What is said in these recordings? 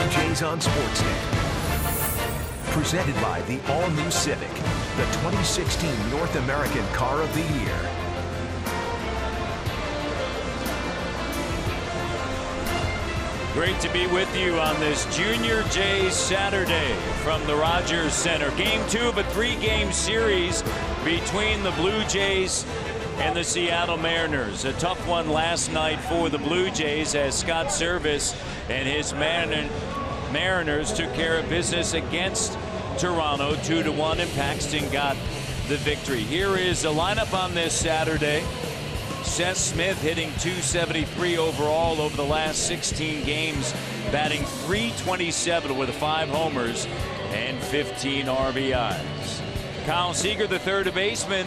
Jays on Sportsnet. Presented by the all-new Civic, the 2016 North American Car of the Year. Great to be with you on this Junior Jays Saturday from the Rogers Center. Game 2 of a 3-game series between the Blue Jays and the Seattle Mariners. A tough one last night for the Blue Jays as Scott Servais and his Mariners took care of business against Toronto 2-1, and Paxton got the victory. Here is the lineup on this Saturday. Seth Smith hitting .273 overall over the last 16 games, batting .327 with 5 homers and 15 RBIs. Kyle Seager, the third baseman,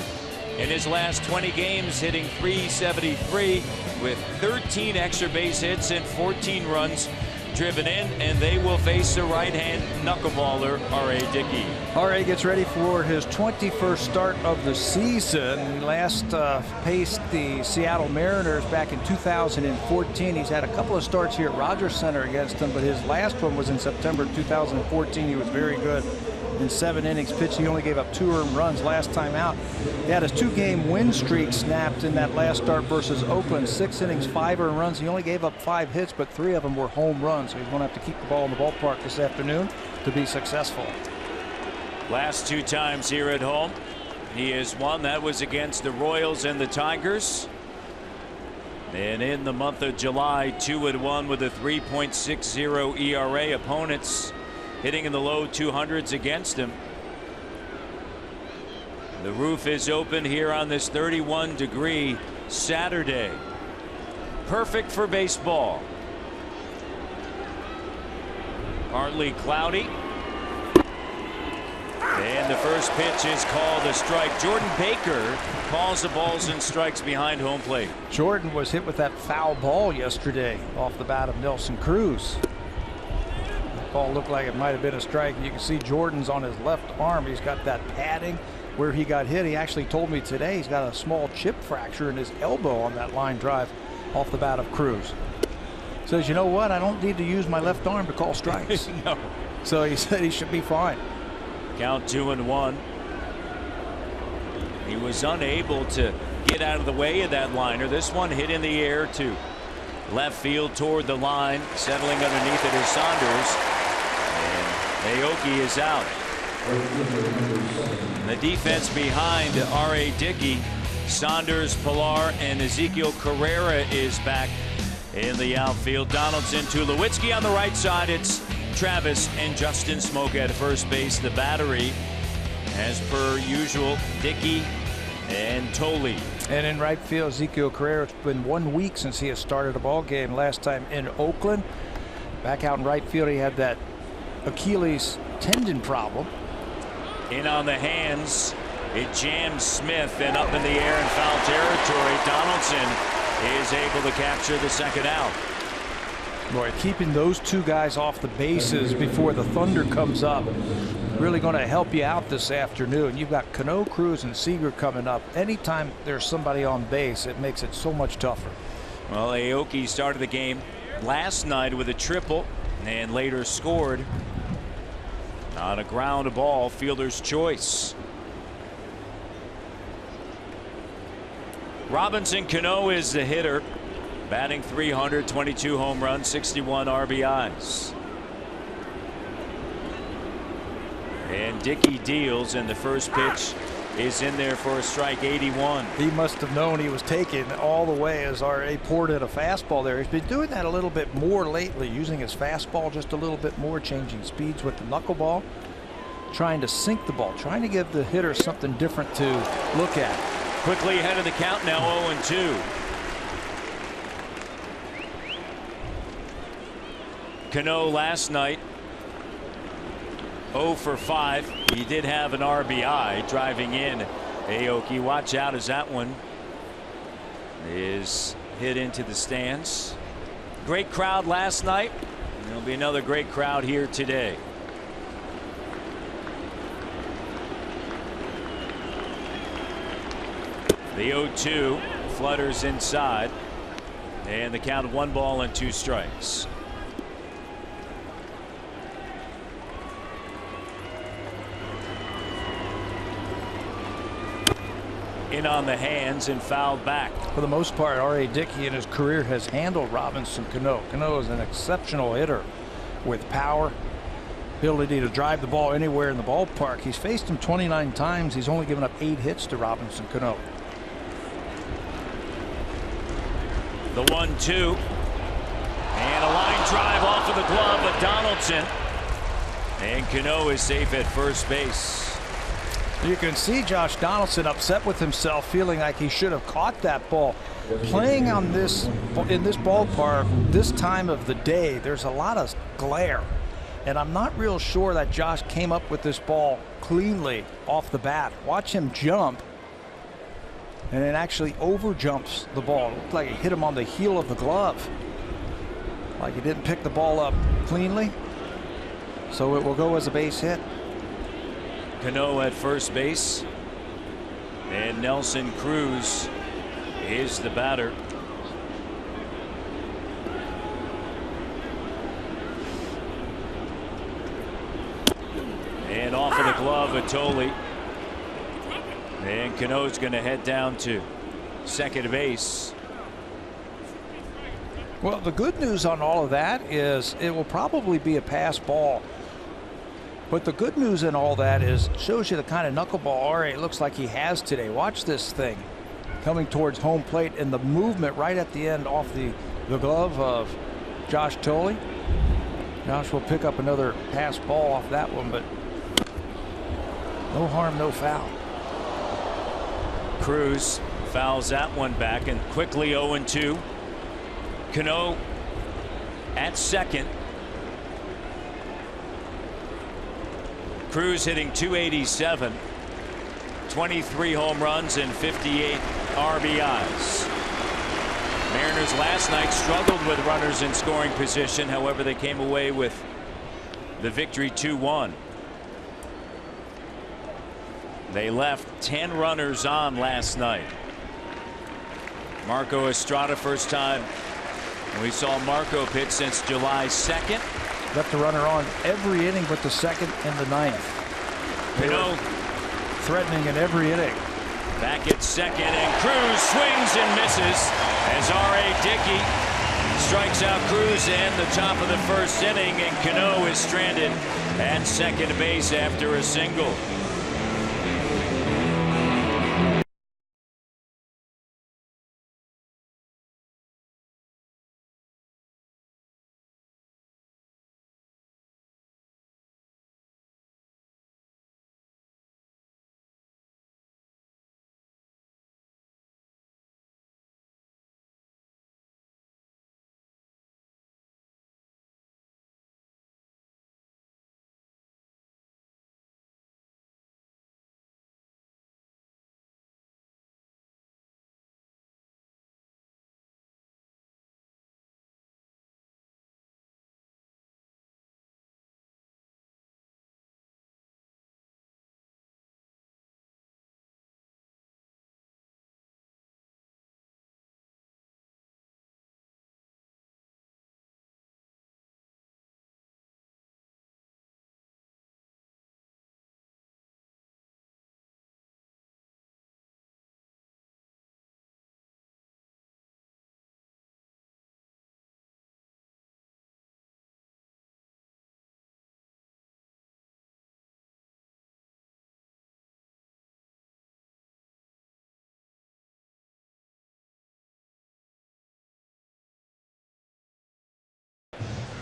in his last 20 games hitting .373 with 13 extra base hits and 14 runs driven in, and they will face the right-hand knuckleballer R.A. Dickey. R.A. gets ready for his 21st start of the season. Last faced the Seattle Mariners back in 2014. He's had a couple of starts here at Rogers Center against them, but his last one was in September 2014. He was very good. In 7 innings pitched, he only gave up 2 earned runs last time out. He had his 2-game win streak snapped in that last start versus Oakland. 6 innings, 5 earned runs. He only gave up 5 hits, but 3 of them were home runs. So he's going to have to keep the ball in the ballpark this afternoon to be successful. Last 2 times here at home, he has won. That was against the Royals and the Tigers. And in the month of July, 2-1 with a 3.60 ERA. Opponents hitting in the low 200s against him. The roof is open here on this 31-degree Saturday. Perfect for baseball. Partly cloudy. And the first pitch is called a strike. Jordan Baker calls the balls and strikes behind home plate. Jordan was hit with that foul ball yesterday off the bat of Nelson Cruz. Ball looked like it might have been a strike. You can see Jordan's on his left arm. He's got that padding where he got hit. He actually told me today he's got a small chip fracture in his elbow on that line drive off the bat of Cruz. Says, you know what? I don't need to use my left arm to call strikes. No. So he said he should be fine. Count 2-1. He was unable to get out of the way of that liner. This one hit in the air to left field toward the line, settling underneath it is Saunders. Aoki is out. The defense behind R.A. Dickey, Saunders, Pilar, and Ezekiel Carrera is back in the outfield. Donaldson to Lewitsky on the right side. It's Travis and Justin Smoke at first base. The battery, as per usual, Dickey and Tolley. And in right field, Ezekiel Carrera. It's been 1 week since he has started a ball game. Last time in Oakland. Back out in right field, he had that Achilles tendon problem. In on the hands, it jams Smith, and up in the air in foul territory. Donaldson is able to capture the second out. Boy, keeping those 2 guys off the bases before the thunder comes up really going to help you out this afternoon. You've got Cano, Cruz, and Seager coming up. Anytime there's somebody on base, it makes it so much tougher. Well, Aoki started the game last night with a triple and later scored on a ground ball, fielder's choice. Robinson Cano is the hitter, batting .300, 22 home runs, 61 RBIs. And Dickey deals, and the first pitch is in there for a strike, 81. He must have known he was taken all the way as R.A. poured in a fastball there. He's been doing that a little bit more lately, using his fastball just a little bit more, changing speeds with the knuckleball, trying to sink the ball, trying to give the hitter something different to look at. Quickly ahead of the count now, 0-2. Cano last night 0 for 5. He did have an RBI driving in. Aoki, watch out as that one is hit into the stands. Great crowd last night. There'll be another great crowd here today. The 0-2 flutters inside, and the count of 1 ball and 2 strikes. in on the hands and fouled back. For the most part, R.A. Dickey in his career has handled Robinson Cano. Cano is an exceptional hitter with power, ability to drive the ball anywhere in the ballpark. He's faced him 29 times. He's only given up 8 hits to Robinson Cano. The 1-2. And a line drive off of the glove of Donaldson. And Cano is safe at first base. You can see Josh Donaldson upset with himself, feeling like he should have caught that ball. Playing on this in this ballpark this time of the day, there's a lot of glare, and I'm not real sure that Josh came up with this ball cleanly off the bat. Watch him jump, and it actually over jumps the ball. It looked like he hit him on the heel of the glove, like he didn't pick the ball up cleanly. So it will go as a base hit. Cano at first base, and Nelson Cruz is the batter. And off of the glove of Tolley. And Cano's going to head down to second base. Well, the good news on all of that is it will probably be a pass ball. But the good news in all that is shows you the kind of knuckleball R.A. looks like he has today. Watch this thing coming towards home plate, and the movement right at the end off the glove of Josh Tolley. Josh will pick up another pass ball off that one, but no harm, no foul. Cruz fouls that one back, and quickly 0-2. Cano at second. Cruz hitting .287, 23 home runs and 58 RBIs. Mariners last night struggled with runners in scoring position. However, they came away with the victory 2-1. They left 10 runners on last night. Marco Estrada, first time we saw Marco pitch since July 2nd. Left a runner on every inning but the second and the ninth. Cano threatening in every inning. Back at second, and Cruz swings and misses as R.A. Dickey strikes out Cruz in the top of the first inning, and Cano is stranded at second base after a single.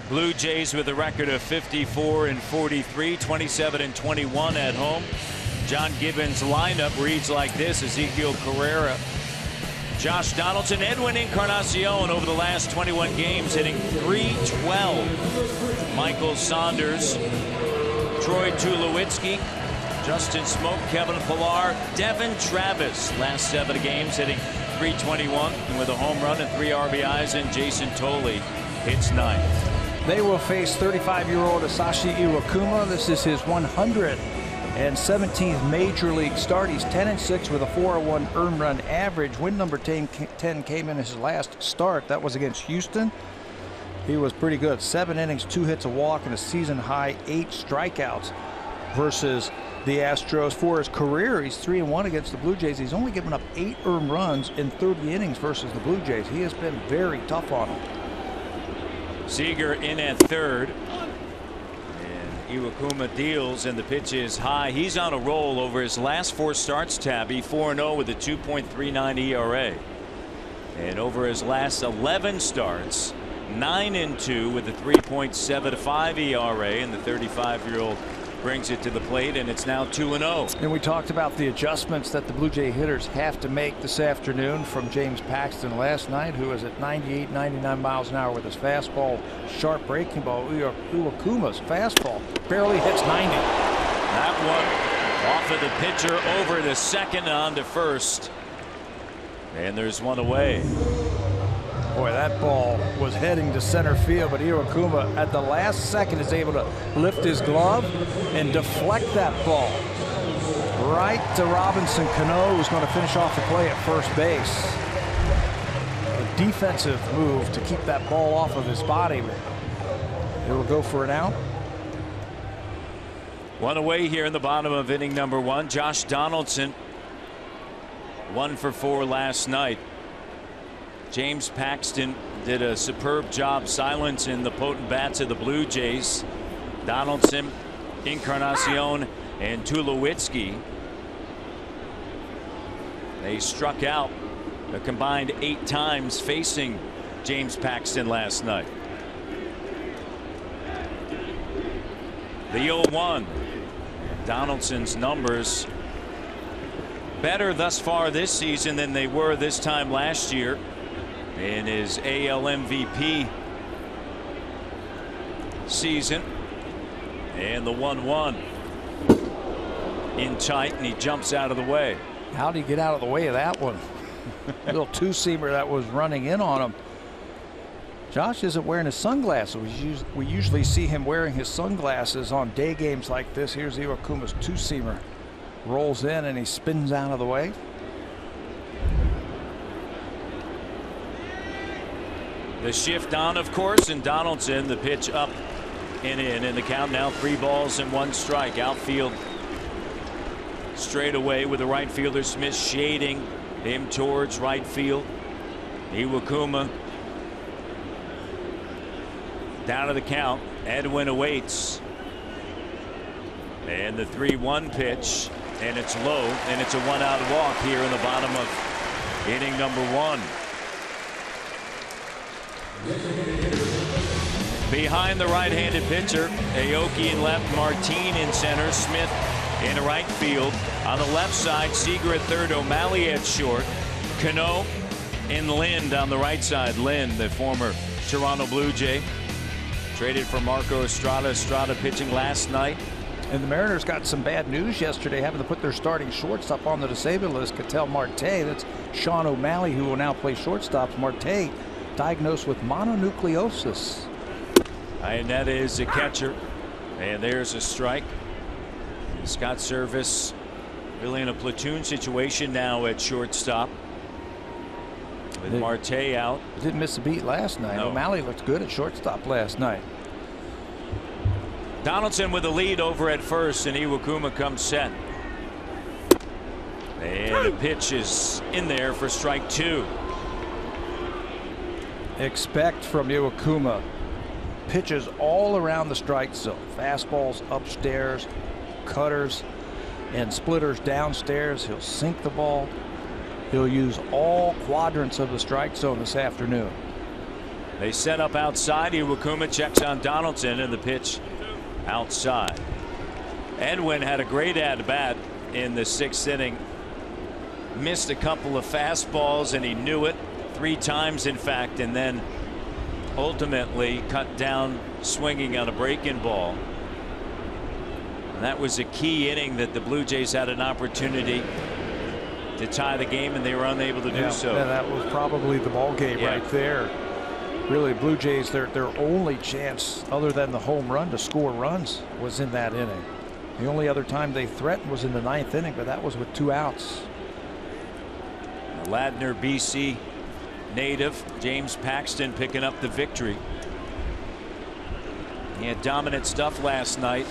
Blue Jays with a record of 54-43, 27-21 at home. John Gibbons' lineup reads like this: Ezekiel Carrera, Josh Donaldson, Edwin Encarnacion over the last 21 games hitting .312. Michael Saunders, Troy Tulowitzki, Justin Smoke, Kevin Pillar, Devin Travis, last 7 games hitting .321 with a home run and 3 RBIs, and Jason Tolley hits 9th. They will face 35-year-old Asashi Iwakuma. This is his 117th major league start. He's 10-6 with a 401 earned run average. Win number 10 came in his last start. That was against Houston. He was pretty good. 7 innings, 2 hits, a walk, and a season high 8 strikeouts versus the Astros. For his career, he's 3-1 against the Blue Jays. He's only given up 8 earned runs in 30 innings versus the Blue Jays. He has been very tough on him. Seager in at third. And Iwakuma deals, and the pitch is high. He's on a roll over his last 4 starts, Tabby. 4-0 with a 2.39 ERA. And over his last 11 starts, 9-2 with a 3.75 ERA, and the 35-year-old brings it to the plate, and it's now 2-0. And we talked about the adjustments that the Blue Jay hitters have to make this afternoon from James Paxton last night, who was at 98, 99 miles an hour with his fastball, sharp breaking ball. Iwakuma's fastball barely hits 90. That one off of the pitcher over to second, on to first. And there's one away. Boy, that ball was heading to center field, but Iwakuma at the last second is able to lift his glove and deflect that ball right to Robinson Cano, who's going to finish off the play at first base. A defensive move to keep that ball off of his body. It will go for an out. One away here in the bottom of inning number 1. Josh Donaldson 1 for 4 last night. James Paxton did a superb job silencing the potent bats of the Blue Jays. Donaldson, Encarnacion, and Tulowitzki. They struck out a combined 8 times facing James Paxton last night. The 0-1. Donaldson's numbers better thus far this season than they were this time last year in his AL MVP season. And the 1-1 in tight, and he jumps out of the way. How did he get out of the way of that one? Little two-seamer that was running in on him. Josh isn't wearing his sunglasses. We usually see him wearing his sunglasses on day games like this. Here's Iwakuma's two-seamer. Rolls in and he spins out of the way. The shift on, of course, and Donaldson, the pitch up and in, and the count now 3 balls and 1 strike. Outfield straight away with the right fielder Smith shading him towards right field. Iwakuma down to the count. Edwin awaits, and the 3-1 pitch, and it's low, and it's a 1-out walk here in the bottom of inning number 1. Behind the right-handed pitcher, Aoki in left, Martin in center, Smith in right field. On the left side, Seager at third, O'Malley at short, Cano and Lind on the right side. Lind, the former Toronto Blue Jay, traded for Marco Estrada. Estrada pitching last night. And the Mariners got some bad news yesterday, having to put their starting shortstop on the disabled list, Ketel Marte. That's Sean O'Malley, who will now play shortstop. Marte diagnosed with mononucleosis. And that is a catcher. And there's a strike. Scott Service really in a platoon situation now at shortstop, with Marte out. Didn't miss a beat last night. No. O'Malley looked good at shortstop last night. Donaldson with the lead over at first, and Iwakuma comes set. And the pitch is in there for strike 2. Expect from Iwakuma pitches all around the strike zone. Fastballs upstairs, cutters and splitters downstairs. He'll sink the ball. He'll use all quadrants of the strike zone this afternoon. They set up outside. Iwakuma checks on Donaldson, and the pitch outside. Edwin had a great at-bat in the 6th inning. Missed a couple of fastballs, and he knew it 3 times, in fact, and then ultimately cut down swinging on a break-in ball. And that was a key inning that the Blue Jays had an opportunity to tie the game, and they were unable to do so. Yeah, that was probably the ball game right there. Really, Blue Jays, their only chance other than the home run to score runs was in that inning. The only other time they threatened was in the 9th inning, but that was with 2 outs. Ladner, BC native, James Paxton picking up the victory. He had dominant stuff last night.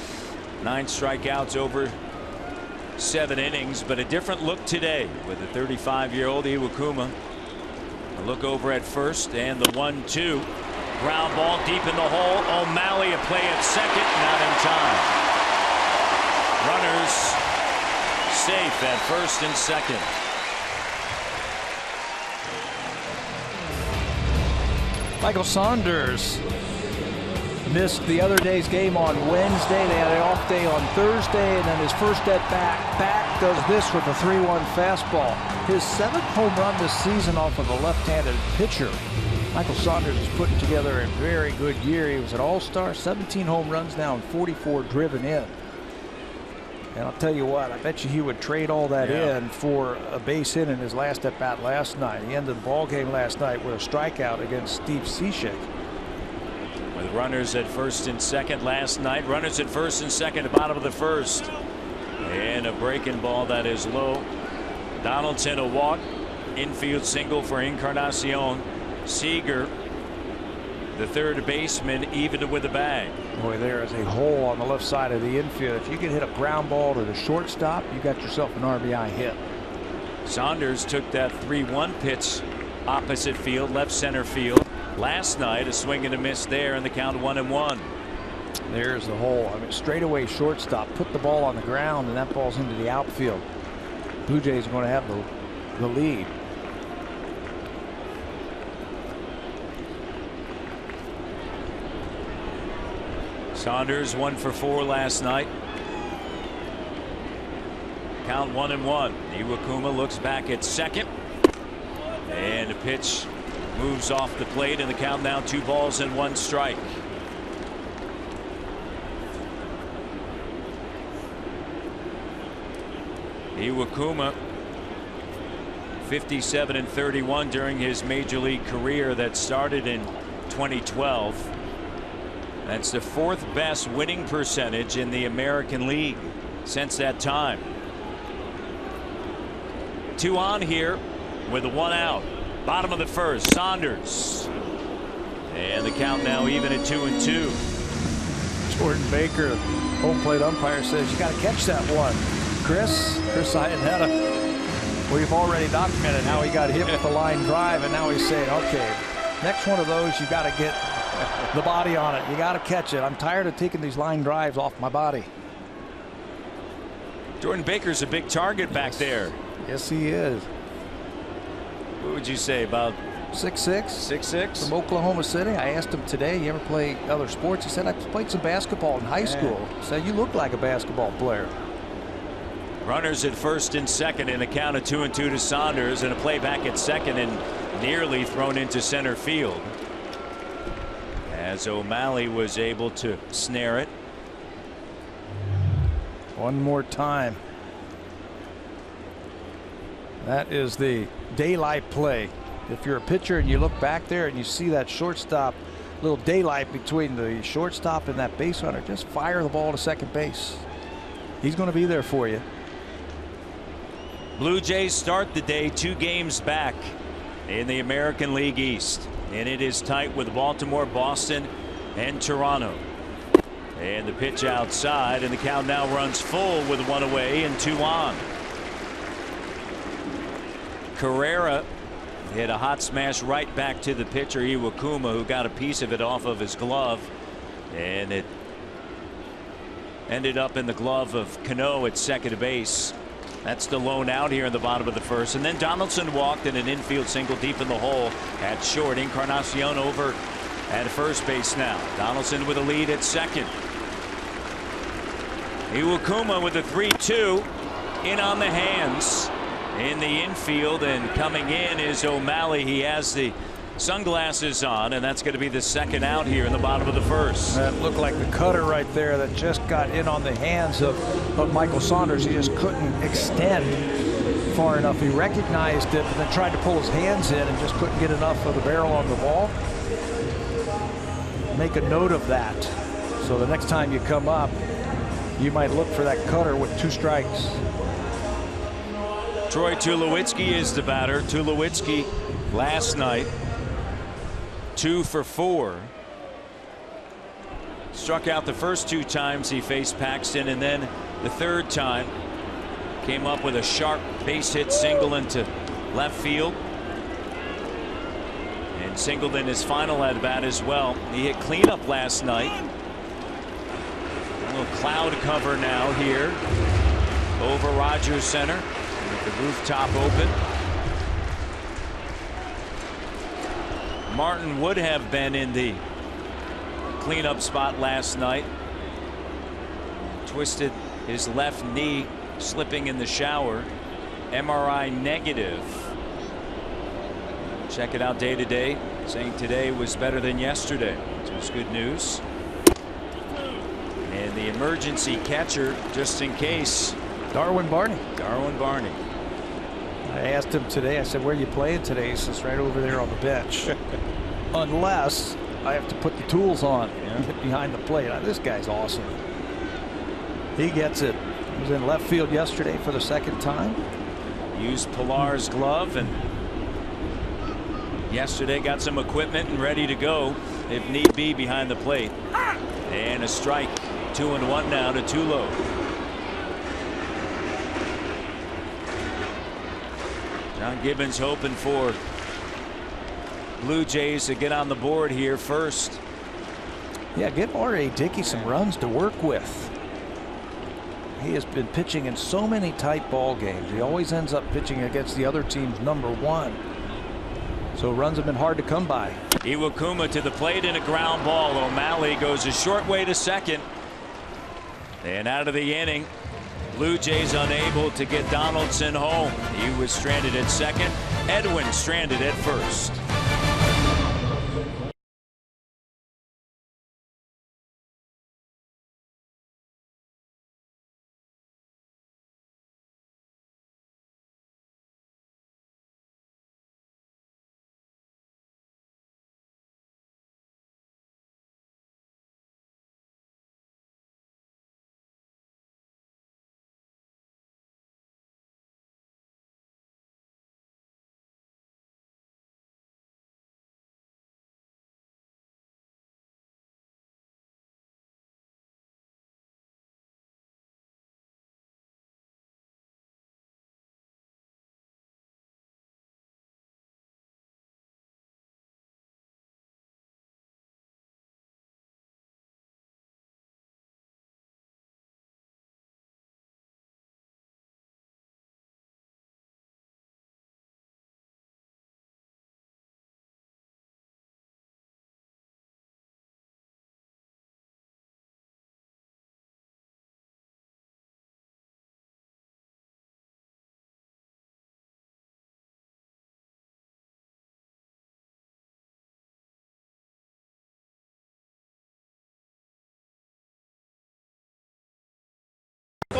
9 strikeouts over 7 innings, but a different look today with the 35-year-old Iwakuma. A look over at first, and the 1-2. Ground ball deep in the hole. O'Malley a play at second, not in time. Runners safe at first and second. Michael Saunders missed the other day's game on Wednesday. They had an off day on Thursday, and then his first at bat does this with a 3-1 fastball. His 7th home run this season off of a left-handed pitcher. Michael Saunders is putting together a very good year. He was an all-star, 17 home runs now and 44 driven in. And I'll tell you what, I bet you he would trade all that in for a base hit in his last at bat last night. He ended the ball game last night with a strikeout against Steve Cishek. With runners at first and second last night. Runners at first and second, the bottom of the first. And a breaking ball that is low. Donaldson a walk. Infield single for Encarnacion. Seager, the third baseman, even with the bag. Boy, there is a hole on the left side of the infield. If you can hit a ground ball to the shortstop, you got yourself an RBI hit. Saunders took that 3-1 pitch opposite field, left center field. Last night, a swing and a miss there, and the count 1-1. There's the hole. I mean, straightaway shortstop, put the ball on the ground, and that ball's into the outfield. Blue Jays are going to have the lead. Saunders 1 for 4 last night. Count 1-1. Iwakuma looks back at second, and the pitch moves off the plate, and the count now 2 balls and 1 strike. Iwakuma 57-31 during his major league career that started in 2012. That's the 4th best winning percentage in the American League since that time. 2 on here with a 1 out. Bottom of the first, Saunders. And the count now even at 2-2. Jordan Baker, home plate umpire, says you got to catch that one. Chris Iannetta, we've already documented how he got hit with the line drive, and now he's saying, okay, next one of those you got to get the body on it. You got to catch it. I'm tired of taking these line drives off my body. Jordan Baker's a big target back there. Yes, he is. What would you say, about 6'6"? 6'6"? From Oklahoma City. I asked him today, you ever play other sports? He said, I played some basketball in high school. He said, you look like a basketball player. Runners at first and second, in a count of 2-2 to Saunders, and a play back at second and nearly thrown into center field, as O'Malley was able to snare it. One more time. That is the daylight play. If you're a pitcher and you look back there and you see that shortstop, little daylight between the shortstop and that base runner, just fire the ball to second base. He's going to be there for you. Blue Jays start the day 2 games back in the American League East, and it is tight with Baltimore, Boston, and Toronto. And the pitch outside, and the count now runs full with 1 away and 2 on. Carrera hit a hot smash right back to the pitcher Iwakuma, who got a piece of it off of his glove, and it ended up in the glove of Cano at second base. That's the lone out here in the bottom of the first, and then Donaldson walked in an infield single deep in the hole at short. Encarnacion over at first base now. Donaldson with a lead at second. Iwakuma with a 3-2 in on the hands in the infield, and coming in is O'Malley. He has the sunglasses on, and that's going to be the second out here in the bottom of the first. That looked like the cutter right there that just got in on the hands of Michael Saunders. He just couldn't extend far enough. He recognized it, but then tried to pull his hands in and just couldn't get enough of the barrel on the ball. Make a note of that, so the next time you come up, you might look for that cutter with 2 strikes. Troy Tulowitzki is the batter. Tulowitzki last night 2 for 4. Struck out the first 2 times he faced Paxton, and then the third time came up with a sharp base hit single into left field. And singled in his final at bat as well. He hit cleanup last night. A little cloud cover now here over Rogers Center with the rooftop open. Martin would have been in the cleanup spot last night. Twisted his left knee, slipping in the shower. MRI negative. Check it out day to day, saying today was better than yesterday. So it's good news. And the emergency catcher, just in case. Darwin Barney. Darwin Barney. I asked him today, I said, where are you playing today? He says, right over there on the bench. Unless I have to put the tools on and get behind the plate. Now, this guy's awesome. He gets it. He was in left field yesterday for the second time. Used Pilar's glove, and yesterday got some equipment and ready to go if need be behind the plate. And a strike. 2-1 now to Tulo. John Gibbons hoping for Blue Jays to get on the board here first. Yeah, give R.A. Dickey some runs to work with. He has been pitching in so many tight ball games. He always ends up pitching against the other team's #1. So runs have been hard to come by. Iwakuma to the plate and a ground ball. O'Malley goes a short way to second. And out of the inning, Blue Jays unable to get Donaldson home. He was stranded at second. Edwin stranded at first.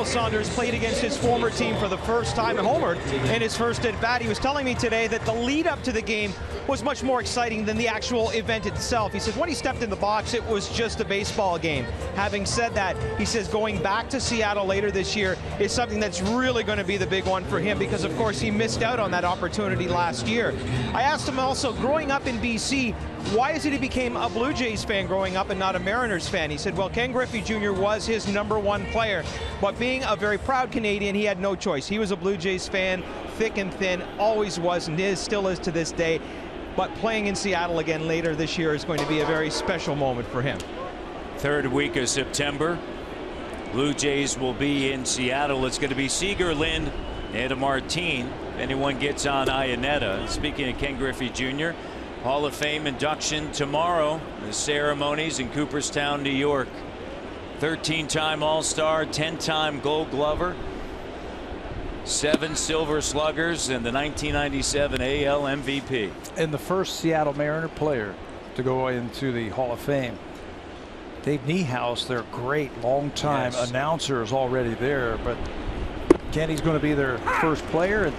Saunders played against his former team for the first time and homered in his first at bat. He was telling me today that the lead up to the game was much more exciting than the actual event itself. He says when he stepped in the box, it was just a baseball game. Having said that, he says going back to Seattle later this year is something that's really going to be the big one for him because, of course, he missed out on that opportunity last year. I asked him also, growing up in BC, why is it he became a Blue Jays fan growing up and not a Mariners fan? He said, well, Ken Griffey Jr. was his #1 player, but being a very proud Canadian, he had no choice. He was a Blue Jays fan, thick and thin, always was and is, still is to this day. But playing in Seattle again later this year is going to be a very special moment for him. Third week of September, Blue Jays will be in Seattle. It's going to be Seager, Lind, and Martin. If anyone gets on Iannetta. Speaking of Ken Griffey Jr., Hall of Fame induction tomorrow. The ceremonies in Cooperstown, New York. 13-time All-Star, 10-time Gold Glover, 7 Silver Sluggers, and the 1997 AL MVP. And the first Seattle Mariner player to go into the Hall of Fame. Dave Niehaus, their great long-time announcer, is already there, but Kenny's going to be their first player. And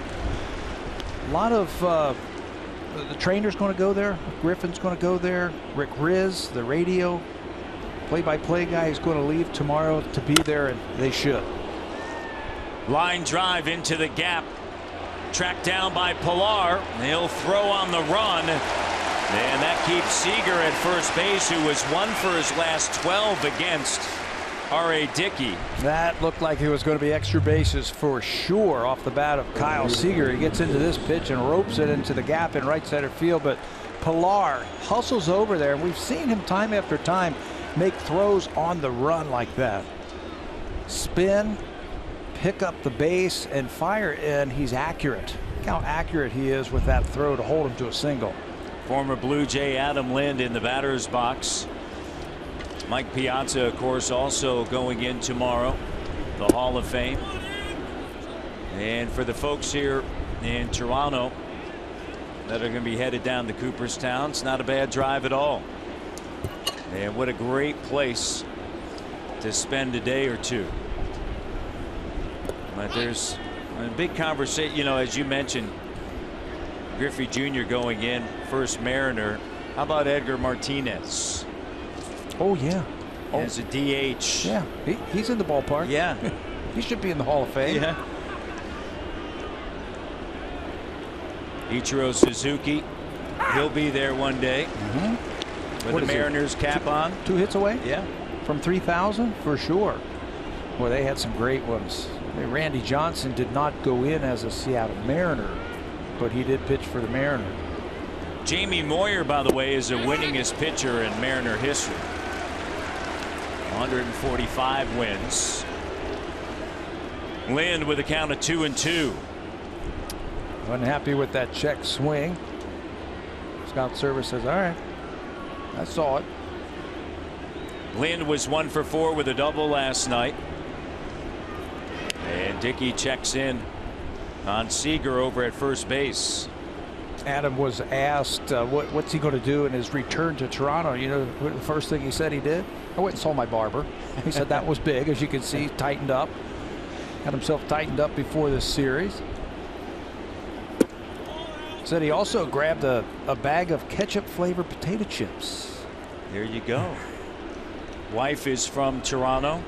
a lot of the trainer's going to go there. Griffin's going to go there. Rick Riz, the radio play-by-play guy, is going to leave tomorrow to be there, and they should. Line drive into the gap. Tracked down by Pilar. He'll throw on the run. And that keeps Seager at first base, who was 1 for his last 12 against R.A. Dickey. That looked like it was going to be extra bases for sure off the bat of Kyle Seager. He gets into this pitch and ropes it into the gap in right center field, but Pilar hustles over there, and we've seen him time after time make throws on the run like that. Spin, pick up the base, and fire in. He's accurate. Look how accurate he is with that throw to hold him to a single. Former Blue Jay Adam Lind in the batter's box. Mike Piazza, of course, also going in tomorrow, the Hall of Fame. And for the folks here in Toronto that are going to be headed down to Cooperstown, it's not a bad drive at all. And what a great place to spend a day or two. But there's a big conversation, you know, as you mentioned, Griffey Jr. going in, first Mariner. How about Edgar Martinez? Oh, yeah. As a DH. Yeah, he's in the ballpark. Yeah. He should be in the Hall of Fame. Yeah. Ichiro Suzuki, he'll be there one day with the Mariners cap on. 2 hits away? Yeah. From 3,000 for sure. Boy, they had some great ones. Randy Johnson did not go in as a Seattle Mariner, but he did pitch for the Mariners. Jamie Moyer, by the way, is the winningest pitcher in Mariner history. 145 wins. Lind with a count of 2-2. Wasn't happy with that check swing. Scout Service says, all right, I saw it. Lind was 1 for 4 with a double last night. And Dickey checks in on Seager over at first base. Adam was asked what's he going to do in his return to Toronto. You know, the first thing he said he did? I went and saw my barber. He said that was big, as you can see, tightened up. Had himself tightened up before this series. Said he also grabbed a bag of ketchup flavored potato chips. There you go. Wife is from Toronto.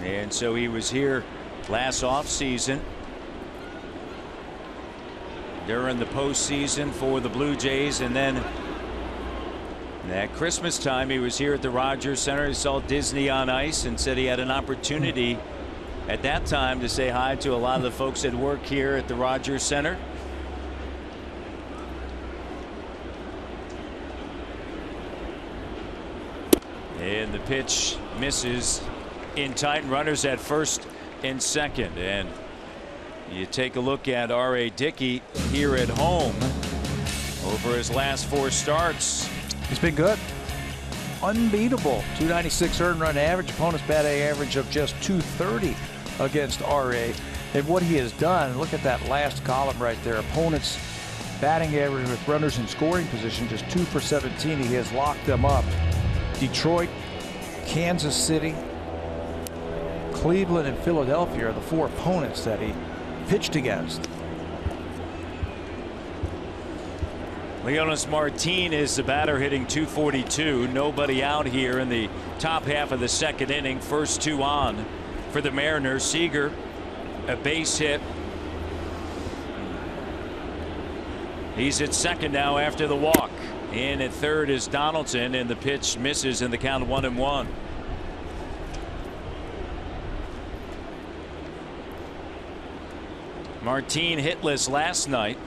And so he was here last offseason during the postseason for the Blue Jays, and then at Christmas time he was here at the Rogers Center. He saw Disney on Ice and said he had an opportunity at that time to say hi to a lot of the folks that work here at the Rogers Center. And the pitch misses in tight. Runners at first and second. And you take a look at R.A. Dickey here at home over his last 4 starts. He's been good. Unbeatable. 296 earned run average. Opponent's batting average of just 230 against R.A. And what he has done, look at that last column right there. Opponent's batting average with runners in scoring position just 2 for 17. He has locked them up. Detroit, Kansas City, Cleveland, and Philadelphia are the 4 opponents that he pitched against. Leonis Martin is the batter, hitting .242. Nobody out here in the top half of the second inning. First 2 on for the Mariners. Seager, a base hit. He's at second now after the walk. In at third is Donaldson, and the pitch misses in the count of 1-1. Martin hitless last night.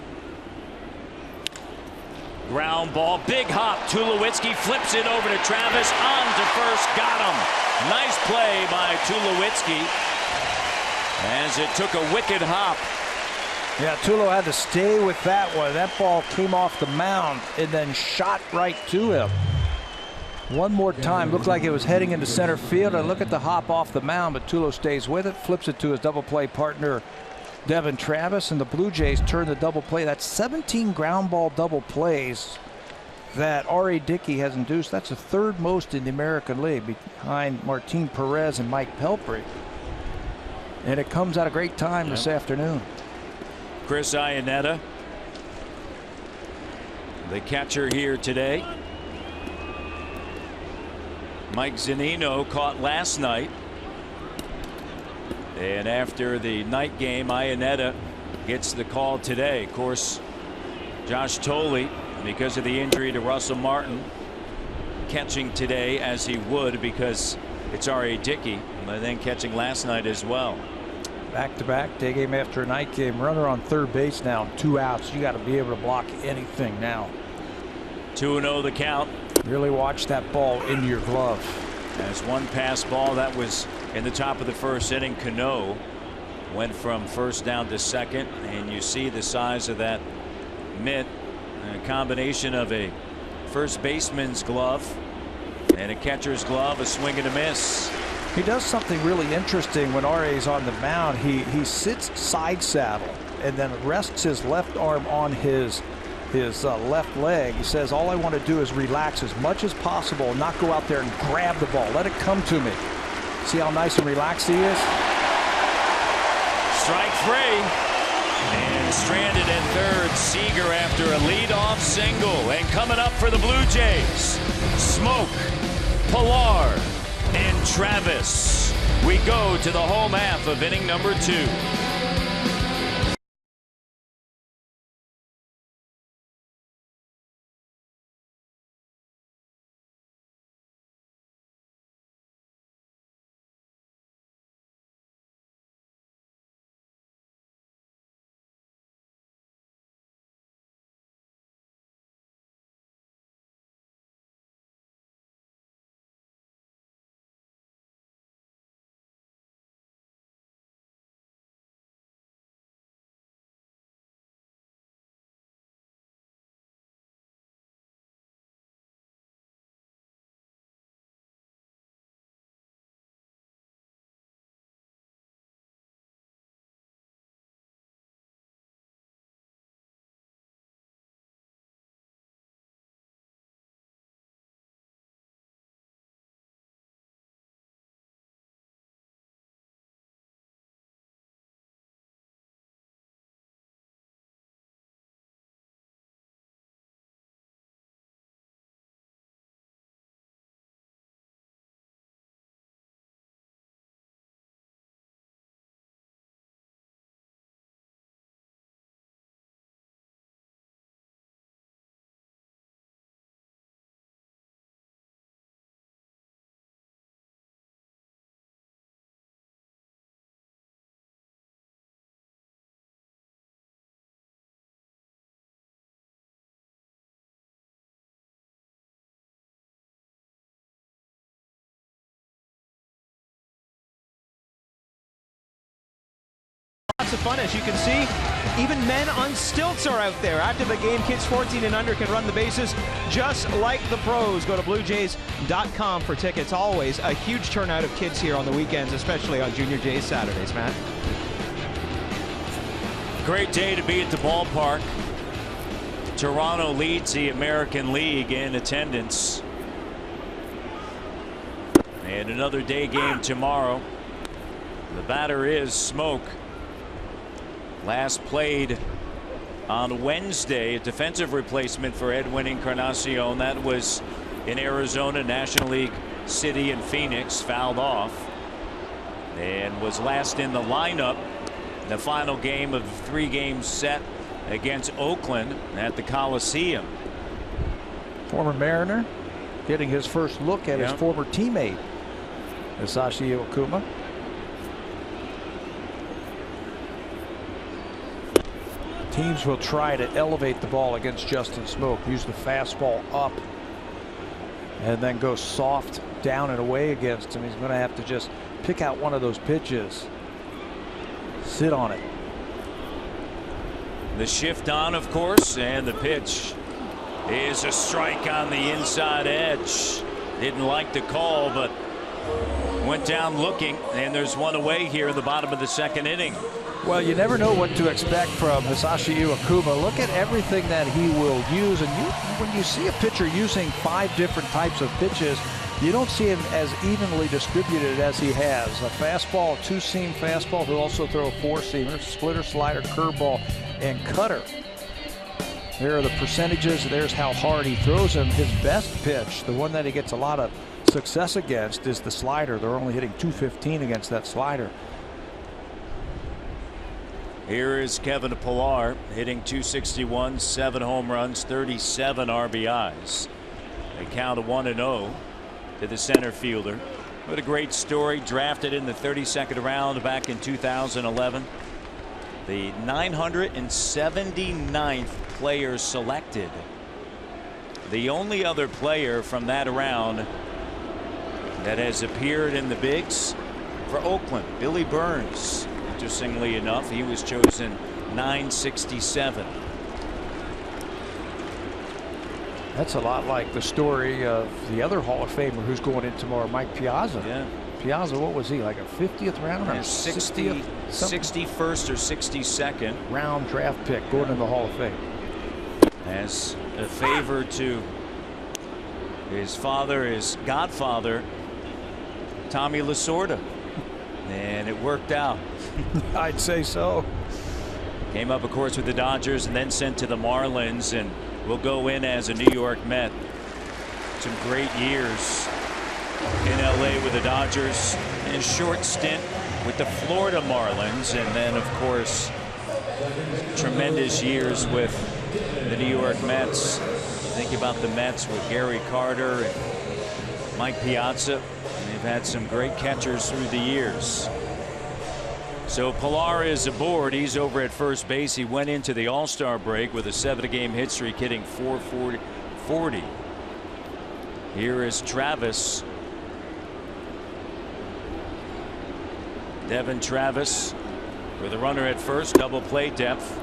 Ground ball, big hop. Tulowitzki flips it over to Travis, on to first, got him. Nice play by Tulowitzki as it took a wicked hop. Yeah, Tulo had to stay with that one. That ball came off the mound and then shot right to him. One more time, looked like it was heading into center field. And look at the hop off the mound, but Tulo stays with it, flips it to his double play partner Devin Travis, and the Blue Jays turn the double play. That's 17 ground ball double plays that R.A. Dickey has induced. That's the 3rd most in the American League, behind Martin Perez and Mike Pelphrey. And it comes at a great time this afternoon. Chris Iannetta, the catcher here today. Mike Zunino caught last night. And after the night game, Iannetta gets the call today. Of course, Josh Tolley, because of the injury to Russell Martin, catching today as he would because it's R.A. Dickey, and then catching last night as well. Back-to-back, day game after night game. Runner on third base now, 2 outs. You got to be able to block anything now. 2-0 the count. Really watch that ball into your glove. As one pass ball that was in the top of the first inning. Cano went from first down to second, and you see the size of that mitt, a combination of a first baseman's glove and a catcher's glove, a swing and a miss. He does something really interesting when RA's on the mound. He sits side saddle and then rests his left arm on his left leg. He says, all I want to do is relax as much as possible and not go out there and grab the ball. Let it come to me. See how nice and relaxed he is? Strike 3. And stranded at third, Seager after a leadoff single. And coming up for the Blue Jays, Smoke, Pilar, and Travis. We go to the home half of inning number 2. Lots of fun, as you can see. Even men on stilts are out there. After the game, kids 14 and under can run the bases just like the pros. Go to BlueJays.com for tickets. Always a huge turnout of kids here on the weekends, especially on Junior Jays Saturdays, Matt. Great day to be at the ballpark. Toronto leads the American League in attendance. And another day game tomorrow. The batter is Smoke. Last played on Wednesday, a defensive replacement for Edwin Encarnacion. That was in Arizona, National League City and Phoenix. Fouled off and was last in the lineup. The final game of the 3-game set against Oakland at the Coliseum. Former Mariner getting his first look at his former teammate, Masashi Okuma. Teams will try to elevate the ball against Justin Smoke. Use the fastball up and then go soft down and away against him. He's going to have to just pick out one of those pitches. Sit on it. The shift on, of course, and the pitch is a strike on the inside edge. Didn't like the call, but went down looking, and there's one away here in the bottom of the second inning. Well, you never know what to expect from Masashi Iwakuma. Look at everything that he will use, and when you see a pitcher using 5 different types of pitches, you don't see him as evenly distributed as he has. A fastball, a 2-seam fastball. He'll also throw a 4-seamer, splitter, slider, curveball, and cutter. There are the percentages. There's how hard he throws them. His best pitch, the one that he gets a lot of success against, is the slider. They're only hitting .215 against that slider. Here is Kevin Pilar hitting .261, 7 home runs, 37 RBIs. A count of 1-0 to the center fielder. What a great story. Drafted in the 32nd round back in 2011. The 979th player selected. The only other player from that round that has appeared in the bigs for Oakland, Billy Burns. Interestingly enough, he was chosen 967. That's a lot like the story of the other Hall of Famer who's going in tomorrow, Mike Piazza. Yeah. Piazza, what was he, like a 50th round or 60th, 61st or 62nd round draft pick going in the Hall of Fame? As a favor to his father, his godfather, Tommy Lasorda. And it worked out. I'd say so. Came up, of course, with the Dodgers and then sent to the Marlins, and will go in as a New York Met. Some great years in LA with the Dodgers, and a short stint with the Florida Marlins, and then, of course, tremendous years with the New York Mets. Think about the Mets with Gary Carter and Mike Piazza. They've had some great catchers through the years. So Pilar is aboard. He's over at first base. He went into the All-Star break with a 7-game hit streak, hitting .440. Here is Travis. Devin Travis with a runner at first, double play depth,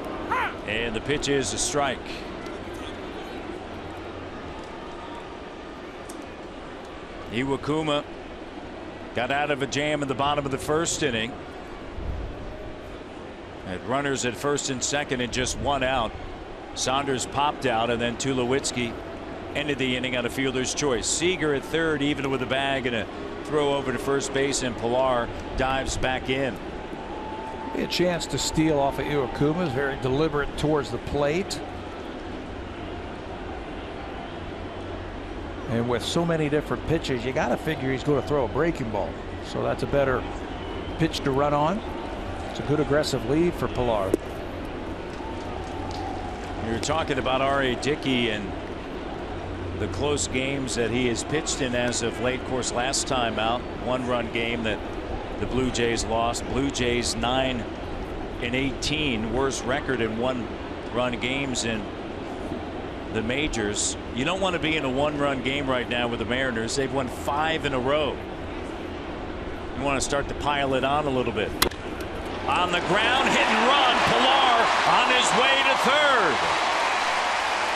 and the pitch is a strike. Iwakuma got out of a jam in the bottom of the first inning. Had runners at first and second and just one out. Saunders popped out, and then Tulowitzki ended the inning on a fielder's choice. Seager at third, even with a bag, and a throw over to first base, and Pilar dives back in. A chance to steal off of Iwakuma. Is very deliberate towards the plate. And with so many different pitches, you got to figure he's going to throw a breaking ball. So that's a better pitch to run on. It's a good aggressive lead for Pilar. You're talking about R.A. Dickey and the close games that he has pitched in as of late. Of course, last time out, one-run game that the Blue Jays lost. Blue Jays 9-18, worst record in one-run games in the majors. You don't want to be in a one-run game right now with the Mariners. They've won 5 in a row. You want to start to pile it on a little bit. On the ground, hit and run. Pilar on his way to third.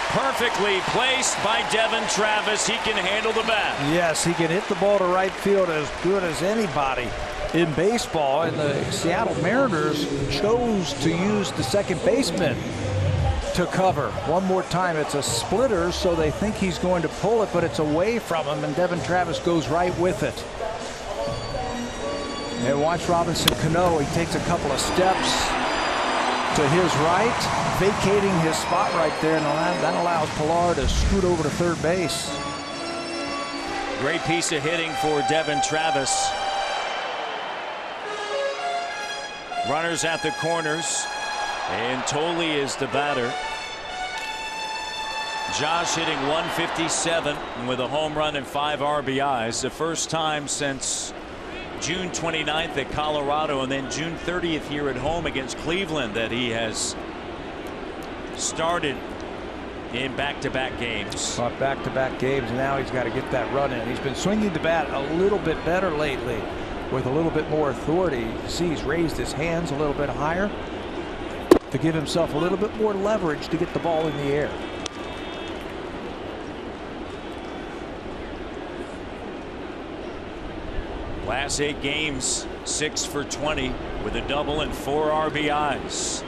Perfectly placed by Devin Travis. He can handle the bat. Yes, he can hit the ball to right field as good as anybody in baseball. And the Seattle Mariners chose to use the second baseman to cover. One more time, it's a splitter, so they think he's going to pull it, but it's away from him, and Devin Travis goes right with it. And watch Robinson Cano. He takes a couple of steps to his right, vacating his spot right there, and that allows Pilar to scoot over to third base. Great piece of hitting for Devin Travis. Runners at the corners, and Tolley is the batter. Josh hitting .157 with a home run and 5 RBIs. The first time since June 29th at Colorado, and then June 30th here at home against Cleveland, that he has started in back-to-back games. Back-to-back games, and now he's got to get that run in. He's been swinging the bat a little bit better lately with a little bit more authority. You see, he's raised his hands a little bit higher to give himself a little bit more leverage to get the ball in the air. Last 8 games, 6 for 20 with a double and 4 RBIs.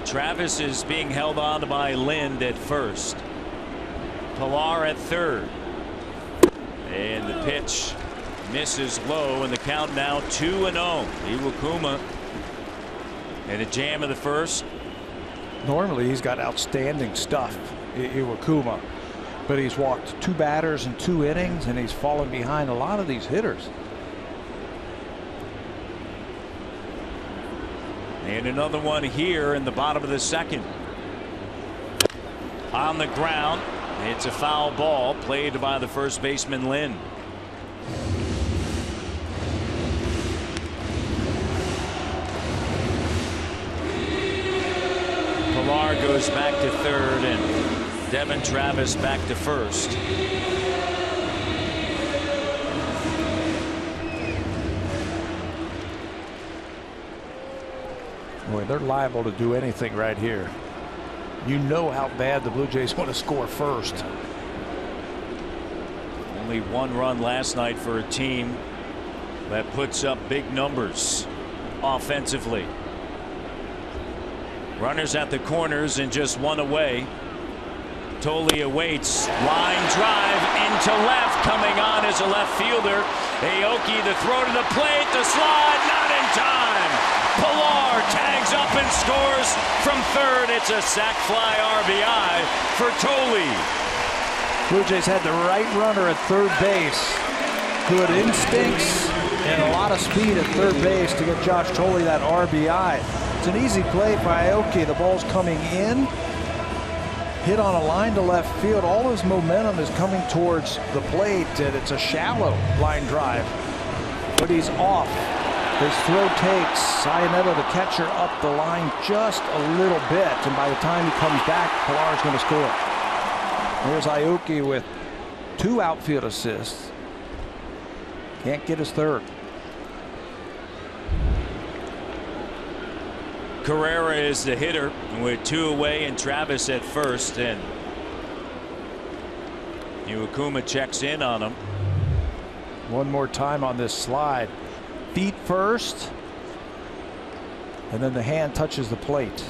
Travis is being held on by Lind at first. Pilar at third. And the pitch misses low, and the count now 2-0. Iwakuma and a jam of the first. Normally he's got outstanding stuff, Iwakuma, but he's walked 2 batters in 2 innings, and he's fallen behind a lot of these hitters. And another one here in the bottom of the second. On the ground, it's a foul ball played by the first baseman Lynn. Pilar goes back to third, and Devin Travis back to first. Boy, they're liable to do anything right here. You know how bad the Blue Jays want to score first. Only one run last night for a team that puts up big numbers offensively. Runners at the corners and just one away. Tolle awaits. Line drive into left. Coming on is a left fielder. Aoki, the throw to the plate. The slide, not in time. Pilar tags up and scores from third. It's a sac fly RBI for Tolle. Blue Jays had the right runner at third base. Good instincts and a lot of speed at third base to get Josh Tolle that RBI. It's an easy play by Aoki. The ball's coming in. Hit on a line to left field. All his momentum is coming towards the plate, and it's a shallow line drive. But he's off. His throw takes Ionetta, the catcher, up the line just a little bit, and by the time he comes back, Pilar's going to score. Here's Aoki with 2 outfield assists. Can't get his third. Carrera is the hitter with 2 away and Travis at first, and Iwakuma checks in on him. One more time on this slide. Feet first, and then the hand touches the plate.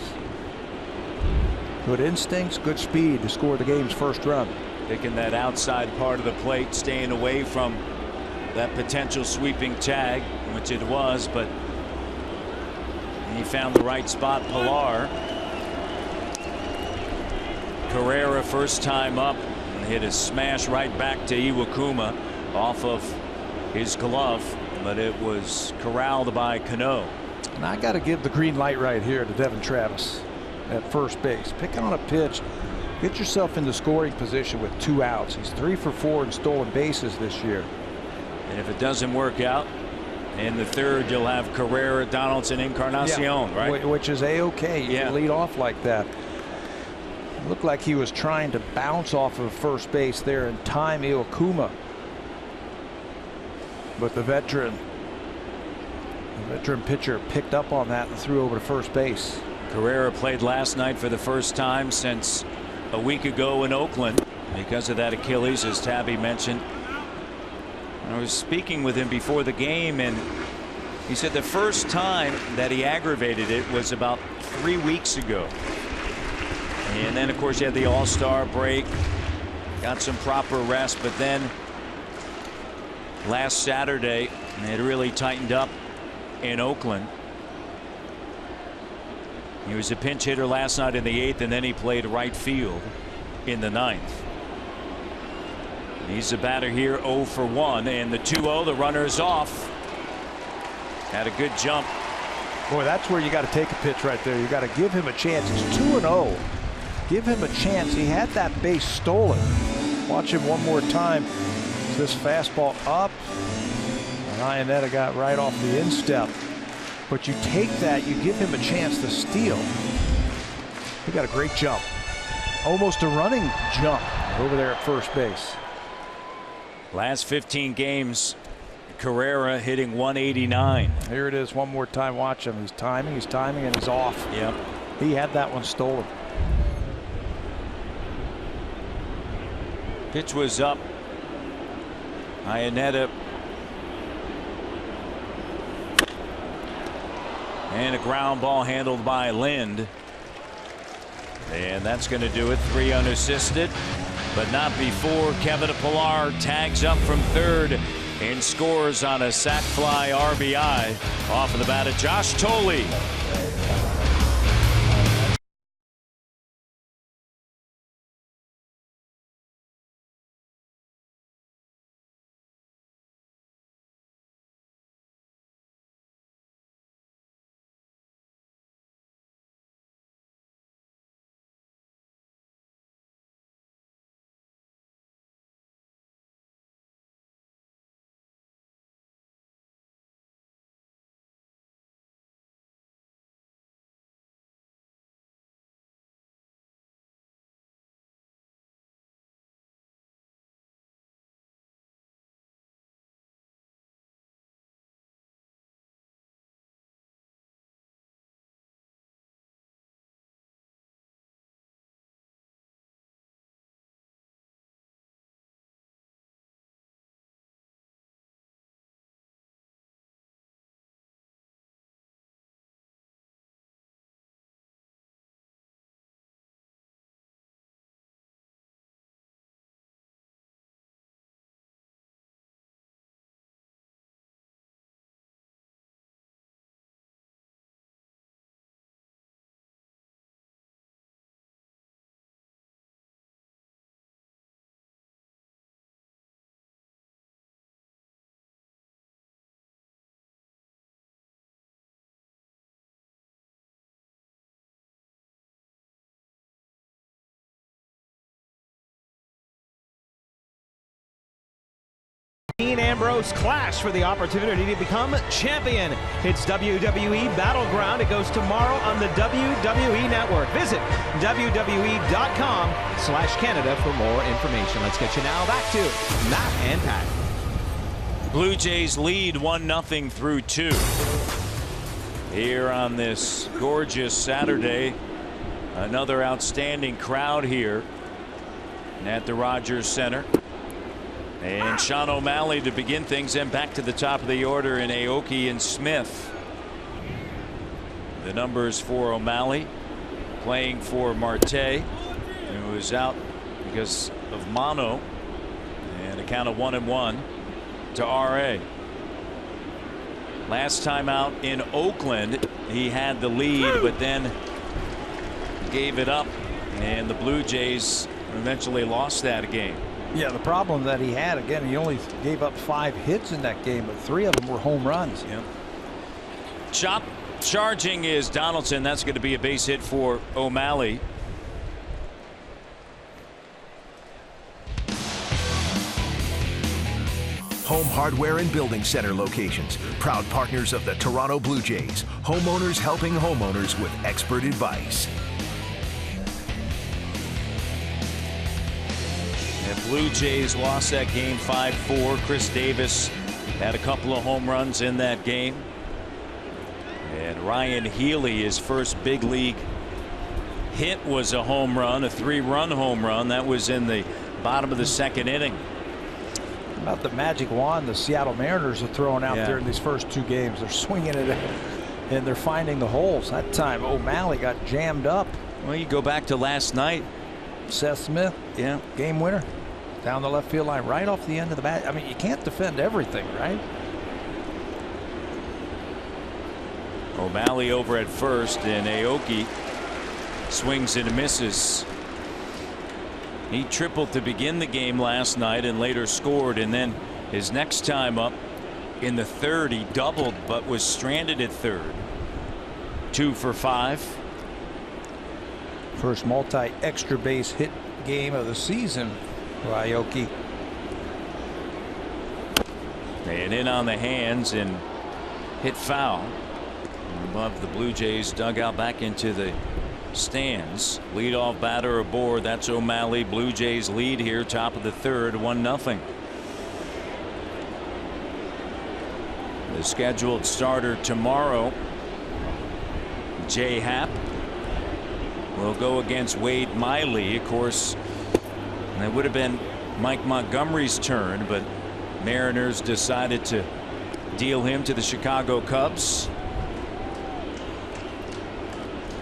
Good instincts, good speed to score the game's first run. Picking that outside part of the plate, staying away from that potential sweeping tag, which it was, but he found the right spot. Pilar. Carrera first time up and hit a smash right back to Iwakuma off of his glove, but it was corralled by Cano. And I got to give the green light right here to Devin Travis at first base. Pick on a pitch, get yourself into scoring position with 2 outs. He's 3 for 4 in stolen bases this year. And if it doesn't work out in the third, you'll have Carrera, Donaldson, Encarnacion, right? Which is A-OK. You can lead off like that. It looked like he was trying to bounce off of first base there and time Iwakuma. But the veteran pitcher picked up on that and threw over to first base. Carrera played last night for the first time since a week ago in Oakland because of that Achilles, as Tabby mentioned. I was speaking with him before the game, and he said the first time that he aggravated it was about 3 weeks ago. And then, of course, he had the All-Star break, got some proper rest, but then last Saturday, it really tightened up in Oakland. He was a pinch hitter last night in the 8th, and then he played right field in the 9th. He's a batter here, 0 for 1, and the 2-0, the runner is off. Had a good jump. Boy, that's where you got to take a pitch right there. You got to give him a chance. He's 2-0. Give him a chance. He had that base stolen. Watch him one more time. This fastball up. And Ionetta got right off the instep. But you take that, you give him a chance to steal. He got a great jump. Almost a running jump over there at first base. Last 15 games, Carrera hitting 189. Here it is one more time. Watch him. He's timing, and he's off. Yep. He had that one stolen. Pitch was up. Ionetta. And a ground ball handled by Lind. And that's going to do it. 3 unassisted. But not before Kevin Pilar tags up from third and scores on a sac fly RBI off of the bat of Josh Tolle. Ambrose clash for the opportunity to become champion. It's WWE Battleground. It goes tomorrow on the WWE Network. Visit WWE.com/Canada for more information. Let's get you now back to Matt and Pat. Blue Jays lead 1-0 through 2. Here on this gorgeous Saturday. Another outstanding crowd here at the Rogers Center. And Sean O'Malley to begin things, and back to the top of the order in Aoki and Smith. The numbers for O'Malley, playing for Marte, who is out because of mono, and a count of 1-1 to RA. Last time out in Oakland, he had the lead, but then gave it up, and the Blue Jays eventually lost that game. Yeah, the problem that he had, again, he only gave up 5 hits in that game, but 3 of them were home runs. Yep. Chop charging is Donaldson. That's going to be a base hit for O'Malley. Home Hardware and Building Center locations. Proud partners of the Toronto Blue Jays. Homeowners helping homeowners with expert advice. The Blue Jays lost that game 5-4. Chris Davis had a couple of home runs in that game. And Ryan Healy, his first big league hit was a home run, a 3-run home run. That was in the bottom of the 2nd inning. About the magic wand the Seattle Mariners are throwing out there in these first 2 games. They're swinging it and they're finding the holes. That time O'Malley got jammed up. Well, you go back to last night. Seth Smith, game winner down the left field line, right off the end of the bat. I mean, you can't defend everything, right? O'Malley over at first, and Aoki swings and misses. He tripled to begin the game last night and later scored, and then his next time up in the 3rd he doubled but was stranded at 3rd. 2 for 5. First multi-extra base hit game of the season for Aoki. And in on the hands and hit foul above the Blue Jays dugout, back into the stands. Leadoff batter aboard. That's O'Malley. Blue Jays lead here, top of the 3rd, 1-0. The scheduled starter tomorrow, Jay Happ, will go against Wade Miley. Of course, that would have been Mike Montgomery's turn, but Mariners decided to deal him to the Chicago Cubs.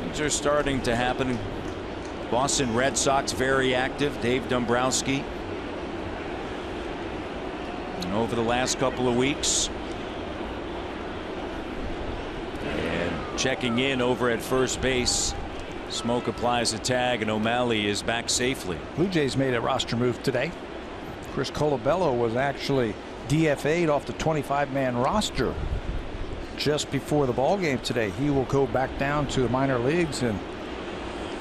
Things are starting to happen. Boston Red Sox very active. Dave Dombrowski. And over the last couple of weeks. And checking in over at first base. Smoke applies a tag, and O'Malley is back safely. Blue Jays made a roster move today. Chris Colabello was actually DFA'd off the 25-man roster just before the ball game today. He will go back down to the minor leagues and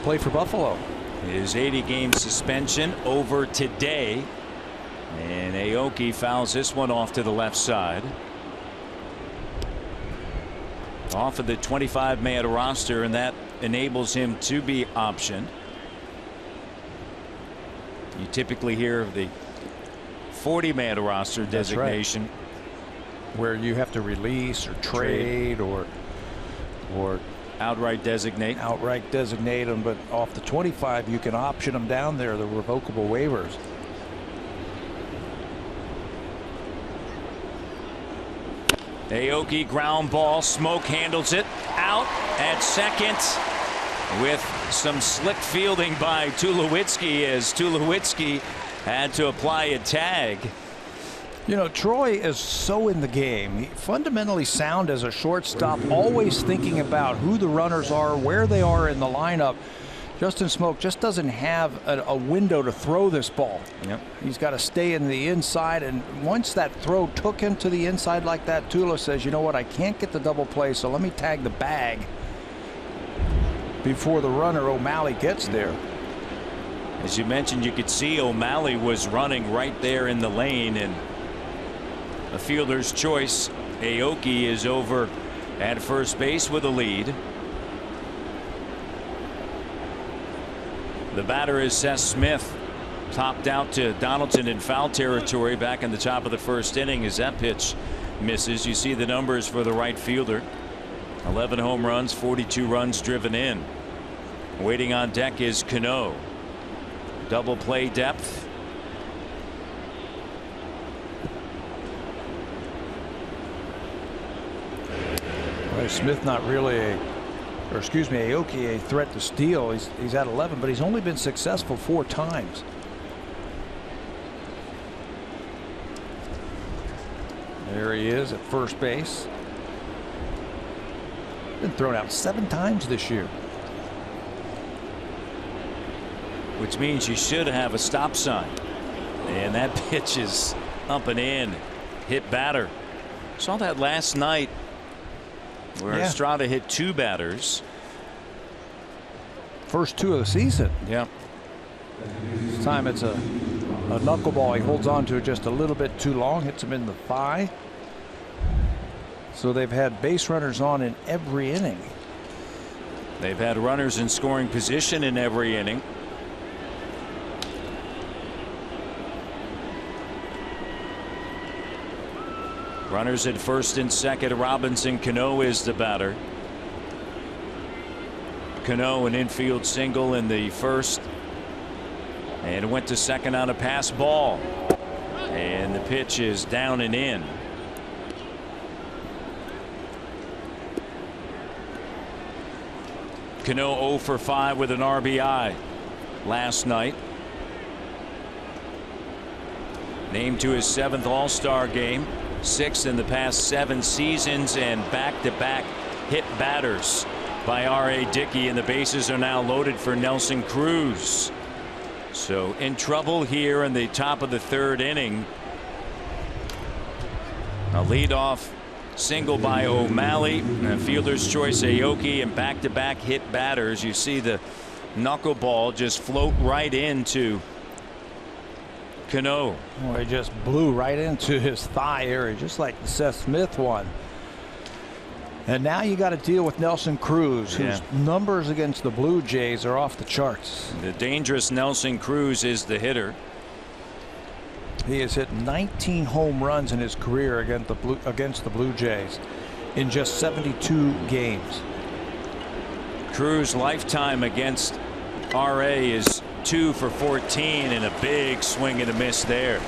play for Buffalo. His 80-game suspension over today, and Aoki fouls this one off to the left side. Off of the 25-man roster, and that enables him to be optioned. You typically hear of the 40-man roster designation. Right. Where you have to release or trade or outright designate. Outright designate them, but off the 25 you can option them down there, the revocable waivers. Aoki ground ball. Smoke handles it out at second with some slick fielding by Tulowitzki, as Tulowitzki had to apply a tag. You know, Troy is so in the game. He fundamentally sound as a shortstop, always thinking about who the runners are, where they are in the lineup. Justin Smoke just doesn't have a window to throw this ball. Yep. He's got to stay in the inside, and once that throw took him to the inside like that, Tulo says, you know what, I can't get the double play, so let me tag the bag before the runner O'Malley gets there. As you mentioned, you could see O'Malley was running right there in the lane, and a fielder's choice. Aoki is over at first base with a lead. The batter is Seth Smith. Topped out to Donaldson in foul territory back in the top of the first inning as that pitch misses. You see the numbers for the right fielder. 11 home runs, 42 runs driven in. Waiting on deck is Cano. Double play depth. Well, Smith not really Aoki a threat to steal. He's at 11, but he's only been successful 4 times. There he is at first base. Been thrown out 7 times this year. Which means you should have a stop sign. And that pitch is up and in. Hit batter. Saw that last night where Estrada hit 2 batters. First 2 of the season. Yeah. This time it's a knuckleball. He holds on to it just a little bit too long. Hits him in the thigh. So they've had base runners on in every inning. They've had runners in scoring position in every inning. Runners at first and second. Robinson Cano is the batter. Cano an infield single in the first. And went to second on a pass ball. And the pitch is down and in. Cano 0 for 5 with an RBI last night. Named to his 7th All-Star game. 6 in the past 7 seasons, and back-to-back hit batters by R.A. Dickey, and the bases are now loaded for Nelson Cruz. So in trouble here in the top of the 3rd inning. A leadoff single by O'Malley, and fielder's choice Aoki, and back-to-back hit batters. You see the knuckleball just float right into Cano. Well, he just blew right into his thigh area, just like the Seth Smith one. And now you got to deal with Nelson Cruz, whose numbers against the Blue Jays are off the charts. The dangerous Nelson Cruz is the hitter. He has hit 19 home runs in his career against the Blue Jays in just 72 games. Cruz lifetime against RA is 2 for 14, and a big swing and a miss there.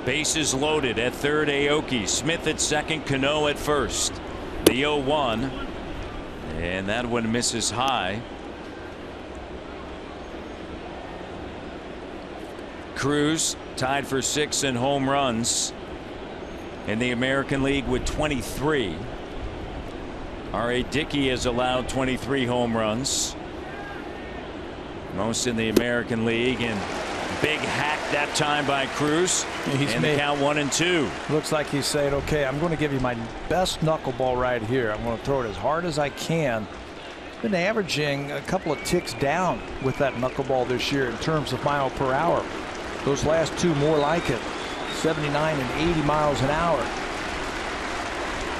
Bases loaded at third. Aoki. Smith at second. Cano at first. The 0-1, and that one misses high. Cruz tied for 6th in home runs in the American League with 23. R.A. Dickey has allowed 23 home runs, most in the American League, and big hack that time by Cruz. And the count 1-2. Looks like he's saying, okay, I'm going to give you my best knuckleball right here. I'm going to throw it as hard as I can. Been averaging a couple of ticks down with that knuckleball this year in terms of mile per hour. Those last 2 more like it, 79 and 80 miles an hour.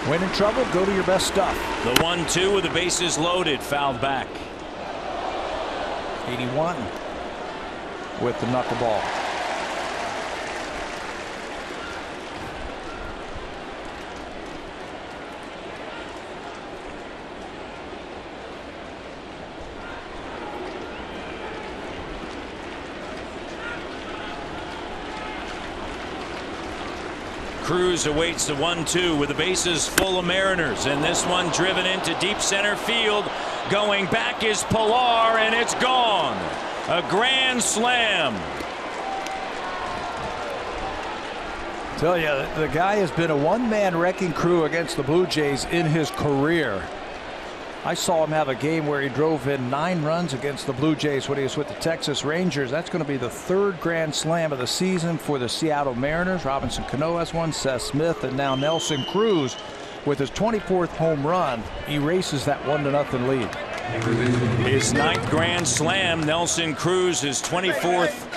When in trouble, go to your best stuff. The 1-2 with the bases loaded, fouled back. 81 with the knuckleball. Cruz awaits the 1-2 with the bases full of Mariners, and this one driven into deep center field. Going back is Pilar, and it's gone. A grand slam. Tell you, the guy has been a one-man wrecking crew against the Blue Jays in his career. I saw him have a game where he drove in 9 runs against the Blue Jays when he was with the Texas Rangers. That's going to be the 3rd grand slam of the season for the Seattle Mariners. Robinson Cano has one, Seth Smith, and now Nelson Cruz with his 24th home run, erases that 1-0 lead. His 9th grand slam. Nelson Cruz, his 24th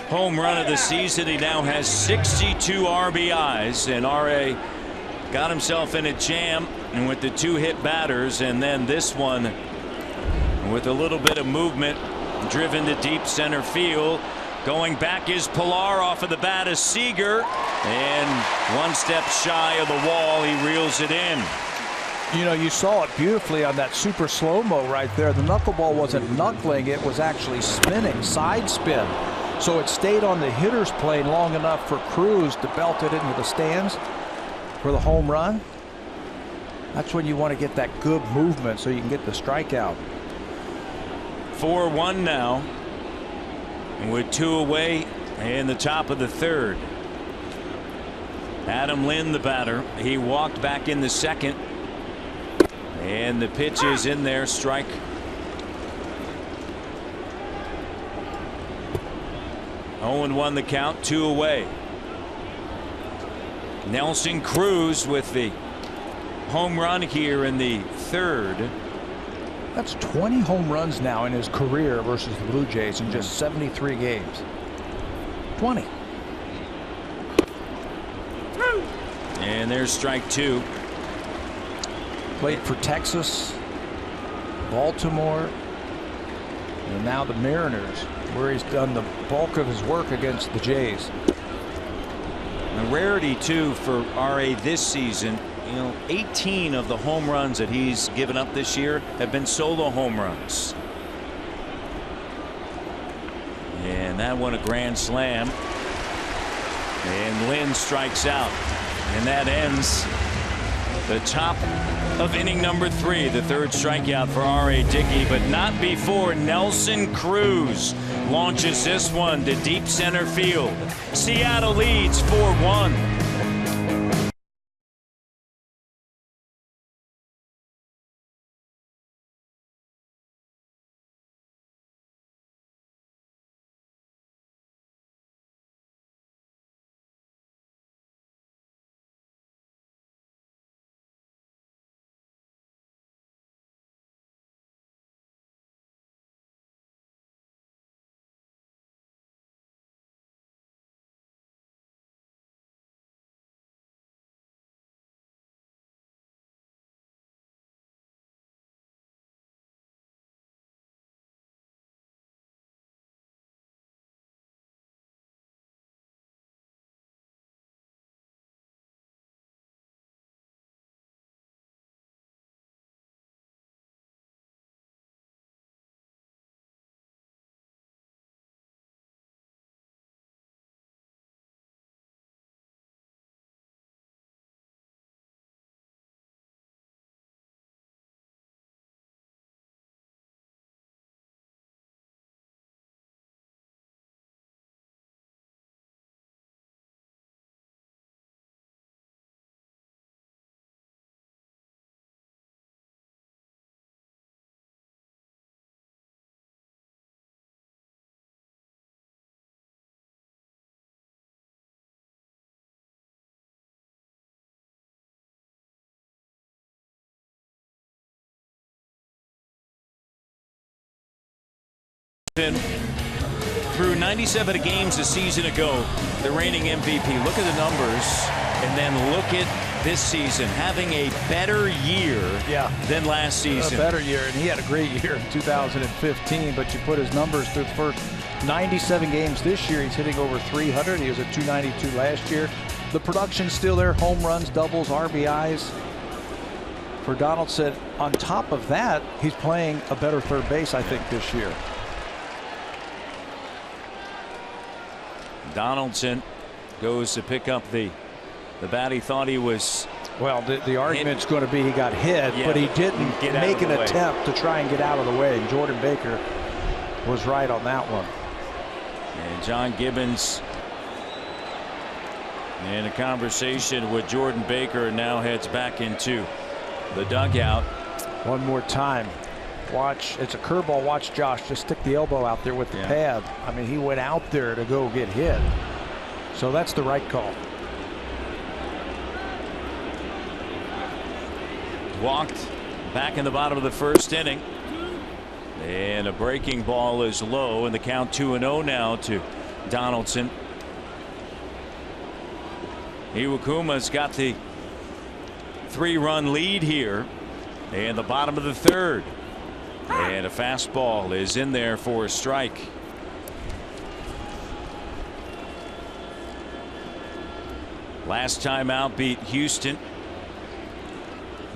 home run of the season. He now has 62 RBIs, and R.A. got himself in a jam and with the 2-hit batters, and then this one with a little bit of movement, driven to deep center field. Going back is Pilar, off of the bat is Seager, and 1 step shy of the wall. He reels it in. You know, you saw it beautifully on that super slow-mo right there. The knuckleball wasn't knuckling, it was actually spinning, side spin. So it stayed on the hitter's plane long enough for Cruz to belt it into the stands for the home run. That's when you want to get that good movement so you can get the strikeout. 4-1 now, and with 2 away in the top of the 3rd. Adam Lynn, the batter, he walked back in the 2nd, and the pitch is in there, strike. Owen won the count, 2 away. Nelson Cruz with the home run here in the 3rd. That's 20 home runs now in his career versus the Blue Jays in just 73 games. 20. And there's strike 2. Played for Texas, Baltimore, and now the Mariners, where he's done the bulk of his work against the Jays. A rarity too for R.A. this season. You know, 18 of the home runs that he's given up this year have been solo home runs. And that one a grand slam. And Lynn strikes out. And that ends the top of inning number 3, the 3rd strikeout for R.A. Dickey, but not before Nelson Cruz launches this one to deep center field. Seattle leads 4-1. Through 97 games a season ago, the reigning MVP. Look at the numbers, and then look at this season, having a better year than last season. A better year, and he had a great year in 2015, but you put his numbers through the first 97 games this year, he's hitting over 300. He was at 292 last year. The production's still there, home runs, doubles, RBIs. For Donaldson, on top of that, he's playing a better third base, I think, this year. Donaldson goes to pick up the bat. He thought he was. Well, the argument's going to be he got hit, but he didn't make an attempt to try and get out of the way. And Jordan Baker was right on that one. And John Gibbons in a conversation with Jordan Baker now heads back into the dugout. One more time. Watch, it's a curveball. Watch Josh just stick the elbow out there with the pad. I mean, he went out there to go get hit. So that's the right call. walked back in the bottom of the first inning. And a breaking ball is low, and the count 2-0 now to Donaldson. Iwakuma's got the 3-run lead here in the bottom of the third. And a fastball is in there for a strike. Last time out beat Houston.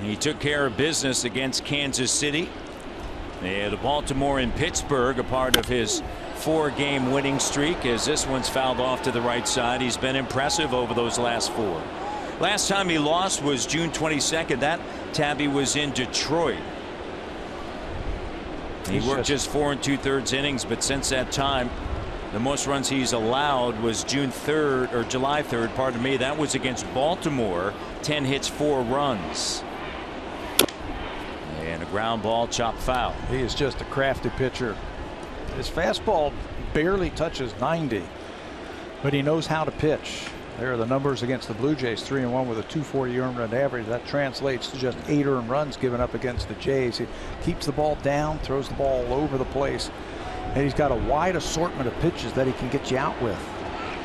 He took care of business against Kansas City. And Baltimore and Pittsburgh, a part of his 4-game winning streak, as this one's fouled off to the right side. He's been impressive over those last 4. Last time he lost was June 22nd. That tabby was in Detroit. He worked just 4 2/3 innings, but since that time, the most runs he's allowed was June 3rd or July 3rd. Pardon me. That was against Baltimore. 10 hits, 4 runs. And a ground ball, chopped foul. He is just a crafty pitcher. His fastball barely touches 90, but he knows how to pitch. There are the numbers against the Blue Jays: 3-1 with a 240 earned run average. That translates to just 8 earned runs given up against the Jays. He keeps the ball down, throws the ball all over the place, and he's got a wide assortment of pitches that he can get you out with.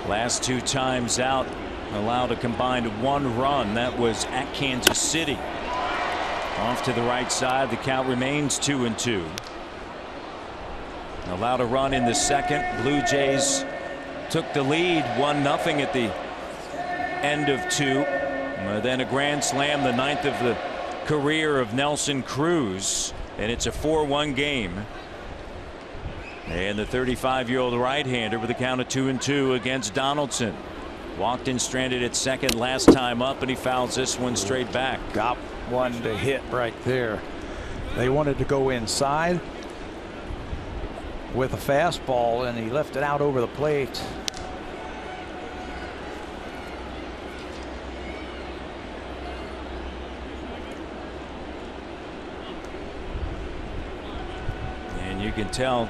Last 2 times out, allowed a combined 1 run. That was at Kansas City. Off to the right side. The count remains 2-2. Allowed a run in the second. Blue Jays took the lead 1-0 at the end of 2. Then a grand slam, the 9th of the career of Nelson Cruz, and it's a 4-1 game. And the 35-year-old right-hander with a count of 2-2 against Donaldson. Walked in stranded at second last time up, and he fouls this one straight back. Got one to hit right there. They wanted to go inside with a fastball, and he left it out over the plate. And you can tell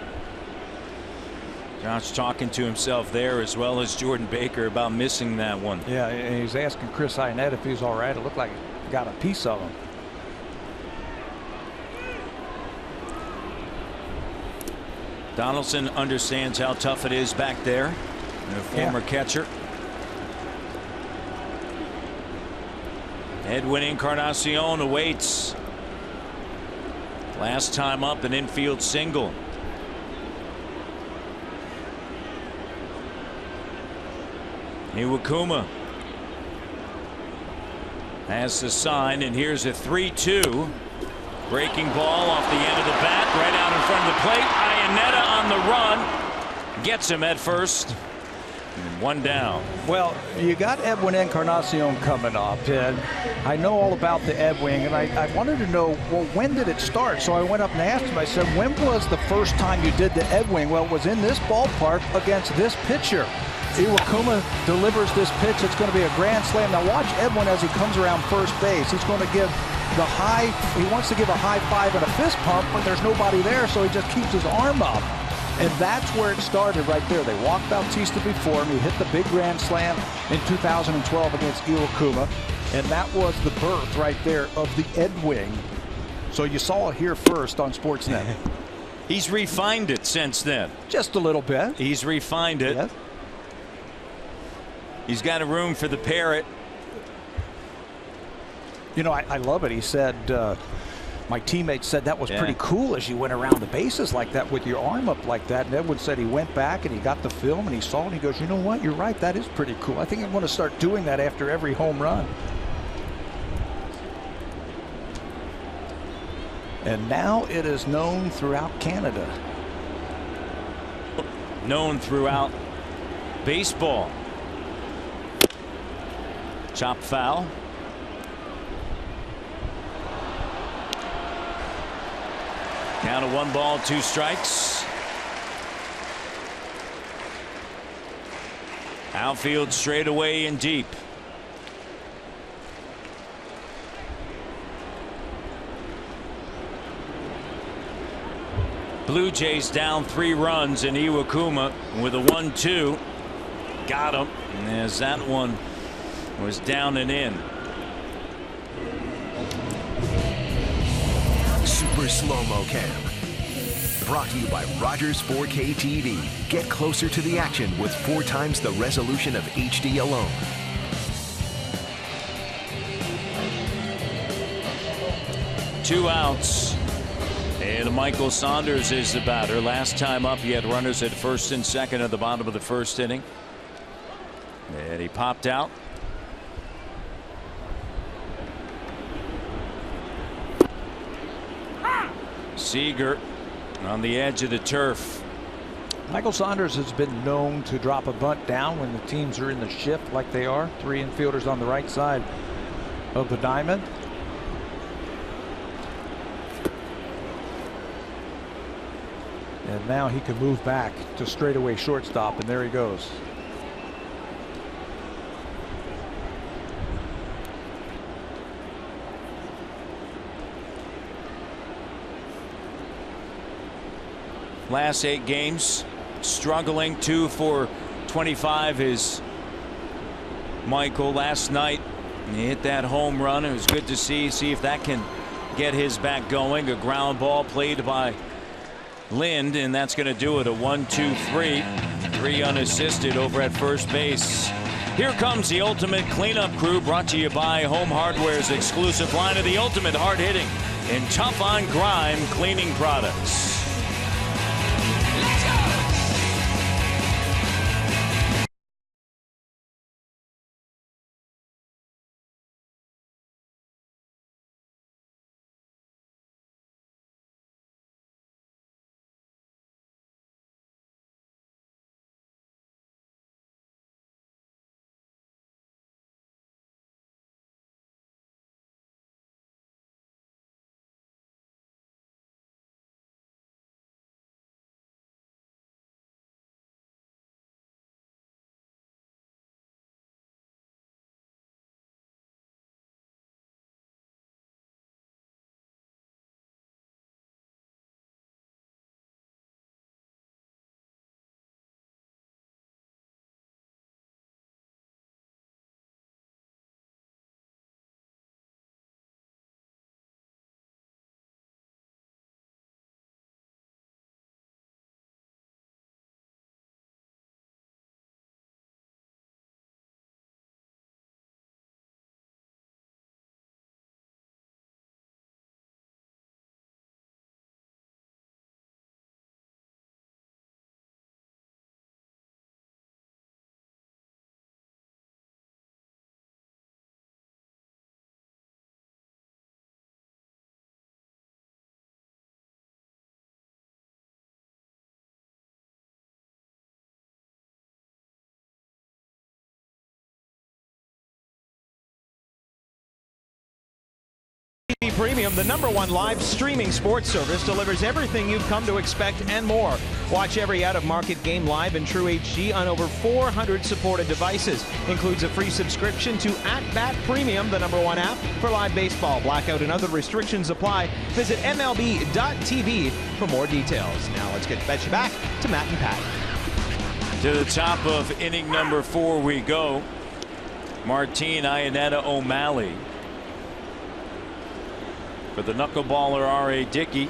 Josh talking to himself there, as well as Jordan Baker, about missing that one. Yeah, and he's asking Chris Inett if he's all right. It looked like he got a piece of him. Donaldson understands how tough it is back there. The former catcher. Edwin Encarnacion awaits. Last time up, an infield single. Iwakuma has the sign, and here's a 3-2. Breaking ball off the end of the bat, right out in front of the plate. Iannetta on the run, gets him at first. And 1 down. Well, you got Edwin Encarnacion coming up, and I know all about the Edwin, and I wanted to know, well, when did it start? So I went up and asked him. I said, when was the first time you did the Edwin? Well, it was in this ballpark against this pitcher. Iwakuma delivers this pitch. It's going to be a grand slam. Now watch Edwin as he comes around first base. He's going to give the high. He wants to give a high five and a fist pump, but there's nobody there, so he just keeps his arm up. And that's where it started right there. They walked Bautista before him. He hit the big grand slam in 2012 against Iwakuma, and that was the birth right there of the Edwin. So you saw it here first on Sportsnet. He's refined it since then. Just a little bit. He's refined it. Yes. He's got a room for the parrot. You know, I love it. He said, my teammate said that was pretty cool as you went around the bases like that with your arm up like that. And Edwin said he went back and he got the film and he saw it and he goes, you know what, you're right, that is pretty cool. I think I'm going to start doing that after every home run. And now it is known throughout Canada. Known throughout baseball. Chop foul. Count of 1 ball, 2 strikes. Outfield straight away and deep. Blue Jays down 3 runs, and Iwakuma with a 1-2 got him, as that one was down and in. Slow-Mo Cam. Brought to you by Rogers 4K TV. Get closer to the action with 4 times the resolution of HD alone. Two outs. And Michael Saunders is the batter. Last time up, he had runners at first and second at the bottom of the first inning. And he popped out. Seager on the edge of the turf. Michael Saunders has been known to drop a bunt down when the teams are in the shift like they are. 3 infielders on the right side of the diamond. And now he can move back to straightaway shortstop, and there he goes. Last 8 games, struggling. 2 for 25 is Michael. Last night he hit that home run. It was good to see if that can get his back going. A ground ball played by Lind, and that's going to do it. A 1-2-3. 3 unassisted over at first base. Here comes the ultimate cleanup crew, brought to you by Home Hardware's exclusive line of the ultimate hard-hitting and tough-on-grime cleaning products. Premium, the #1 live streaming sports service, delivers everything you've come to expect and more. Watch every out-of-market game live in True HD on over 400 supported devices. Includes a free subscription to @Bat Premium, the #1 app for live baseball. Blackout and other restrictions apply. Visit MLB.tv for more details. Now let's get you back to Matt and Pat. To the top of inning number 4 we go. Martin, Iannetta, O'Malley. For the knuckleballer R.A. Dickey,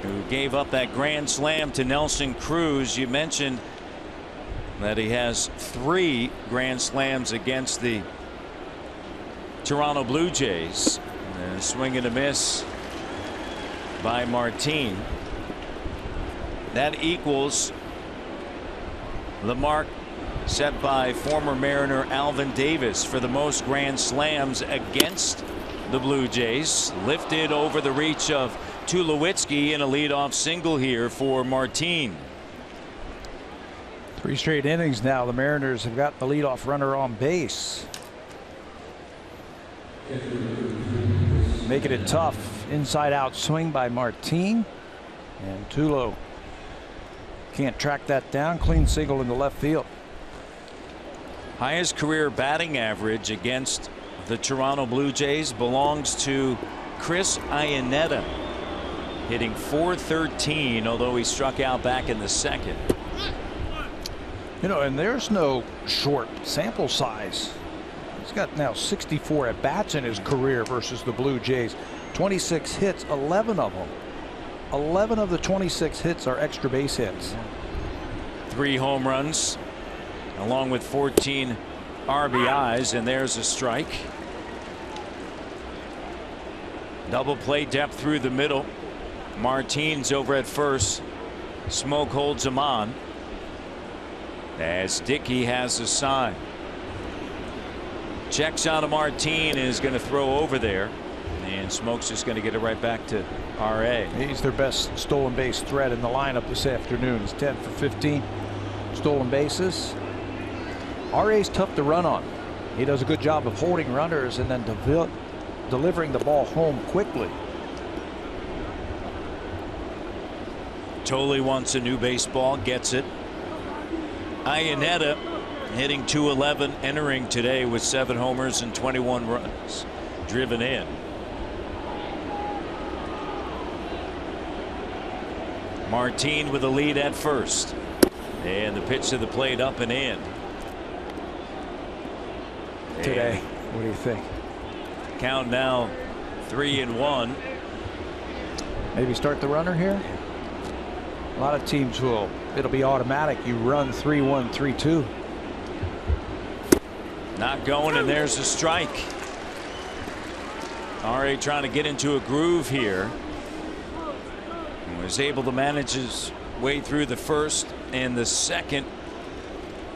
who gave up that grand slam to Nelson Cruz. You mentioned that he has 3 grand slams against the Toronto Blue Jays. And a swing and a miss by Martin. That equals the mark set by former Mariner Alvin Davis for the most grand slams against the Blue Jays. Lifted over the reach of Tulowitzki in a leadoff single here for Martin. 3 straight innings now. The Mariners have got the leadoff runner on base. Making it tough. Inside out swing by Martin. And Tulo can't track that down. Clean single in the left field. Highest career batting average against the Toronto Blue Jays belongs to Chris Iannetta, hitting .413, although he struck out back in the second. You know, and there's no short sample size. He's got now 64 at bats in his career versus the Blue Jays. 26 hits, 11 of them. 11 of the 26 hits are extra base hits. 3 home runs along with 14 RBIs, and there's a strike. Double play depth through the middle. Martine's over at first. Smoke holds him on as Dickey has a sign. Checks on a Martine and is going to throw over there, and Smoke's just going to get it right back to RA. He's their best stolen base threat in the lineup this afternoon. He's 10 for 15 stolen bases. RA's tough to run on. He does a good job of holding runners and then delivering the ball home quickly. Tolley wants a new baseball, gets it. Iannetta hitting .211, entering today with 7 homers and 21 runs driven in. Martine with a lead at first, and the pitch to the plate up and in. Today, what do you think? Count now 3-1. Maybe start the runner here. A lot of teams will. It'll be automatic. You run 3-1, 3-2. Not going, and there's a strike. RA trying to get into a groove here. Was able to manage his way through the first and the second,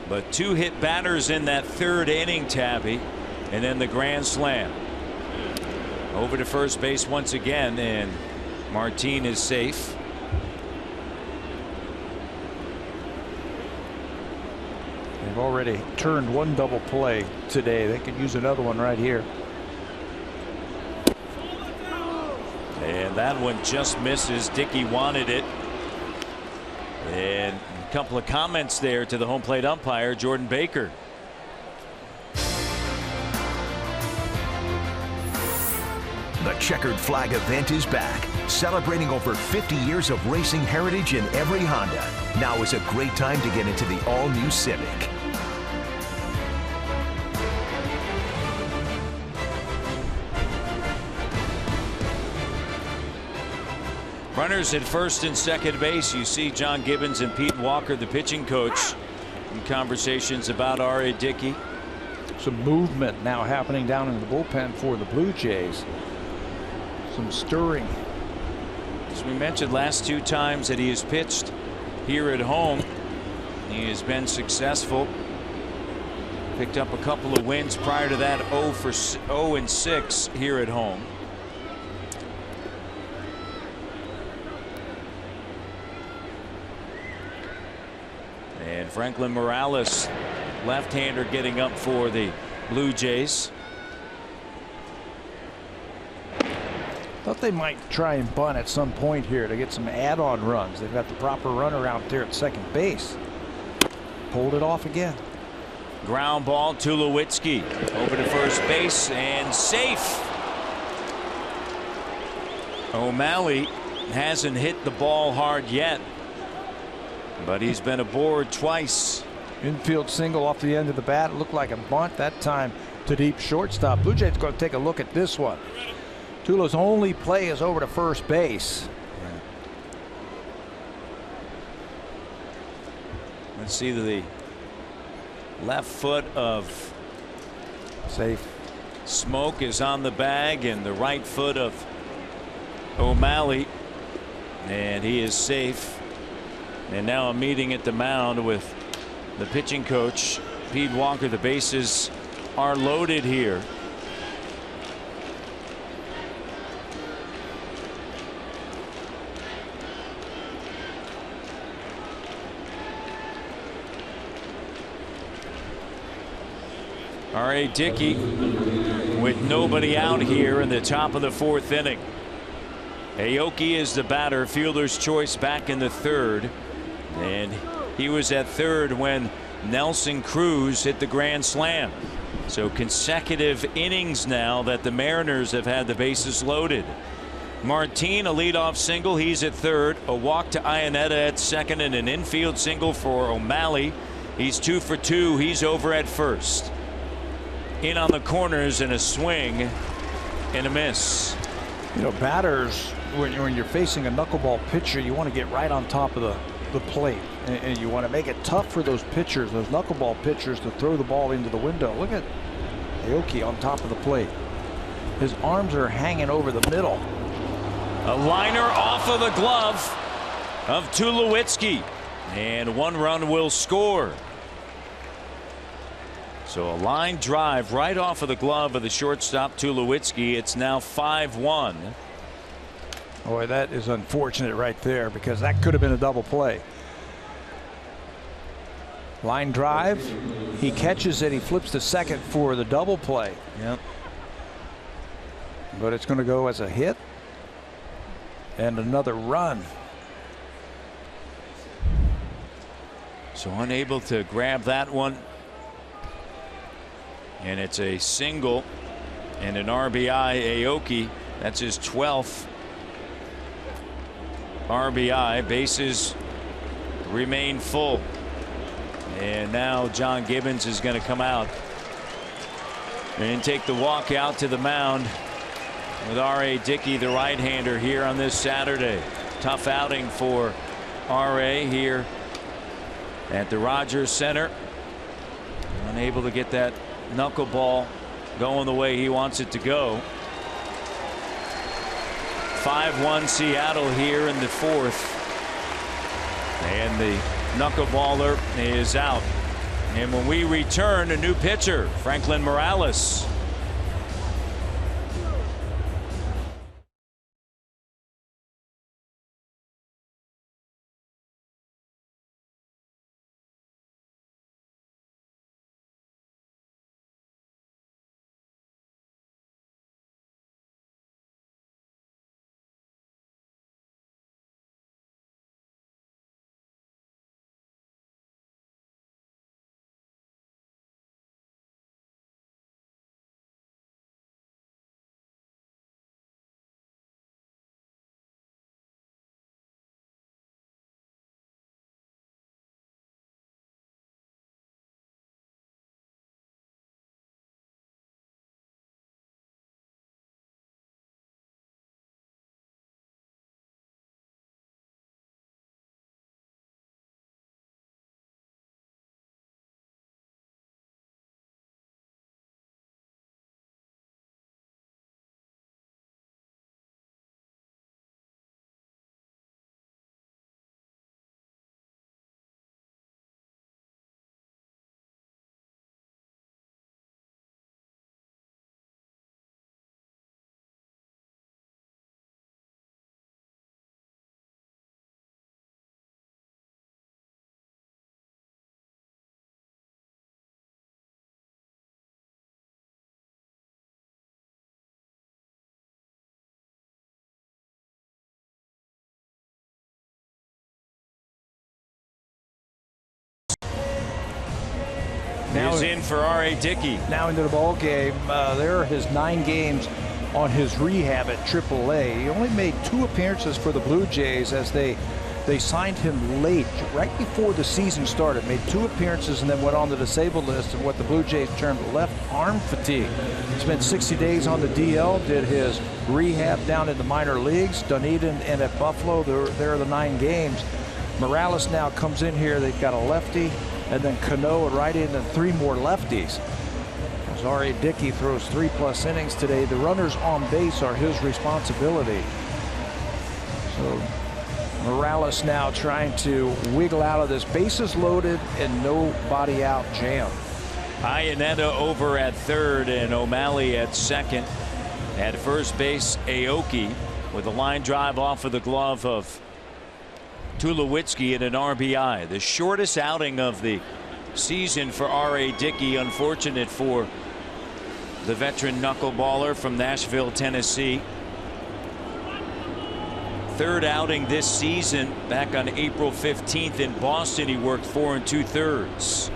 but 2 hit batters in that 3rd inning, Tabby, and then the grand slam. Over to first base once again, and Martine is safe. They've already turned 1 double play today. They could use another one right here. And that one just misses. Dickey wanted it. And a couple of comments there to the home plate umpire, Jordan Baker. The checkered flag event is back, celebrating over 50 years of racing heritage in every Honda. Now is a great time to get into the all-new Civic. Runners at first and second base. You see John Gibbons and Pete Walker, the pitching coach, in conversations about R.A. Dickey. Some movement now happening down in the bullpen for the Blue Jays. Some stirring. As we mentioned, last 2 times that he has pitched here at home, he has been successful. Picked up a couple of wins prior to that. 0-6 here at home. And Franklin Morales, left-hander, getting up for the Blue Jays. Thought they might try and bunt at some point here to get some add-on runs. They've got the proper runner out there at second base. Pulled it off again. Ground ball to Tulowitzki over to first base and safe. O'Malley hasn't hit the ball hard yet, but he's been aboard twice. Infield single off the end of the bat. It looked like a bunt that time to deep shortstop. Blue Jays going to take a look at this one. Tulo's only play is over to first base. Let's see, the left foot of safe Smoke is on the bag, and the right foot of O'Malley, and he is safe. And now a meeting at the mound with the pitching coach, Pete Walker. The bases are loaded here. R.A. Dickey with nobody out here in the top of the 4th inning. Aoki is the batter, fielder's choice back in the 3rd, and he was at 3rd when Nelson Cruz hit the grand slam. So consecutive innings now that the Mariners have had the bases loaded. Martine, a leadoff single, he's at 3rd. A walk to Iannetta at 2nd, and an infield single for O'Malley. He's 2 for 2. He's over at 1st. In on the corners, and a swing and a miss. You know, batters, when you're facing a knuckleball pitcher, you want to get right on top of the plate, and you want to make it tough for those pitchers, those knuckleball pitchers, to throw the ball into the window. Look at Aoki on top of the plate. His arms are hanging over the middle. A liner off of the glove of Tulowitzki, and 1 run will score. So a line drive right off of the glove of the shortstop Tulowitzki. It's now 5-1. Boy, that is unfortunate right there, because that could have been a double play. Line drive, he catches it, he flips to second for the double play. Yep. But it's going to go as a hit and another run. So unable to grab that one. And it's a single and an RBI. Aoki, that's his 12th RBI. Bases remain full. And now John Gibbons is going to come out and take the walk out to the mound with R.A. Dickey, the right-hander, here on this Saturday. Tough outing for R.A. here at the Rogers Center. Unable to get that knuckleball going the way he wants it to go. 5-1 Seattle here in the 4th. And the knuckleballer is out. And when we return, a new pitcher, Franklin Morales. Now is in for R.A. Dickey. Now into the ball game. There are his 9 games on his rehab at AAA. He only made 2 appearances for the Blue Jays as they signed him late, right before the season started. Made 2 appearances and then went on the disabled list of what the Blue Jays termed left arm fatigue. Spent 60 days on the DL, did his rehab down in the minor leagues, Dunedin and at Buffalo. There are the 9 games. Morales now comes in here. They've got a lefty, and then Cano at right in, and 3 more lefties. As R.A. Dickey throws 3+ innings today, the runners on base are his responsibility. So Morales now trying to wiggle out of this bases loaded and nobody out jam. Iannetta over at third and O'Malley at second. At first base, Aoki with a line drive off of the glove of Tulowitzki and an RBI. The shortest outing of the season for R.A. Dickey. Unfortunate for the veteran knuckleballer from Nashville, Tennessee. Third outing this season. Back on April 15th in Boston, he worked 4 2/3.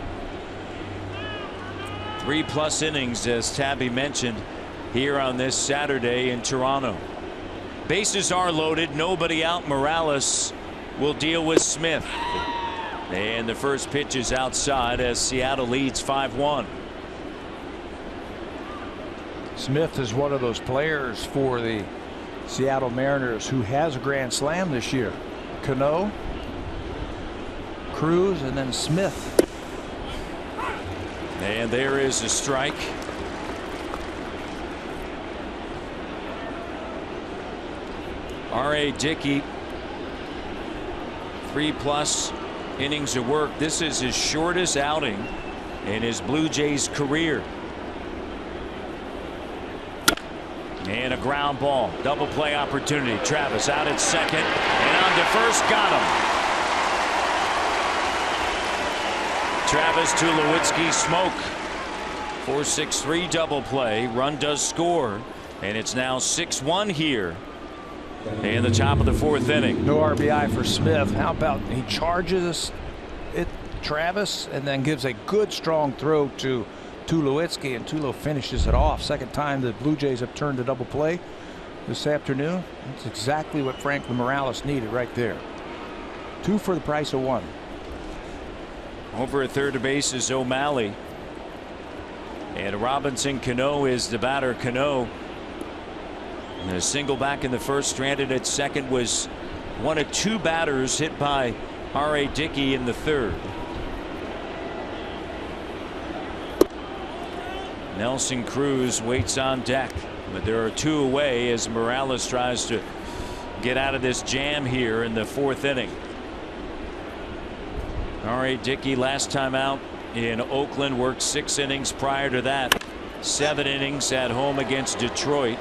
3+ innings, as Tabby mentioned, here on this Saturday in Toronto. Bases are loaded, nobody out. Morales will deal with Smith. And the first pitch is outside as Seattle leads 5-1. Smith is one of those players for the Seattle Mariners, who has a grand slam this year. Cano, Cruz, and then Smith. And there is a strike. R.A. Dickey, 3+ innings of work. This is his shortest outing in his Blue Jays career. And a ground ball. Double play opportunity. Travis out at second and on to first. Got him. Travis Tulowitzki smoke. 4-6-3 double play. Run does score. And it's now 6-1 here in the top of the 4th inning. No RBI for Smith. How about he charges it, Travis, and then gives a good strong throw to Tulowitzki, and Tulo finishes it off. Second time the Blue Jays have turned a double play this afternoon. That's exactly what Franklin Morales needed right there. 2 for the price of 1. Over at third base is O'Malley. And Robinson Cano is the batter. Cano, and a single back in the first, stranded at second, was one of 2 batters hit by R.A. Dickey in the third. Nelson Cruz waits on deck, but there are 2 away as Morales tries to get out of this jam here in the 4th inning. R.A. Dickey last time out in Oakland worked 6 innings prior to that. 7 innings at home against Detroit.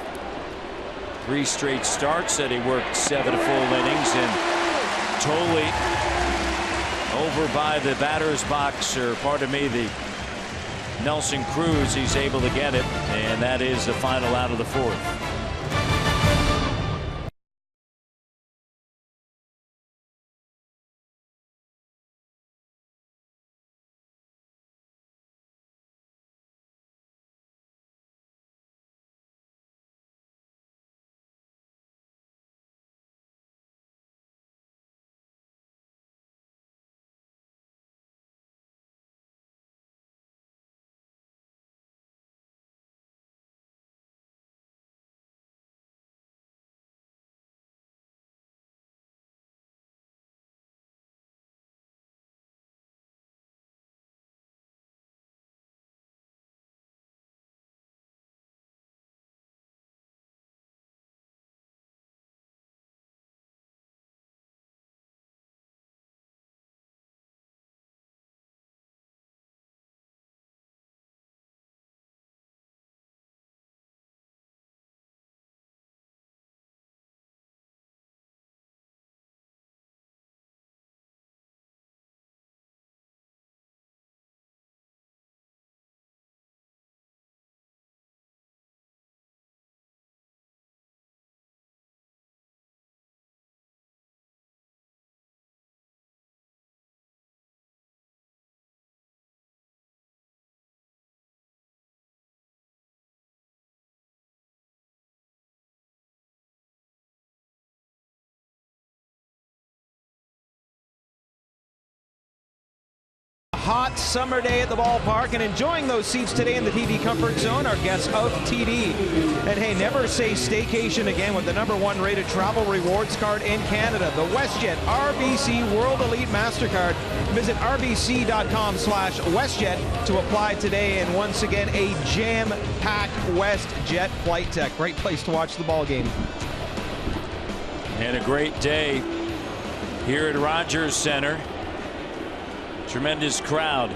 3 straight starts that he worked 7 full innings, and totally over by the batter's box, or pardon me, the Nelson Cruz. He's able to get it, and that is the final out of the 4th. Hot summer day at the ballpark, and enjoying those seats today in the TV comfort zone, our guests of TD. And hey, never say staycation again with the #1 rated travel rewards card in Canada, the WestJet RBC World Elite MasterCard. Visit rbc.com/WestJet to apply today. And once again, a jam-packed WestJet flight deck. Great place to watch the ball game. And a great day here at Rogers Center. Tremendous crowd.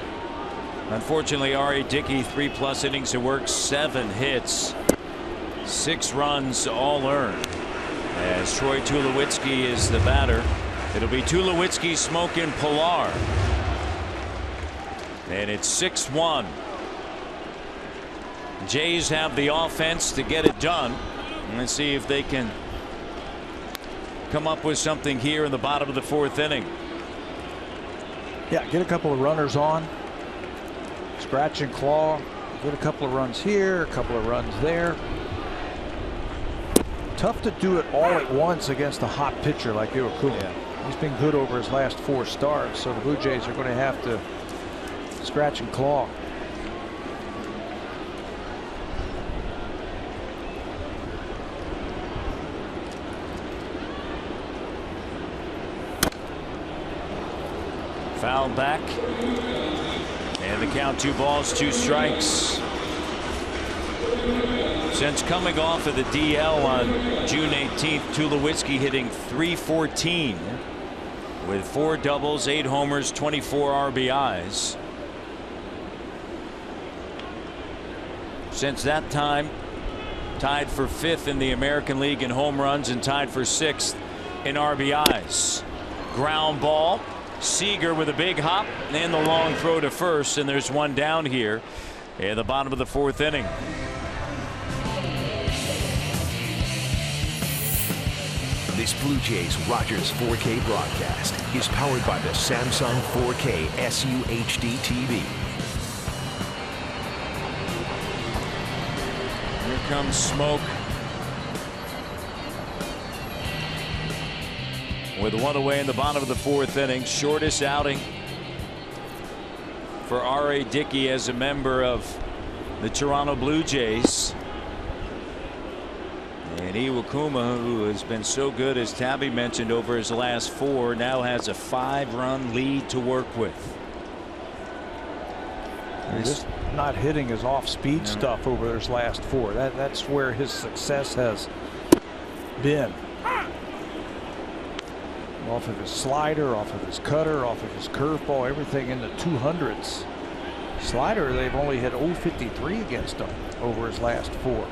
Unfortunately, R.A. Dickey, 3+ innings of work, 7 hits, 6 runs, all earned. As Troy Tulowitzki is the batter. It'll be Tulowitzki, Smoke, and Pilar. And it's 6-1. Jays have the offense to get it done. Let's see if they can come up with something here in the bottom of the 4th inning. Yeah, get a couple of runners on. Scratch and claw. Get a couple of runs here, a couple of runs there. Tough to do it all at once against a hot pitcher like Iwakuma. Yeah. He's been good over his last 4 starts, so the Blue Jays are going to have to scratch and claw. Foul back. And the count 2 balls, 2 strikes. Since coming off of the DL on June 18th, Tulowitzki hitting .314 with 4 doubles, 8 homers, 24 RBIs. Since that time, tied for 5th in the American League in home runs and tied for 6th in RBIs. Ground ball. Seager with a big hop and the long throw to first, and there's one down here at the bottom of the 4th inning. This Blue Jays Rogers 4K broadcast is powered by the Samsung 4K SUHD TV. Here comes Smoke with 1 away in the bottom of the 4th inning. Shortest outing for R.A. Dickey as a member of the Toronto Blue Jays. And Iwakuma, who has been so good, as Tabby mentioned, over his last 4, now has a 5-run lead to work with. Just not hitting his off-speed stuff over his last 4. That's where his success has been. Off of his slider, off of his cutter, off of his curveball, everything in the 200s. Slider, they've only hit .053 against him over his last 4.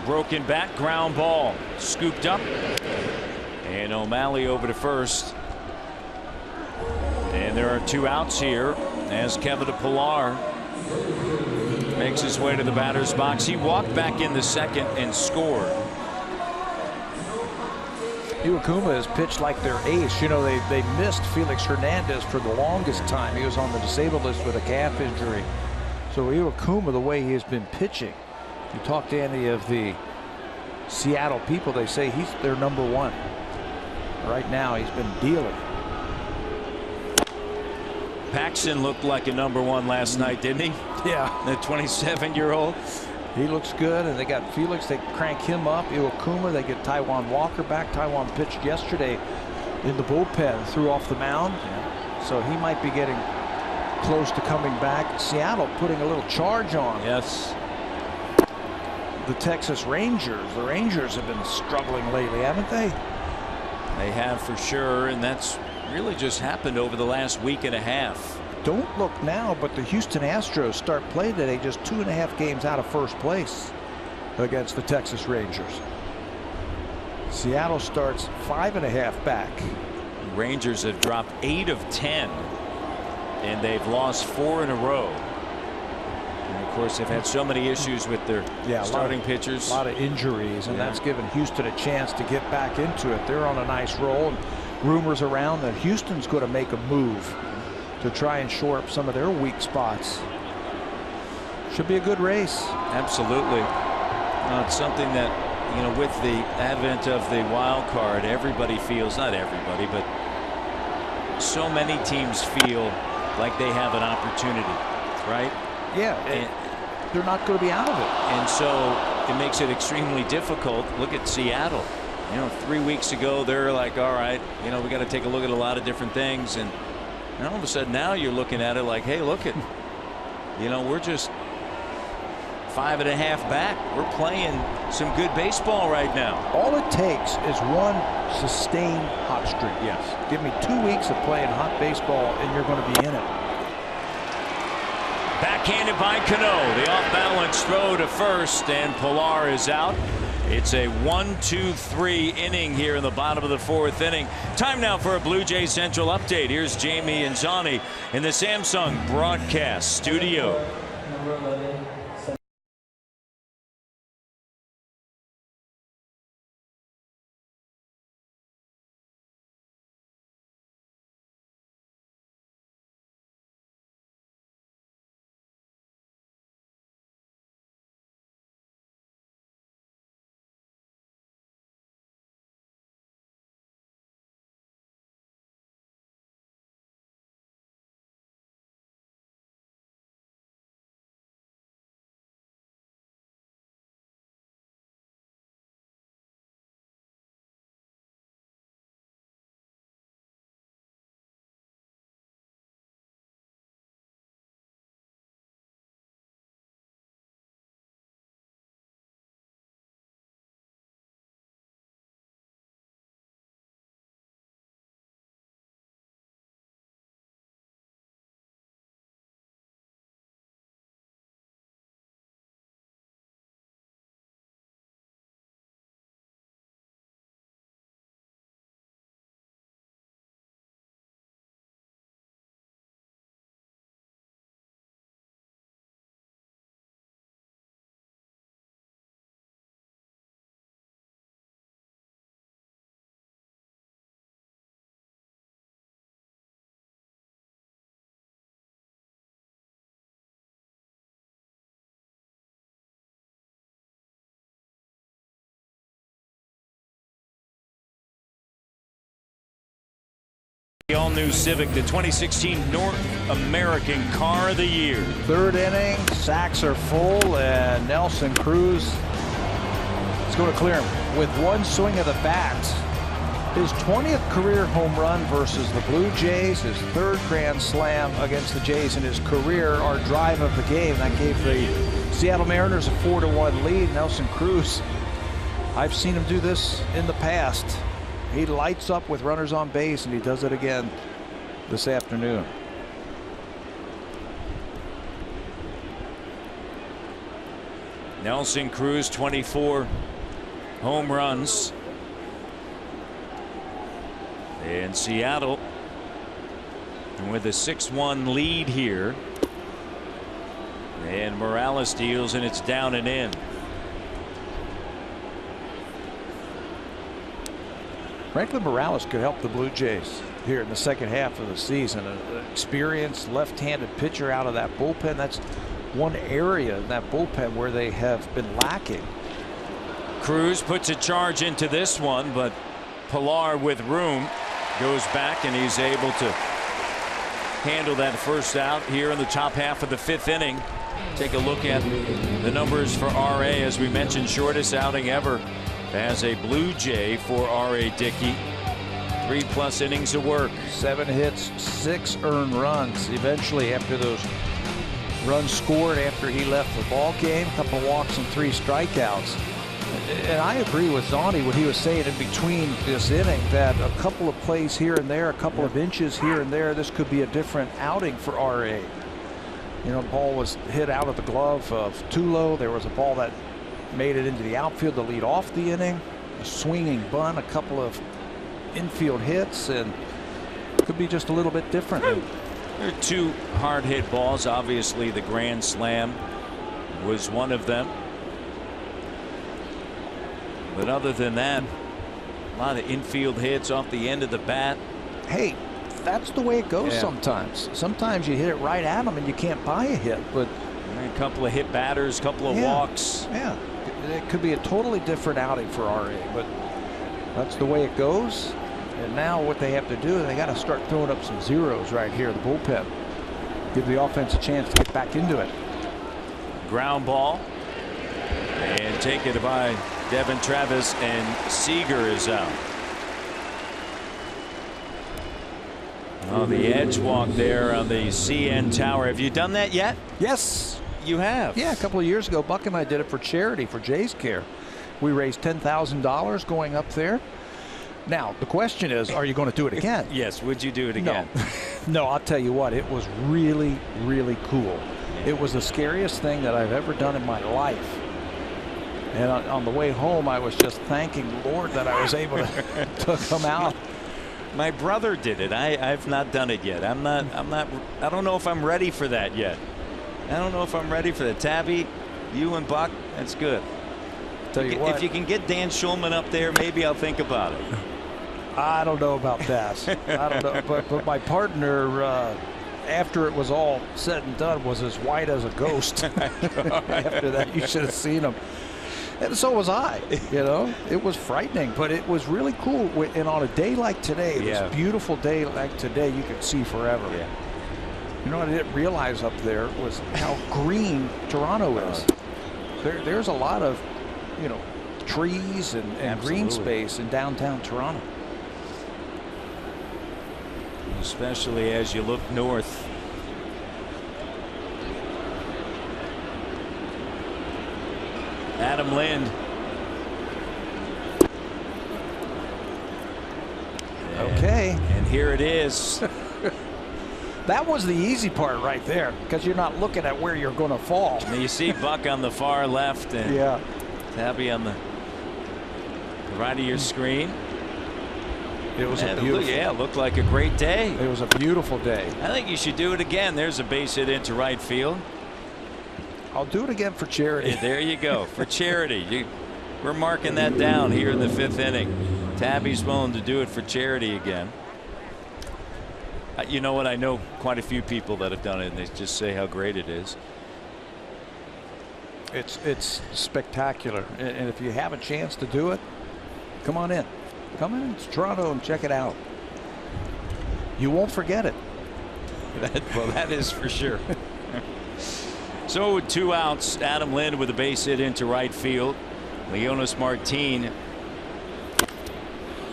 Broken back, ground ball, scooped up, and O'Malley over to first. And there are 2 outs here as Kevin Pillar makes his way to the batter's box. He walked back in the 2nd and scored. Iwakuma has pitched like their ace. You know, they missed Felix Hernandez for the longest time. He was on the disabled list with a calf injury. So Iwakuma, the way he has been pitching, you talk to any of the Seattle people, they say he's their #1. Right now, he's been dealing. Paxton looked like a #1 last night, didn't he? Yeah. The 27-year-old. He looks good, and they got Felix. They crank him up. Iwakuma, they get Taijuan Walker back. Taijuan pitched yesterday in the bullpen, threw off the mound. Yeah. So he might be getting close to coming back. Seattle putting a little charge on. Yes. The Texas Rangers. The Rangers have been struggling lately, haven't they? They have, for sure, and that's really just happened over the last week and a half. Don't look now, but the Houston Astros start play today just 2.5 games out of first place against the Texas Rangers. Seattle starts 5.5 back. Rangers have dropped 8 of 10, and they've lost 4 in a row. And of course, they've had so many issues with their starting pitchers. A lot of injuries, and that's given Houston a chance to get back into it. They're on a nice roll, and rumors around that Houston's going to make a move to try and shore up some of their weak spots. Should be a good race. Absolutely. It's something that, you know, with the advent of the wild card, everybody feels, not everybody, but so many teams feel like they have an opportunity, right? Yeah, they're not going to be out of it. And so it makes it extremely difficult. Look at Seattle. You know, 3 weeks ago, they're like, all right, you know, we got to take a look at a lot of different things. And all of a sudden now you're looking at it like, hey, look at, you know, we're just 5.5 back. We're playing some good baseball right now. All it takes is one sustained hot streak. Yes. Give me 2 weeks of playing hot baseball and you're going to be in it. Backhanded by Cano. The off-balance throw to first, and Pillar is out. It's a 1-2-3 inning here in the bottom of the 4th inning. Time now for a Blue Jays Central update. Here's Jamie and Johnny in the Samsung broadcast studio. The all-new Civic, the 2016 North American Car of the Year. Third inning, sacks are full, and Nelson Cruz is going to clear him with one swing of the bat. His 20th career home run versus the Blue Jays, his third grand slam against the Jays in his career. Our drive of the game that gave the Seattle Mariners a 4-1 lead. Nelson Cruz, I've seen him do this in the past. He lights up with runners on base, and he does it again this afternoon. Nelson Cruz, 24 home runs. And Seattle with a 6-1 lead here. And Morales deals, and it's down and in. Franklin Morales could help the Blue Jays here in the second half of the season. An experienced left-handed pitcher out of that bullpen. That's one area in that bullpen where they have been lacking. Cruz puts a charge into this one, but Pilar with room goes back, and he's able to handle that first out here in the top half of the fifth inning. Take a look at the numbers for RA. As we mentioned, shortest outing ever as a Blue Jay for R.A. Dickey. 3+ innings of work. 7 hits, 6 earned runs. Eventually, after those runs scored after he left the ball game, a couple walks and 3 strikeouts. And I agree with Zonnie when he was saying in between this inning that a couple of plays here and there, a couple of inches here and there, this could be a different outing for R.A. You know, ball was hit out of the glove of Tulo. There was a ball that made it into the outfield to lead off the inning. A swinging bunt, a couple of infield hits, and could be just a little bit different. There are 2 hard hit balls. Obviously, the grand slam was one of them. But other than that, a lot of infield hits off the end of the bat. Hey, that's the way it goes sometimes. Sometimes you hit it right at them and you can't buy a hit. But a couple of hit batters, couple of walks. Yeah, it could be a totally different outing for RA, but that's the way it goes. And now what they have to do, they got to start throwing up some zeros right here, the bullpen. Give the offense a chance to get back into it. Ground ball. And taken by Devin Travis, and Seager is out. Oh, the edge walk there on the CN Tower. Have you done that yet? Yes. You have? Yeah, a couple of years ago, Buck and I did it for charity for Jays Care. We raised $10,000 going up there. Now, the question is, are you going to do it again? Yes. Would you do it again? No. No, I'll tell you what, it was really, really cool. It was the scariest thing that I've ever done in my life. And on the way home, I was just thanking the Lord that I was able to come out. My brother did it. I've not done it yet. I don't know if I'm ready for that yet. I don't know if I'm ready for that. Tabby, you and Buck, that's good. Tell you what, if you can get Dan Schulman up there, maybe I'll think about it. I don't know about that. I don't know. But my partner, after it was all said and done, was as white as a ghost. After that, you should have seen him. And so was I. You know, it was frightening, but it was really cool. And on a day like today, this beautiful day like today, you could see forever. Yeah. You know what I didn't realize up there was how green Toronto is. There's a lot of, you know, trees and green space in downtown Toronto. Especially as you look north. Adam Lind. Okay. And here it is. That was the easy part right there, because you're not looking at where you're going to fall. And you see Buck on the far left and Tabby on the right of your screen. It was a beautiful. It looked like a great day. It was a beautiful day. I think you should do it again. There's a base hit into right field. I'll do it again for charity. There you go, for charity. We're marking that down here in the 5th inning. Tabby's willing to do it for charity again. You know what? I know quite a few people that have done it, and they just say how great it is. It's spectacular, and if you have a chance to do it, come on in. Come in to Toronto and check it out. You won't forget it. Well, that is for sure. So with 2 outs, Adam Lind with a base hit into right field. Leonys Martin,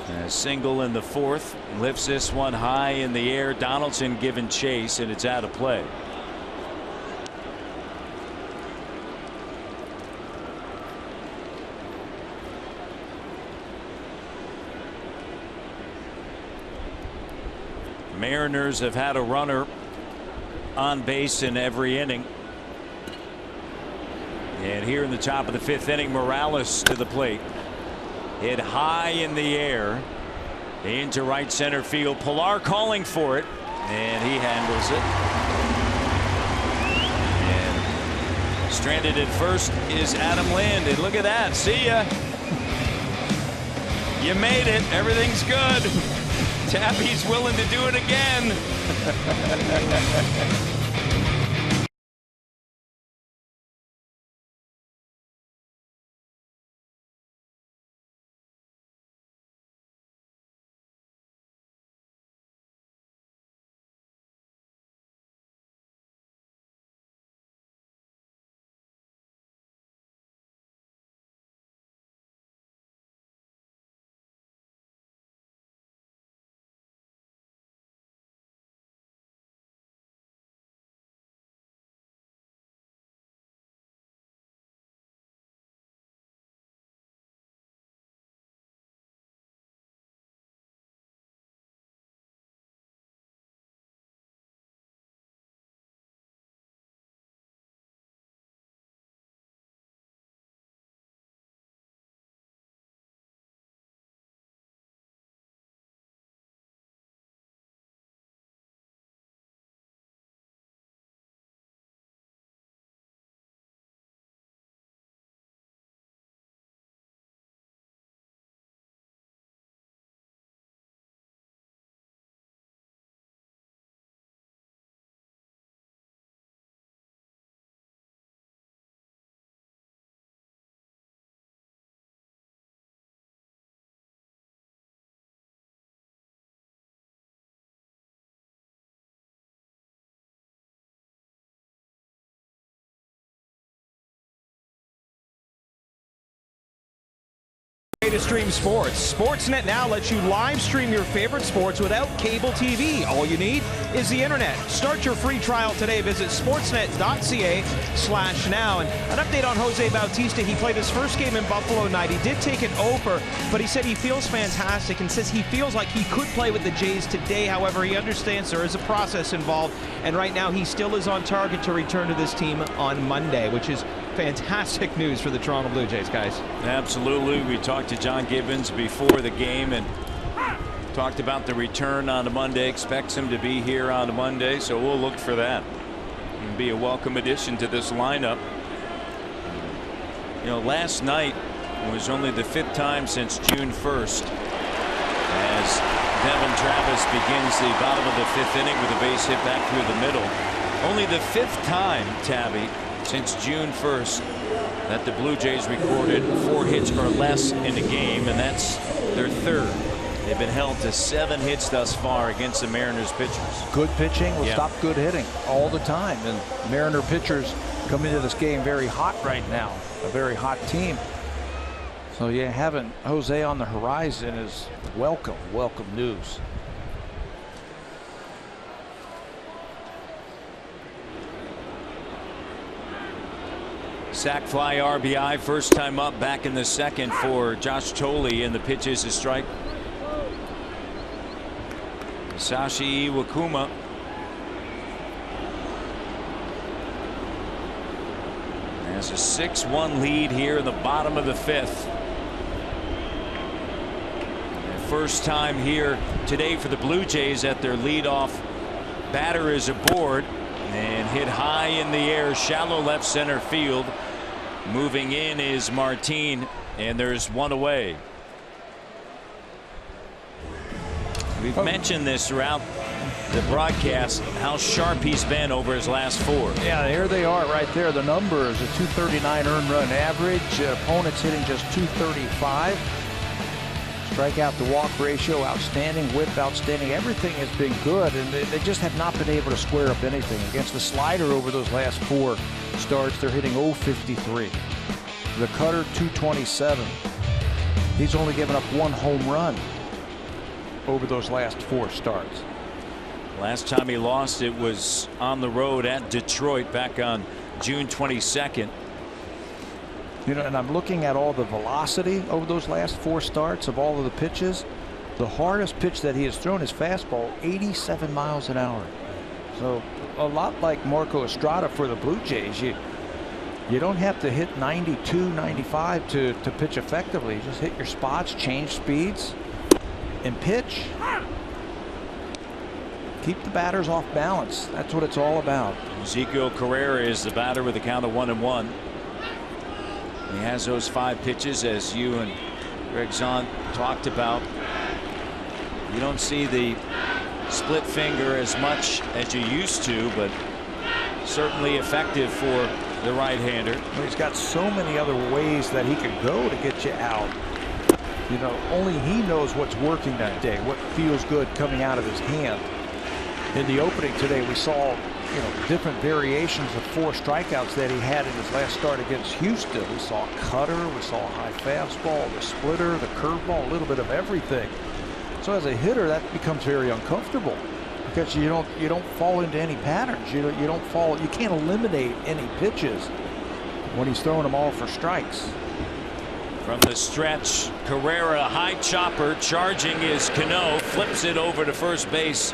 a single in the 4th, lifts this one high in the air. Donaldson giving chase, and it's out of play. Mariners have had a runner on base in every inning. And here in the top of the 5th inning, Morales to the plate. Hit high in the air into right center field. Pilar calling for it, and he handles it. And stranded at first is Adam Lind. And look at that. See ya. You made it. Everything's good. Tabby's willing to do it again. To stream sports. Sportsnet now lets you live stream your favorite sports without cable TV. All you need is the internet. Start your free trial today. Visit sportsnet.ca/now. And an update on Jose Bautista. He played his first game in Buffalo night. He did take an OPER, but he said he feels fantastic and says he feels like he could play with the Jays today. However, he understands there is a process involved, and right now he still is on target to return to this team on Monday, which is fantastic news for the Toronto Blue Jays, guys. Absolutely. We talked to John Gibbons before the game and talked about the return on a Monday. Expects him to be here on a Monday, so we'll look for that. It'll be a welcome addition to this lineup. You know, last night was only the 5th time since June 1st as Devin Travis begins the bottom of the 5th inning with a base hit back through the middle. Only the 5th time, Tabby, since June 1st that the Blue Jays recorded 4 hits or less in a game, and that's their 3rd. They've been held to 7 hits thus far against the Mariners pitchers. Good pitching will stop good hitting all the time, and Mariner pitchers come into this game very hot right now, a very hot team. So yeah, having Jose on the horizon is welcome news. Sac fly RBI, first time up back in the 2nd for Josh Thole, and the pitch is a strike. Masashi Iwakuma. Has a 6-1 lead here in the bottom of the 5th. And first time here today for the Blue Jays that their leadoff batter is aboard and hit high in the air, shallow left center field. Moving in is Martin, and there's one away. We've mentioned this throughout the broadcast, how sharp he's been over his last 4. Yeah, here they are right there. The numbers, a 239 earned run average. Opponents hitting just 235. Strikeout to walk ratio, outstanding. Whip, outstanding. Everything has been good, and they just have not been able to square up anything. Against the slider over those last 4 starts, they're hitting .053. The cutter, .227. He's only given up 1 home run over those last 4 starts. Last time he lost, it was on the road at Detroit back on June 22nd. You know, and I'm looking at all the velocity over those last 4 starts of all of the pitches. The hardest pitch that he has thrown is fastball, 87 miles an hour. So a lot like Marco Estrada for the Blue Jays. You don't have to hit 92, 95 to pitch effectively. You just hit your spots, change speeds, and pitch. Keep the batters off balance. That's what it's all about. Ezequiel Carrera is the batter with a count of 1-1. He has those 5 pitches, as you and Greg Zahn talked about. You don't see the split finger as much as you used to, but certainly effective for the right-hander. Well, he's got so many other ways that he could go to get you out. You know, only he knows what's working that day, what feels good coming out of his hand. In the opening today, we saw, you know, different variations of 4 strikeouts that he had in his last start against Houston. We saw a cutter, we saw a high fastball, the splitter, the curveball, a little bit of everything. So as a hitter, that becomes very uncomfortable because you don't fall into any patterns. You can't eliminate any pitches when he's throwing them all for strikes. From the stretch, Carrera, high chopper, charging is Cano, flips it over to first base.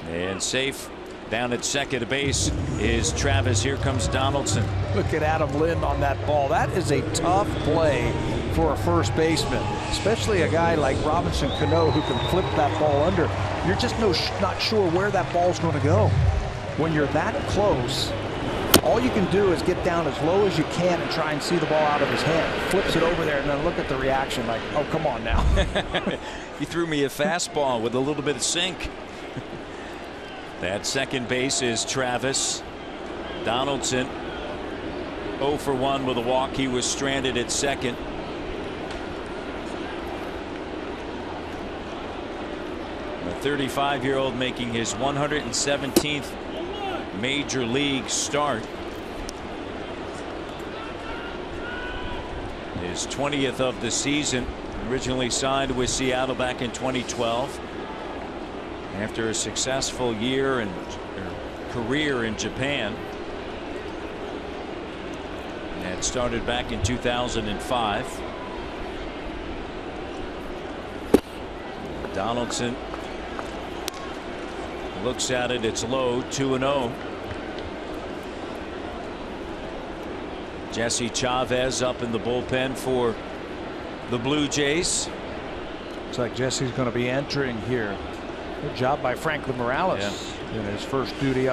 And safe down at second base is Travis. Here comes Donaldson. Look at Adam Lind on that ball. That is a tough play for a first baseman, especially a guy like Robinson Cano who can flip that ball under. You're just not sure where that ball's going to go. When you're that close, all you can do is get down as low as you can and try and see the ball out of his hand. Flips it over there, and then look at the reaction like, oh, come on now. He threw me a fastball with a little bit of sink. That second base is Travis. Donaldson 0 for 1 with a walk. He was stranded at second. The 35-year-old making his 117th major league start. His 20th of the season. Originally signed with Seattle back in 2012. After a successful year and career in Japan. That started back in 2005. Donaldson looks at it. It's low, 2-0. Jesse Chavez up in the bullpen for the Blue Jays. Looks like Jesse's going to be entering here. Good job by Franklin Morales in his first duty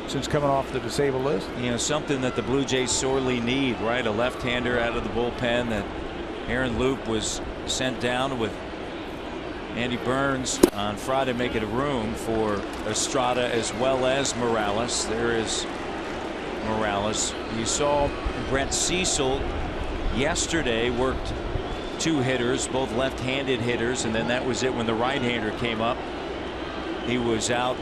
since coming off the disabled list. You know, something that the Blue Jays sorely need, right? A left-hander out of the bullpen. That Aaron Loup was sent down with Andy Burns on Friday, making a room for Estrada as well as Morales. There is Morales. You saw Brett Cecil yesterday worked 2 hitters, both left-handed hitters, and then that was it when the right-hander came up. He was out.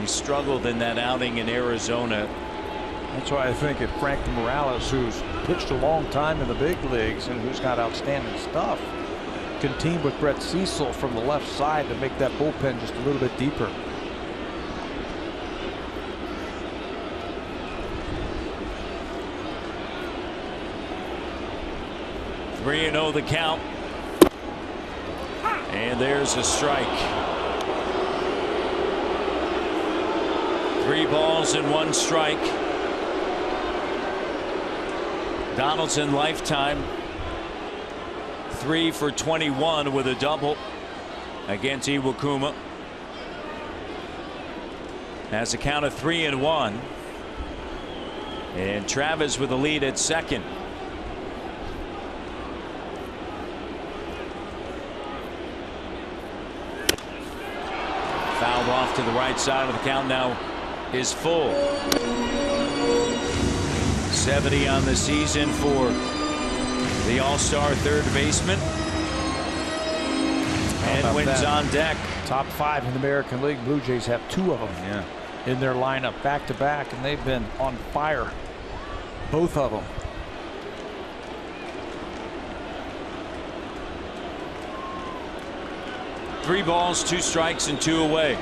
He struggled in that outing in Arizona. That's why I think if Franklin Morales, who's pitched a long time in the big leagues and who's got outstanding stuff, can team with Brett Cecil from the left side to make that bullpen just a little bit deeper. Three 3-0 the count. And there's a strike. 3 balls and 1 strike. Donaldson lifetime 3 for 21 with a double against Iwakuma. Has a count of 3-1. And Travis with the lead at second. Fouled off to the right side of the count now is full. 70 on the season for the all-star third baseman. Penguins on deck. Top 5 in the American League. Blue Jays have 2 of them in their lineup back to back, and they've been on fire, both of them. Three balls, 2 strikes, and 2 away.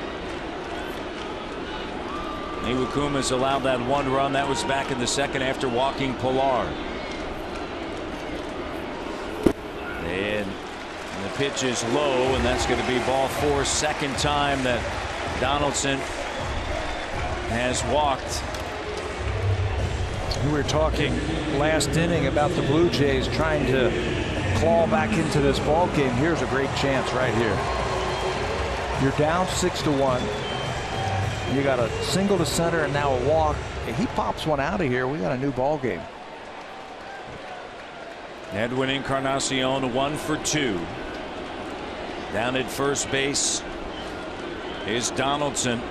Iwakuma's allowed that 1 run. That was back in the second after walking Pilar. And the pitch is low, and that's going to be ball 4. Second time that Donaldson has walked. We were talking last inning about the Blue Jays trying to claw back into this ball game. Here's a great chance right here. You're down 6-1. You got a single to center and now a walk. If he pops one out of here, we got a new ball game. Edwin Encarnacion 1 for 2. Down at first base is Donaldson.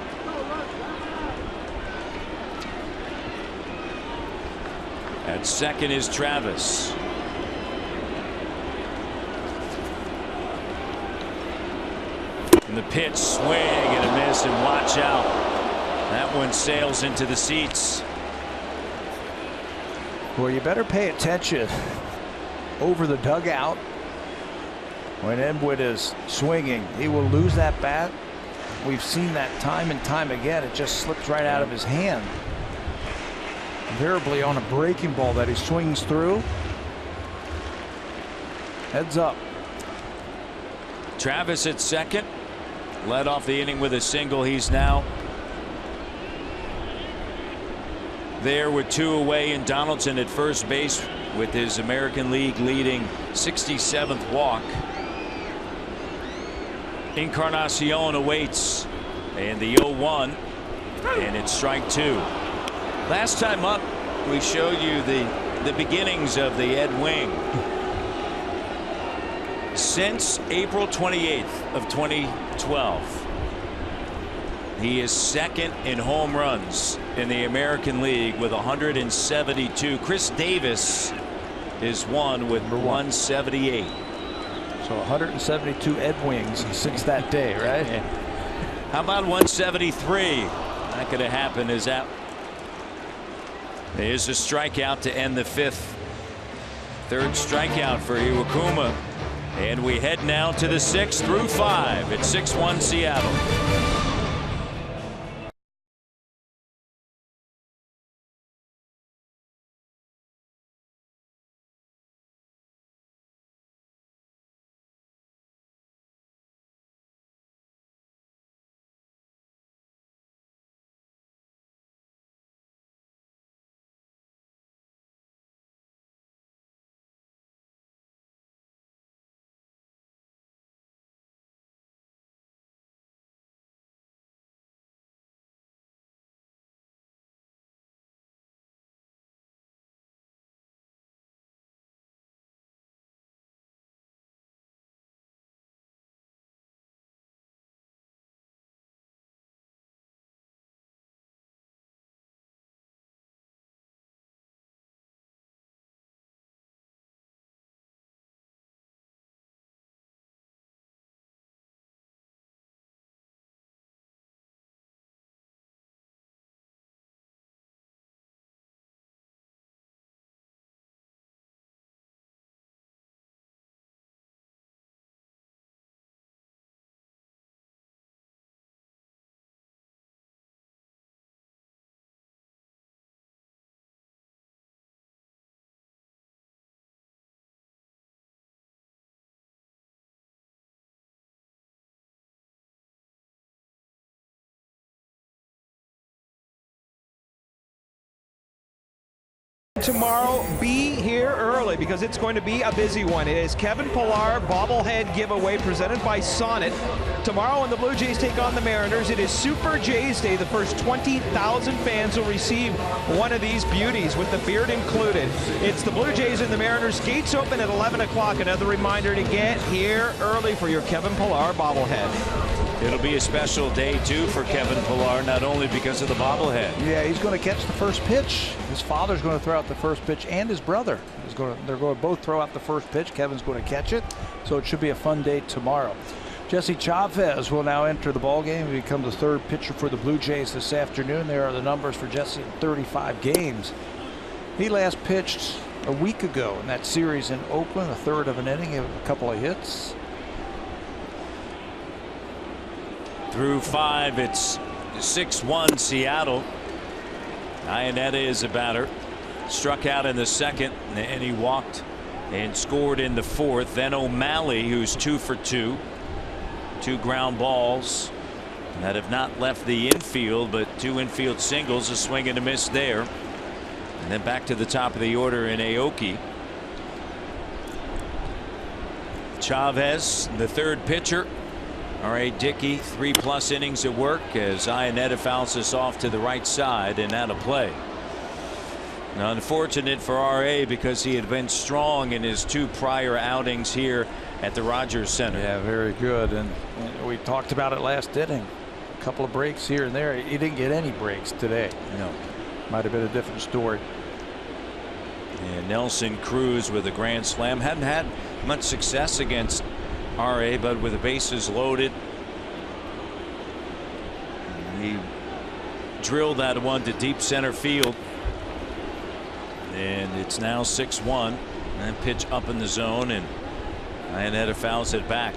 At second is Travis. And the pitch, swing and a miss, and watch out. That one sails into the seats. Well, you better pay attention over the dugout. When Edwin is swinging, he will lose that bat. We've seen that time and time again. It just slips right out of his hand. Invariably on a breaking ball that he swings through. Heads up. Travis at second. Led off the inning with a single. He's now there with 2 away, and Donaldson at first base with his American League leading 67th walk. Encarnacion awaits, and the 0-1, and it's strike 2. Last time up, we showed you the beginnings of the Ed Wing. Since April 28th of 2012, he is second in home runs in the American League with 172. Chris Davis is one with 178. So 172 Ed Wings since that day, right? How about 173? Not going to happen. Is that? There's a strikeout to end the 5th. 3rd strikeout for Iwakuma. And we head now to the 6th through 5 at 6-1 Seattle. Tomorrow, be here early because it's going to be a busy one. It is Kevin Pillar bobblehead giveaway presented by Sonnet. Tomorrow when the Blue Jays take on the Mariners, it is Super Jays Day. The first 20,000 fans will receive one of these beauties with the beard included. It's the Blue Jays and the Mariners. Gates open at 11 o'clock. Another reminder to get here early for your Kevin Pillar bobblehead. It'll be a special day, too, for Kevin Pillar, not only because of the bobblehead. Yeah, he's going to catch the first pitch. His father's going to throw out the first pitch, and his brother they're going to both throw out the first pitch. Kevin's going to catch it, so it should be a fun day tomorrow. Jesse Chavez will now enter the ballgame and become the third pitcher for the Blue Jays this afternoon. There are the numbers for Jesse in 35 games. He last pitched a week ago in that series in Oakland, a third of an inning, a couple of hits. Through 5, it's 6-1 Seattle. Iannetta is a batter. Struck out in the second, and he walked and scored in the fourth. Then O'Malley, who's 2 for 2. 2 ground balls that have not left the infield, but 2 infield singles, a swing and a miss there. And then back to the top of the order in Aoki. Chavez, the third pitcher. R.A. Dickey, 3+ innings at work as Iannetta fouls this off to the right side and out of play. Now, unfortunate for R.A. because he had been strong in his 2 prior outings here at the Rogers Center. Yeah, very good. And we talked about it last inning. A couple of breaks here and there. He didn't get any breaks today. No. Might have been a different story. And Nelson Cruz with a grand slam. Hadn't had much success against R.A., but with the bases loaded, he drilled that one to deep center field. And it's now 6-1. And pitch up in the zone, and Iannetta fouls it back.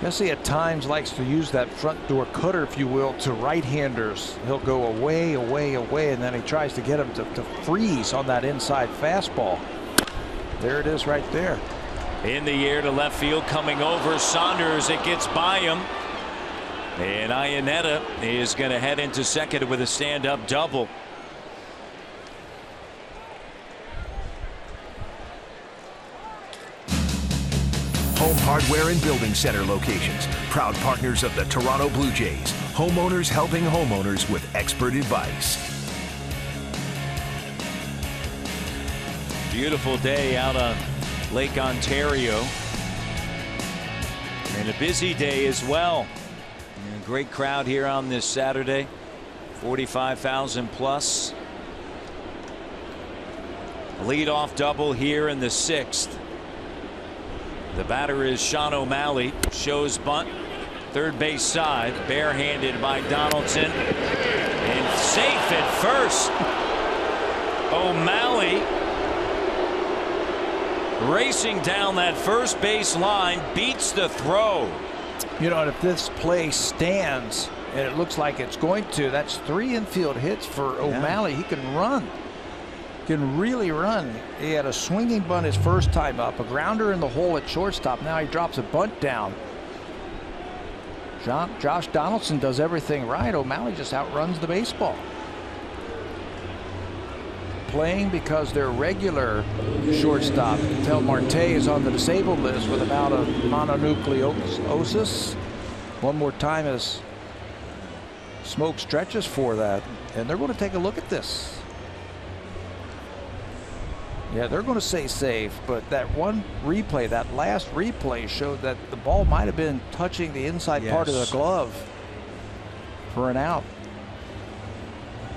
Jesse at times likes to use that front door cutter, if you will, to right-handers. He'll go away, away, away, and then he tries to get him to freeze on that inside fastball. There it is right there. In the air to left field, coming over Saunders. It gets by him. And Iannetta is going to head into second with a stand-up double. Home Hardware and Building Center locations. Proud partners of the Toronto Blue Jays. Homeowners helping homeowners with expert advice. Beautiful day out on Lake Ontario. And a busy day as well. And a great crowd here on this Saturday. 45,000 plus. Leadoff double here in the 6th. The batter is Sean O'Malley. Shows bunt. Third base side. Barehanded by Donaldson. And safe at first. O'Malley racing down that first base line. Beats the throw. You know, if this play stands, and it looks like it's going to, that's 3 infield hits for O'Malley. He can run. Can really run. He had a swinging bunt his first time up, a grounder in the hole at shortstop. Now he drops a bunt down. Josh Donaldson does everything right. O'Malley just outruns the baseball. Playing because their regular shortstop, Tel Marte, is on the disabled list with a bout of mononucleosis. One more time as smoke stretches for that, and they're going to take a look at this. Yeah, they're going to say safe, but that one replay, that last replay, showed that the ball might have been touching the inside part of the glove for an out.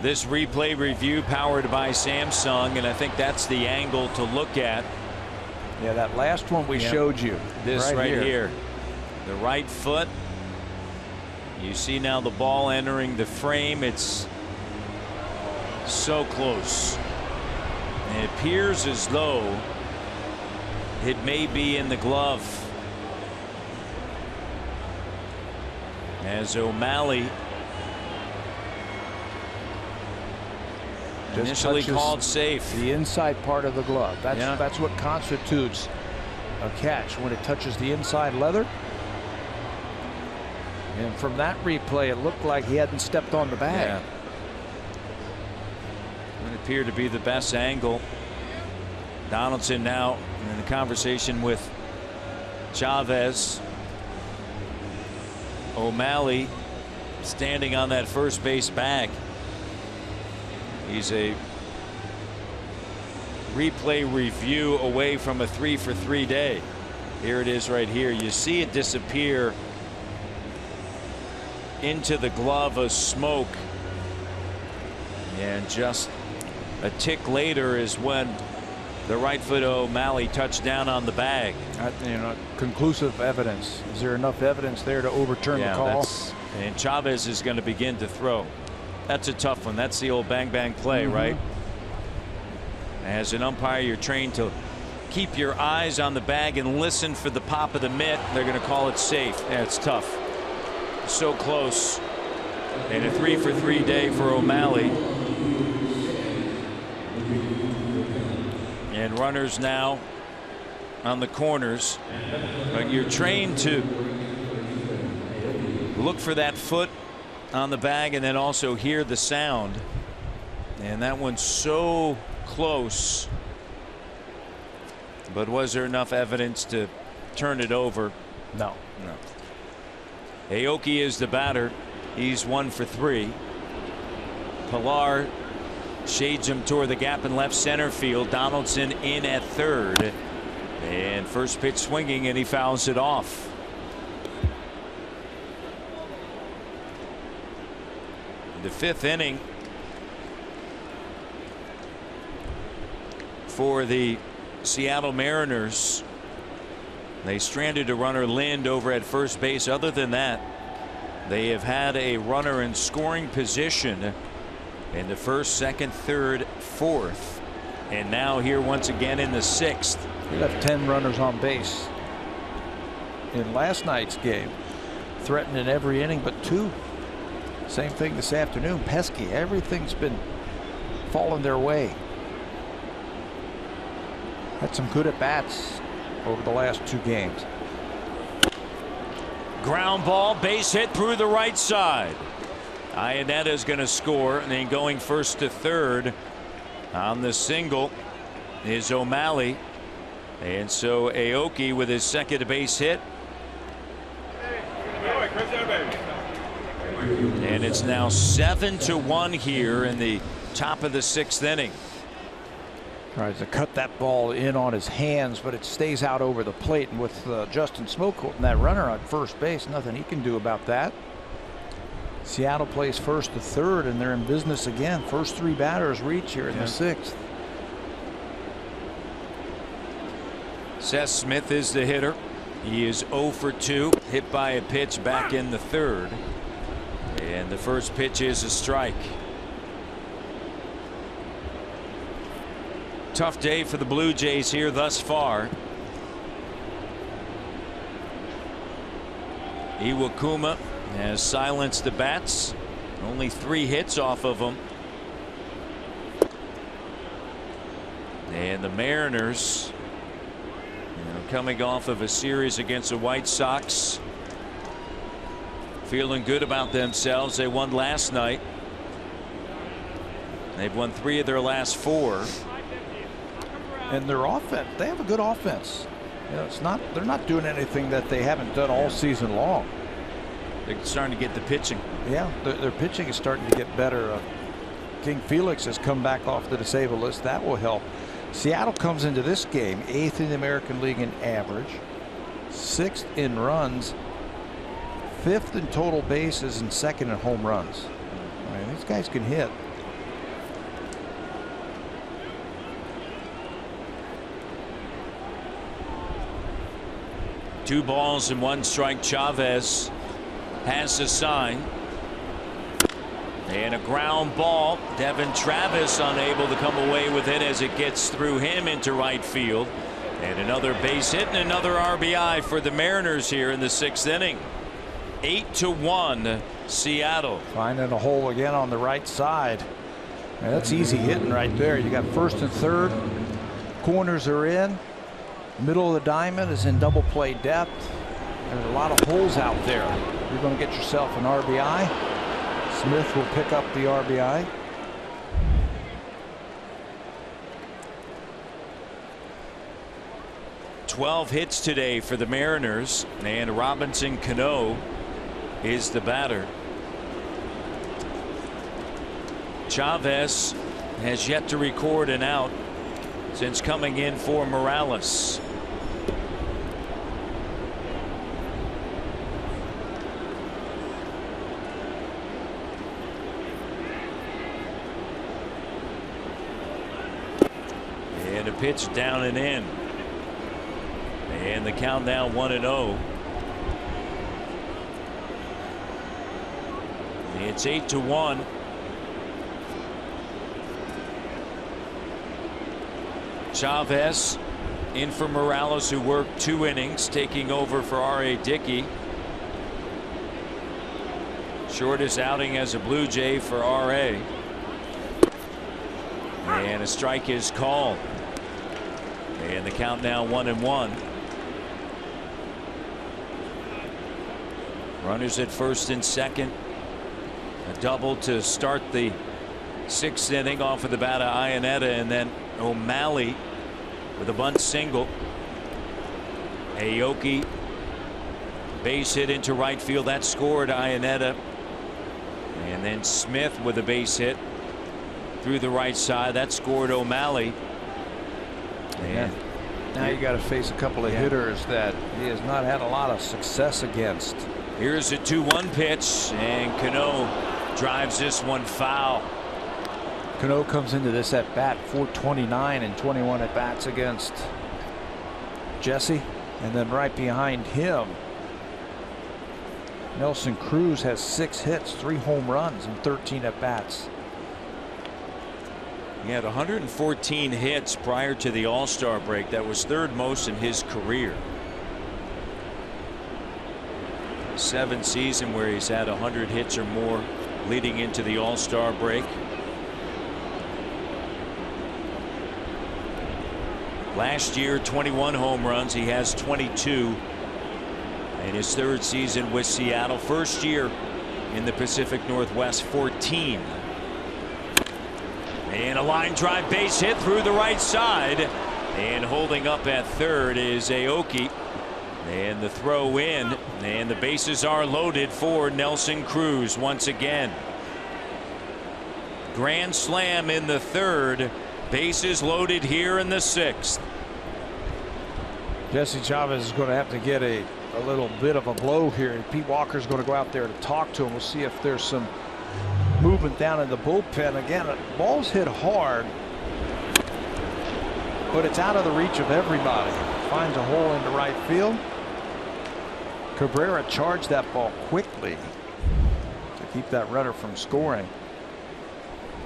This replay review powered by Samsung, and I think that's the angle to look at. Yeah, that last one we showed you. This right here. The right foot. You see now the ball entering the frame. It's so close. It appears as though it may be in the glove. As O'Malley initially called safe. The inside part of the glove. That's what constitutes a catch, when it touches the inside leather. And from that replay, it looked like he hadn't stepped on the bag. Yeah. It appeared to be the best angle. Donaldson now in the conversation with Chavez. O'Malley standing on that first base bag. He's a replay review away from a 3-for-3 day. Here it is right here. You see it disappear into the glove of smoke. And just a tick later is when the right foot O'Malley touched down on the bag. Conclusive evidence. Is there enough evidence there to overturn the call? And Chavez is going to begin to throw. That's a tough one. That's the old bang bang play, right? As an umpire, you're trained to keep your eyes on the bag and listen for the pop of the mitt. They're going to call it safe. Yeah, it's tough. So close. And a 3-for-3 day for O'Malley. And runners now on the corners. But you're trained to look for that foot on the bag and then also hear the sound. And that one's so close. But was there enough evidence to turn it over? No. Aoki is the batter. He's 1 for 3. Pilar shades him toward the gap in left center field. Donaldson in at third. And first pitch swinging, and he fouls it off. The 5th inning for the Seattle Mariners. They stranded a runner, Lind, over at first base. Other than that, they have had a runner in scoring position in the 1st, 2nd, 3rd, 4th, and now here once again in the 6th. He left 10 runners on base in last night's game, threatening every inning but 2. Same thing this afternoon. Pesky. Everything's been falling their way. Had some good at-bats over the last 2 games. Ground ball, base hit through the right side. Iannetta is going to score, and then going first to third on the single is O'Malley. And so Aoki with his 2nd base hit. And it's now 7-1 here in the top of the 6th inning. Tries to cut that ball in on his hands, but it stays out over the plate. And with Justin Smoke and that runner on first base, nothing he can do about that. Seattle plays 1st to 3rd, and they're in business again. First 3 batters reach here in the 6th. Seth Smith is the hitter. He is 0 for 2, hit by a pitch back in the 3rd. And the first pitch is a strike. Tough day for the Blue Jays here thus far. Iwakuma has silenced the bats. Only 3 hits off of him. And the Mariners, coming off of a series against the White Sox, feeling good about themselves. They won last night. They've won 3 of their last 4. And their offense, they have a good offense. They're not doing anything that they haven't done all season long. They're starting to get the pitching. Yeah, their pitching is starting to get better. King Felix has come back off the disabled list. That will help. Seattle comes into this game 8th in the American League in average, 6th in runs, 5th in total bases, and 2nd in home runs. I mean, these guys can hit. Two balls and 1 strike. Chavez has the sign. And a ground ball. Devin Travis unable to come away with it as it gets through him into right field. And another base hit and another RBI for the Mariners here in the 6th inning. 8-1 Seattle. Finding a hole again on the right side. Man, that's easy hitting right there. You got 1st and 3rd. Corners are in. Middle of the diamond is in double play depth. There's a lot of holes out there. You're going to get yourself an RBI. Smith will pick up the RBI. "12 hits today for the Mariners, and Robinson Cano is the batter. Chavez has yet to record an out since coming in for Morales. And a pitch down and in. And the count now 1-0. It's 8-1. Chavez in for Morales, who worked 2 innings, taking over for R.A. Dickey. Shortest outing as a Blue Jay for R.A. And a strike is called. And the count now 1-1. Runners at first and second. A double to start the 6th inning off of the bat of Iannetta, and then O'Malley with a bunt single. Aoki base hit into right field, that scored Iannetta. And then Smith with a base hit through the right side, that scored O'Malley. And now you got to face a couple of hitters that he has not had a lot of success against. Here's a 2-1 pitch, and Cano drives this one foul. Cano comes into this at bat 429 and 21 at bats against Jesse, and then right behind him Nelson Cruz has 6 hits, 3 home runs, and 13 at bats. He had 114 hits prior to the All-Star break. That was 3rd most in his career. 7th season where he's had 100 hits or more leading into the All-Star break. Last year 21 home runs. He has 22 in his 3rd season with Seattle. 1st year in the Pacific Northwest, 14. And a line drive base hit through the right side, and holding up at 3rd is Aoki, and the throw in, and the bases are loaded for Nelson Cruz once again. Grand slam in the 3rd, bases loaded here in the 6th. Jesse Chavez is going to have to get a little bit of a blow here. Pete Walker's going to go out there to talk to him. We'll see if there's some movement down in the bullpen. Again, the ball's hit hard, but it's out of the reach of everybody. Finds a hole into right field. Cabrera charged that ball quickly to keep that runner from scoring.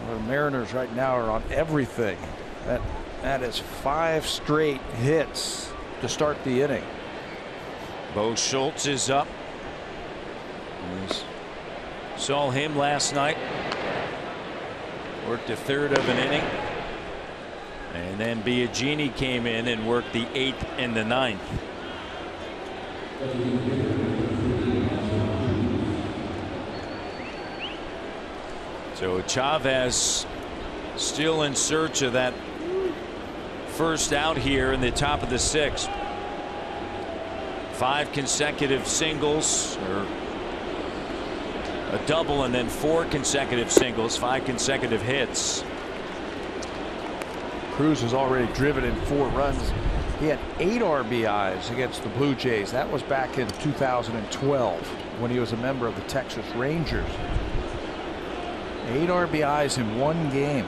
The Mariners right now are on everything. That is 5 straight hits to start the inning. Bo Schultz is up. Saw him last night. Worked a 1/3 of an inning. And then Biagini came in and worked the 8th and the 9th. So Chavez still in search of that first out here in the top of the 6th. 5 consecutive singles, or a double, and then 4 consecutive singles, 5 consecutive hits. Cruz has already driven in 4 runs. He had 8 RBIs against the Blue Jays. That was back in 2012 when he was a member of the Texas Rangers. 8 RBIs in 1 game.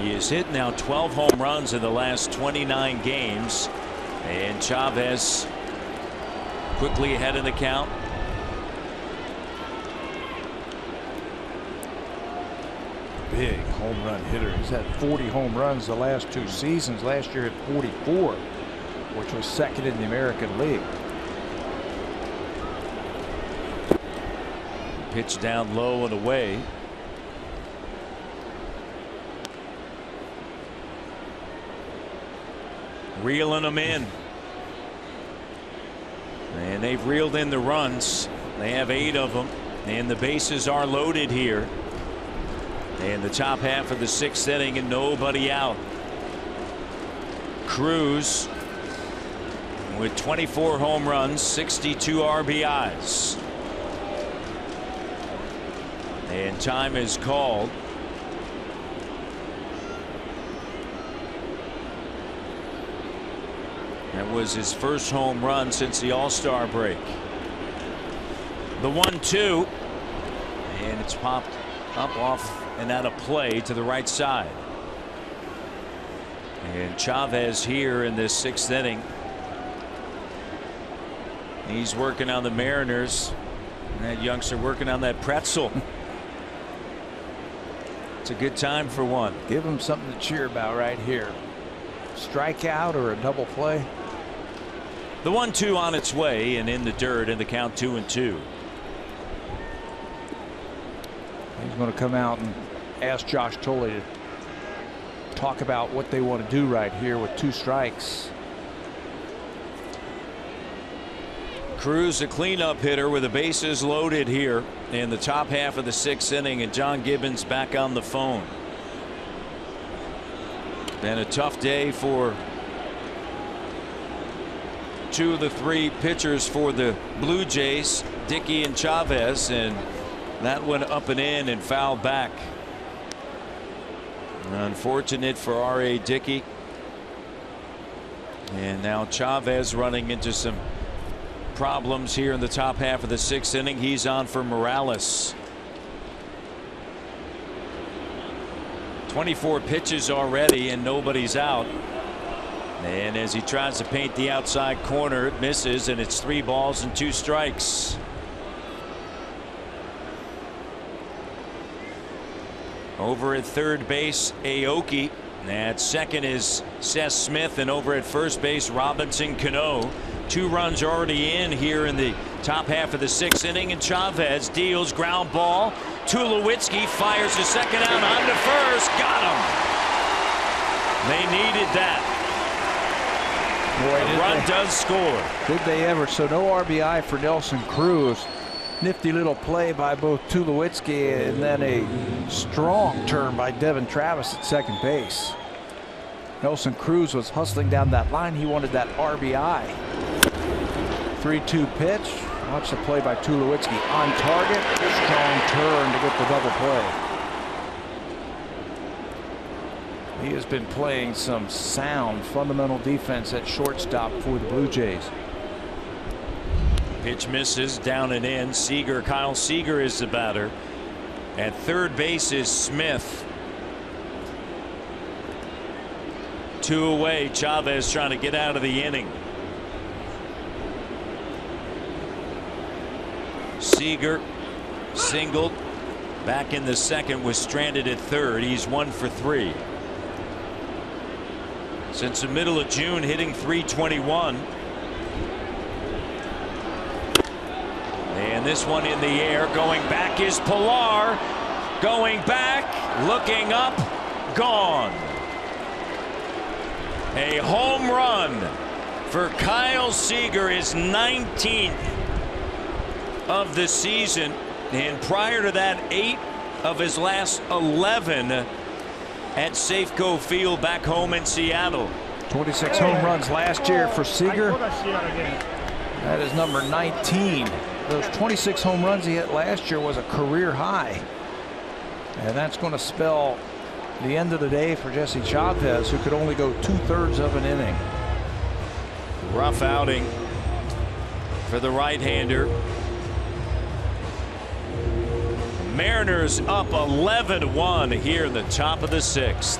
He has hit now 12 home runs in the last 29 games, and Chavez quickly ahead of the count. Big home run hitter. He's had 40 home runs the last 2 seasons. Last year at 44, which was 2nd in the American League. Pitch down low and away. Reeling them in. And they've reeled in the runs. They have 8 of them. And the bases are loaded here. And the top half of the 6th inning, and nobody out. Cruz with 24 home runs, 62 RBIs. And time is called. That was his first home run since the All-Star break. The 1-2, and it's popped Up, off, and out of play to the right side. And Chavez here in this 6th inning. He's working on the Mariners. And that youngster working on that pretzel. It's a good time for one. Give him something to cheer about right here. Strikeout or a double play. The 1-2 on its way and in the dirt, and the count 2-2. He's going to come out and ask Josh Tolley to talk about what they want to do right here with 2 strikes. Cruz, a cleanup hitter with the bases loaded here in the top half of the 6th inning, and John Gibbons back on the phone. Been a tough day for 2 of the 3 pitchers for the Blue Jays, Dickey and Chavez, and that went up and in and fouled back. Unfortunate for R.A. Dickey. And now Chavez running into some problems here in the top half of the 6th inning. He's on for Morales. 24 pitches already and nobody's out. And as he tries to paint the outside corner, it misses, and it's 3 balls and 2 strikes. Over at third base, Aoki. At second is Seth Smith, and over at first base, Robinson Cano. 2 runs already in here in the top half of the 6th inning, and Chavez deals ground ball. Tulowitzki fires the second out on to first. Got him. They needed that. Boy, the run does score. Did they ever? So no RBI for Nelson Cruz. Nifty little play by both Tulowitzki and then a strong turn by Devin Travis at second base. Nelson Cruz was hustling down that line. He wanted that RBI. 3-2 pitch. Watch the play by Tulowitzki on target. Strong turn to get the double play. He has been playing some sound fundamental defense at shortstop for the Blue Jays. Pitch misses, down and in. Seager, Kyle Seager is the batter. At third base is Smith. 2 away. Chavez trying to get out of the inning. Seager singled back in the second, was stranded at third. He's 1 for 3. Since the middle of June, hitting .321. And this one in the air, going back is Pilar. Going back, looking up, gone. A home run for Kyle Seager, his 19th of the season, and prior to that 8 of his last 11 at Safeco Field back home in Seattle. 26 home runs last year for Seager. That is number 19. Those 26 home runs he hit last year was a career high, and that's going to spell the end of the day for Jesse Chavez, who could only go 2/3 of an inning. Rough outing for the right-hander. Mariners up 11-1 here in the top of the 6th.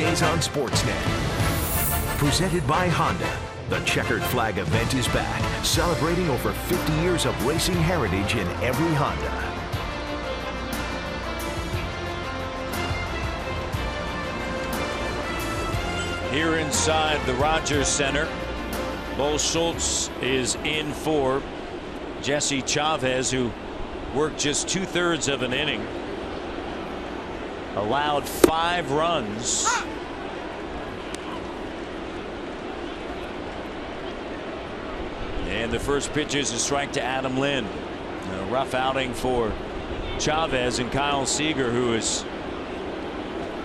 Jays on Sportsnet. Presented by Honda. The checkered flag event is back, celebrating over 50 years of racing heritage in every Honda. Here inside the Rogers Center, Bo Schultz is in for Jesse Chavez, who worked just 2/3 of an inning. Allowed 5 runs. And the first pitch is a strike to Adam Lind. A rough outing for Chavez, and Kyle Seager, who has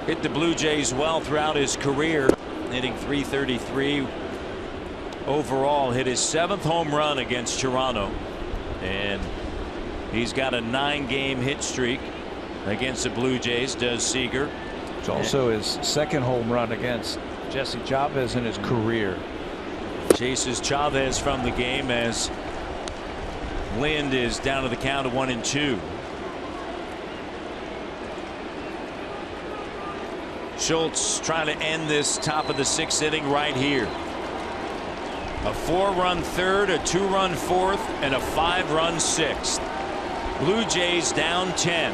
hit the Blue Jays well throughout his career, hitting .333 overall, hit his 7th home run against Toronto, and he's got a 9-game hit streak against the Blue Jays, does Seager. It's also his 2nd home run against Jesse Chavez in his career. Chases Chavez from the game as Lind is down to the count of 1-2. Schultz trying to end this top of the 6th inning right here. A 4-run 3rd, a 2-run 4th, and a 5-run 6th. Blue Jays down 10.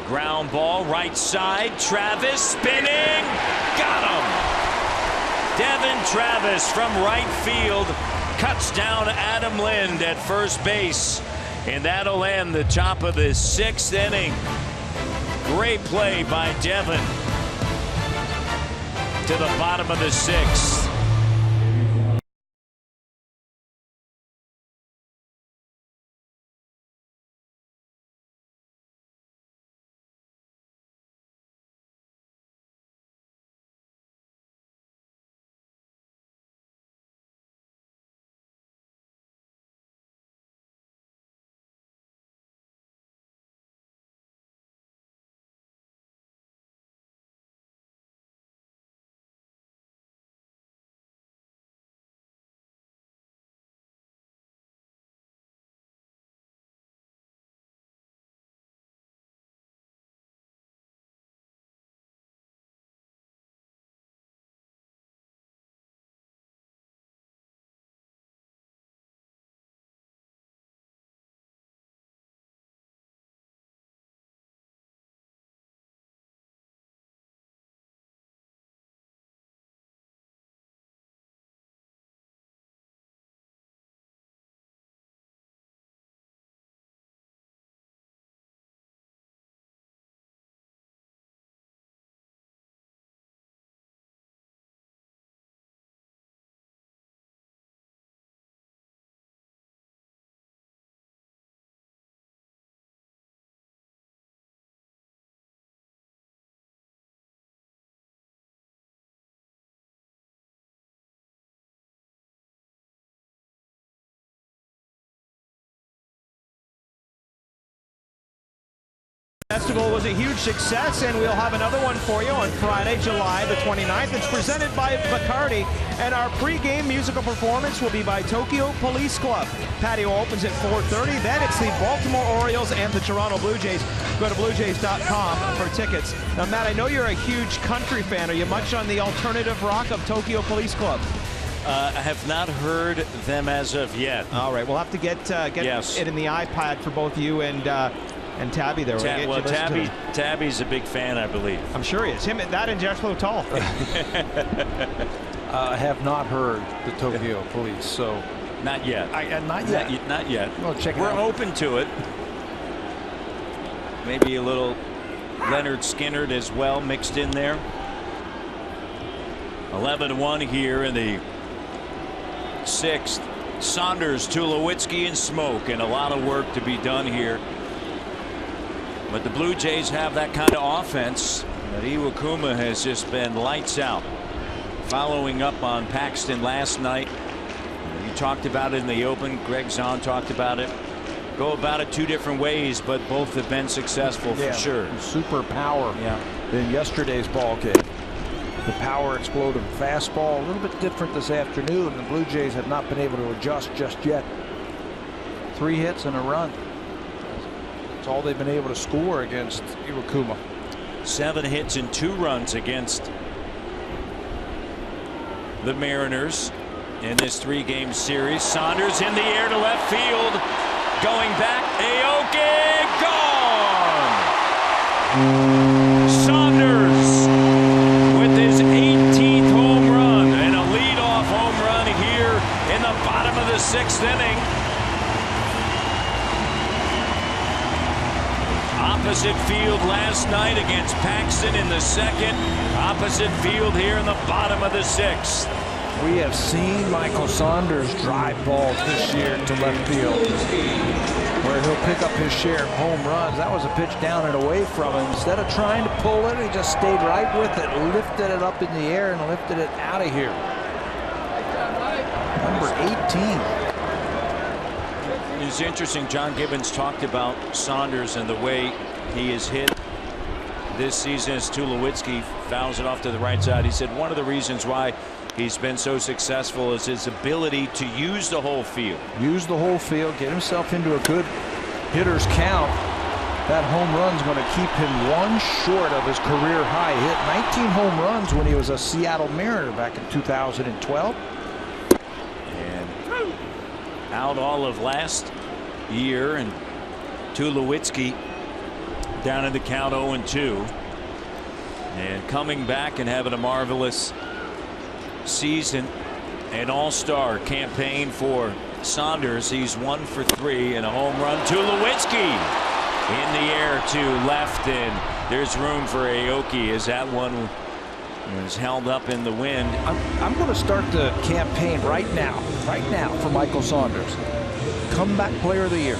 Ground ball right side. Travis spinning. Got him. Devin Travis from right field cuts down Adam Lind at first base, and that'll end the top of the 6th inning. Great play by Devin to the bottom of the 6th. Festival was a huge success, and we'll have another one for you on Friday, July the 29th. It's presented by Bacardi, and our pre-game musical performance will be by Tokyo Police Club. Patio opens at 4:30. Then it's the Baltimore Orioles and the Toronto Blue Jays. Go to bluejays.com for tickets. Now, Matt, I know you're a huge country fan. Are you much on the alternative rock of Tokyo Police Club? I have not heard them as of yet. All right, we'll have to get Yes. it in the iPad for both you and Tabby there. Well, Tabby's a big fan, I believe. I'm sure he is. Him, that and Jeff Lotal. I have not heard the Tokyo Police, so not yet. Not yet. Not yet. Well, check it We're out. open to it. Maybe a little Leonard Skinner as well mixed in there. 11-1 here in the 6th. Saunders, Tulowitzki, and Smoke, and a lot of work to be done here. But the Blue Jays have that kind of offense. But Iwakuma has just been lights out. Following up on Paxton last night. You talked about it in the open. Greg Zahn talked about it. Go about it 2 different ways, but both have been successful for sure. Super power in yesterday's ball game. The power explosive fastball, a little bit different this afternoon. The Blue Jays have not been able to adjust just yet. 3 hits and a run. That's all they've been able to score against Iwakuma. 7 hits and 2 runs against the Mariners in this 3-game series. Saunders in the air to left field. Going back. Aoki gone. Saunders with his 18th home run and a leadoff home run here in the bottom of the 6th inning. Opposite field last night against Paxton in the 2nd. Opposite field here in the bottom of the 6th. We have seen Michael Saunders drive balls this year to left field, where he'll pick up his share of home runs. That was a pitch down and away from him. Instead of trying to pull it, he just stayed right with it, lifted it up in the air, and lifted it out of here. Number 18. It's interesting. John Gibbons talked about Saunders and the way he is hit this season as Tulowitzki fouls it off to the right side. He said one of the reasons why he's been so successful is his ability to use the whole field. Use the whole field, get himself into a good hitter's count. That home run's going to keep him 1 short of his career high. He hit 19 home runs when he was a Seattle Mariner back in 2012. And out all of last year, and Tulowitzki down in the count 0-2. And coming back and having a marvelous season, an all-star campaign for Saunders. He's 1 for 3 and a home run. Tulowitzki in the air to left, and there's room for Aoki as that one was held up in the wind. I'm going to start the campaign right now for Michael Saunders. Comeback player of the year.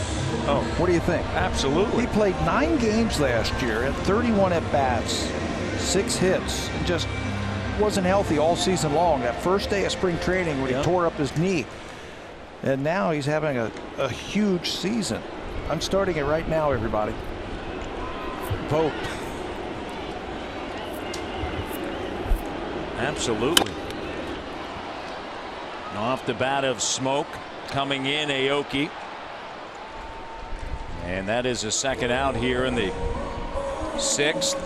Oh, what do you think? Absolutely. He played 9 games last year, at 31 at-bats, 6 hits, and just wasn't healthy all season long. That first day of spring training when he tore up his knee, and now he's having a huge season. I'm starting it right now, everybody. Vote. Absolutely. Off the bat of smoke coming in, Aoki, and that is a 2nd out here in the 6th.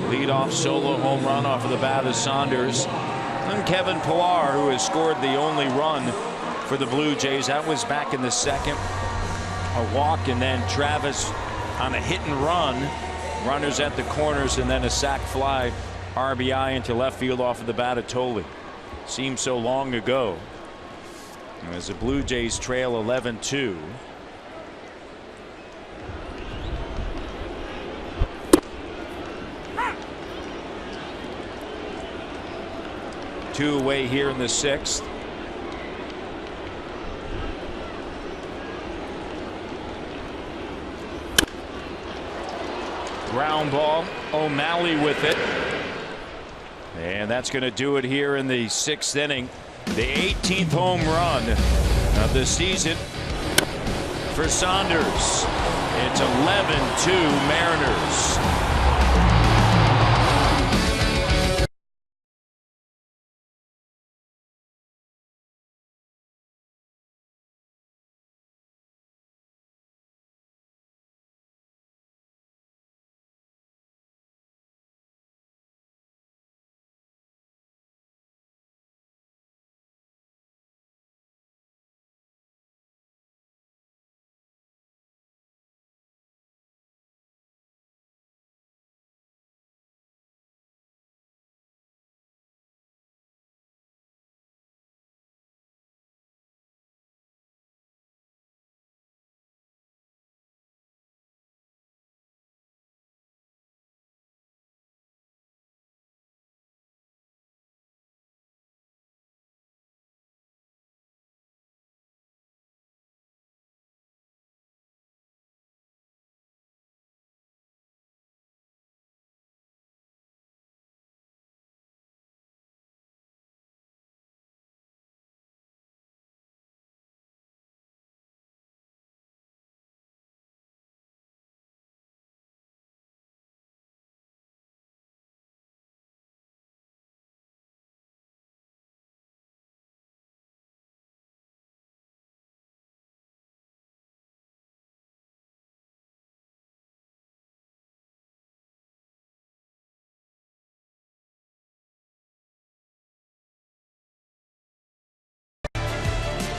Leadoff solo home run off of the bat of Saunders. And Kevin Pillar, who has scored the only run for the Blue Jays. That was back in the 2nd. A walk, and then Travis on a hit and run. Runners at the corners, and then a sac fly RBI into left field off of the bat of Tolley. Seems so long ago. As the Blue Jays trail 11-2. Two away here in the 6th. Ground ball. O'Malley with it. And that's going to do it here in the 6th inning. The 18th home run of the season for Saunders. It's 11-2 Mariners.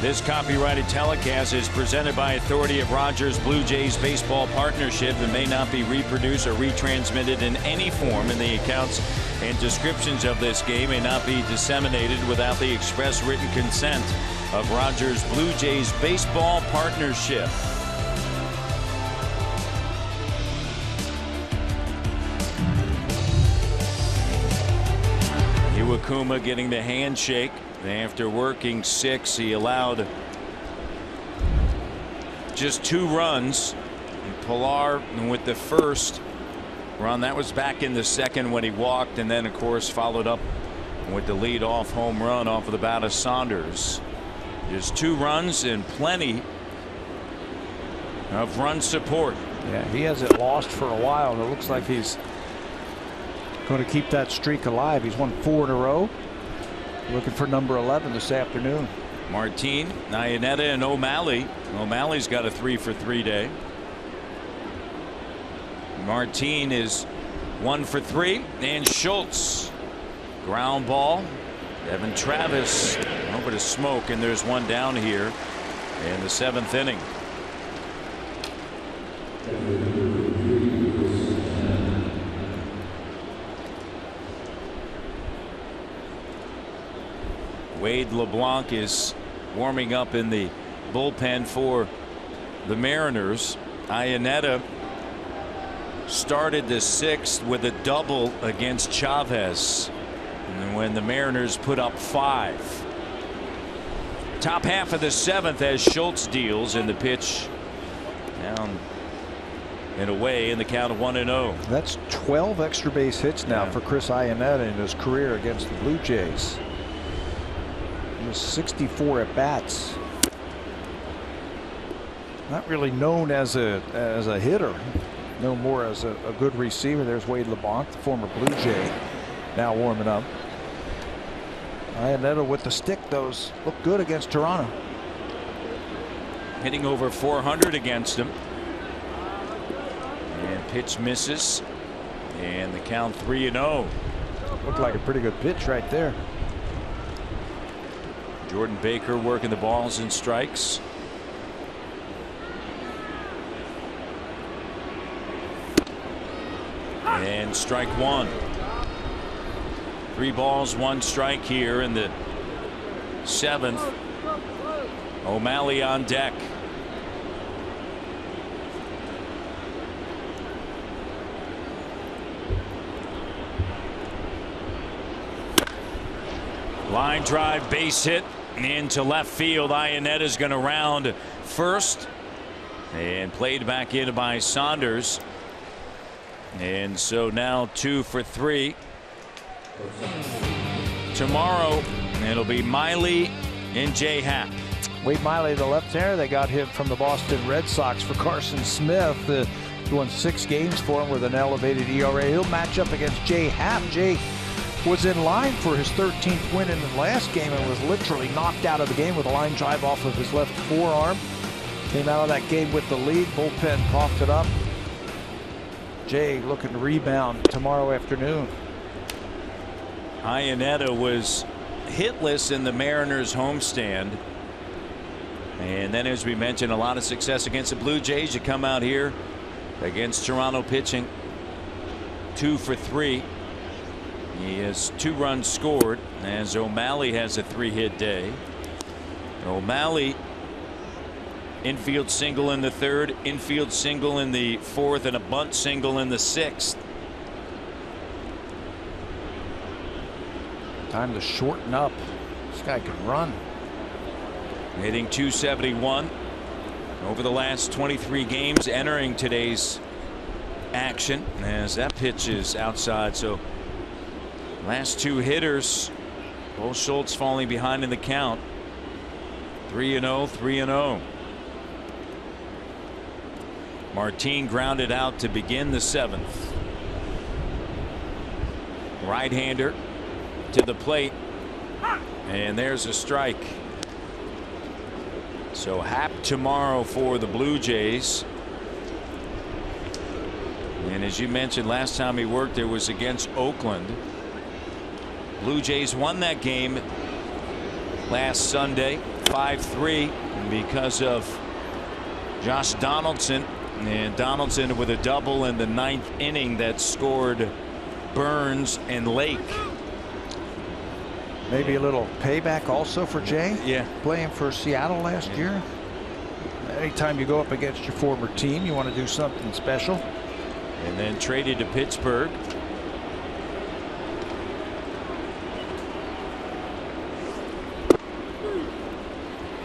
This copyrighted telecast is presented by authority of Rogers Blue Jays Baseball Partnership and may not be reproduced or retransmitted in any form, and the accounts and descriptions of this game may not be disseminated without the express written consent of Rogers Blue Jays Baseball Partnership. Iwakuma getting the handshake. After working 6, he allowed just 2 runs. And Pilar with the first run, that was back in the second when he walked, and then of course followed up with the lead-off home run off of the bat of Saunders. Just 2 runs and plenty of run support. Yeah, he hasn't lost for a while, and it looks like he's going to keep that streak alive. He's won 4 in a row. Looking for number 11 this afternoon. Martin, Iannetta, and O'Malley. O'Malley's got a 3-for-3 day. Martin is 1 for 3, and Schultz, ground ball. Evan Travis over to Smoke, and there's 1 down here in the 7th inning. Wade LeBlanc is warming up in the bullpen for the Mariners. Iannetta started the 6th with a double against Chavez, and when the Mariners put up 5. Top half of the 7th as Schultz deals, in the pitch down and away in the count of 1-0. That's 12 extra base hits now for Chris Iannetta in his career against the Blue Jays. 64 at bats. Not really known as a hitter, no more as a good receiver. There's Wade LeBlanc, the former Blue Jay, now warming up. Iannetta with the stick, those look good against Toronto. Hitting over 400 against him. And pitch misses, and the count 3-0. Looked like a pretty good pitch right there. Jordan Baker working the balls and strikes. And strike 1. 3 balls, 1 strike here in the 7th. O'Malley on deck. Line drive, base hit into left field. Iannetta's going to round first, and played back in by Saunders. And so now 2 for 3. Tomorrow it'll be Miley and Jay Happ. Wade Miley, the left-hander, they got him from the Boston Red Sox for Carson Smith. He won 6 games for him with an elevated ERA. He'll match up against Jay Happ. Jay was in line for his 13th win in the last game and was literally knocked out of the game with a line drive off of his left forearm. Came out of that game with the lead. Bullpen coughed it up. Jay looking to rebound tomorrow afternoon. Iannetta was hitless in the Mariners homestand, and then, as we mentioned, a lot of success against the Blue Jays. You come out here against Toronto pitching, 2 for 3. He has 2 runs scored, as O'Malley has a 3-hit day. O'Malley, infield single in the 3rd, infield single in the 4th, and a bunt single in the 6th. Time to shorten up. This guy can run. Hitting .271 over the last 23 games entering today's action, as that pitch is outside. So last 2 hitters, both Schultz falling behind in the count. 3-0, 3-0. Martin grounded out to begin the 7th. Right-hander to the plate, and there's a strike. So Happ tomorrow for the Blue Jays. And as you mentioned, last time he worked, it was against Oakland. Blue Jays won that game last Sunday, 5-3, because of Josh Donaldson. And Donaldson with a double in the 9th inning that scored Burns and Lake. Maybe a little payback also for Jay. Yeah. Playing for Seattle last year. Anytime you go up against your former team, you want to do something special. And then traded to Pittsburgh.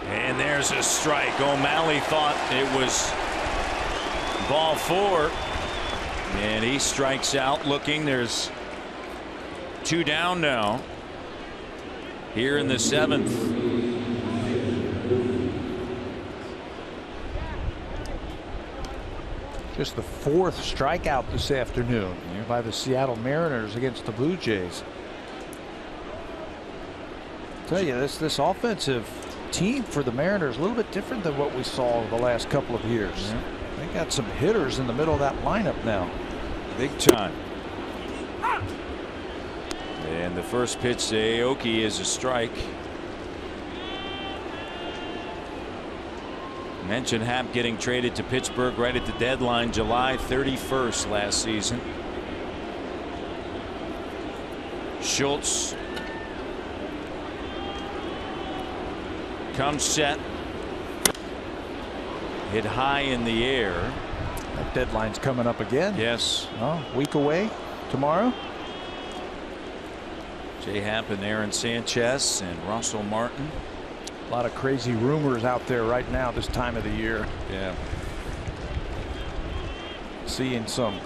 And there's a strike. O'Malley thought it was ball 4. And he strikes out looking. There's 2 down now here in the 7th. Just the 4th strikeout this afternoon by the Seattle Mariners against the Blue Jays. I tell you, this offensive team for the Mariners a little bit different than what we saw the last couple of years. Yeah. They got some hitters in the middle of that lineup now. Big time. And the first pitch to Aoki is a strike. Mentioned Happ getting traded to Pittsburgh right at the deadline, July 31st last season. Schultz comes set. Hit high in the air. That deadline's coming up again. Yes. Oh, week away tomorrow. Jay Happ and Aaron Sanchez and Russell Martin. A lot of crazy rumors out there right now this time of the year. Yeah. Seeing some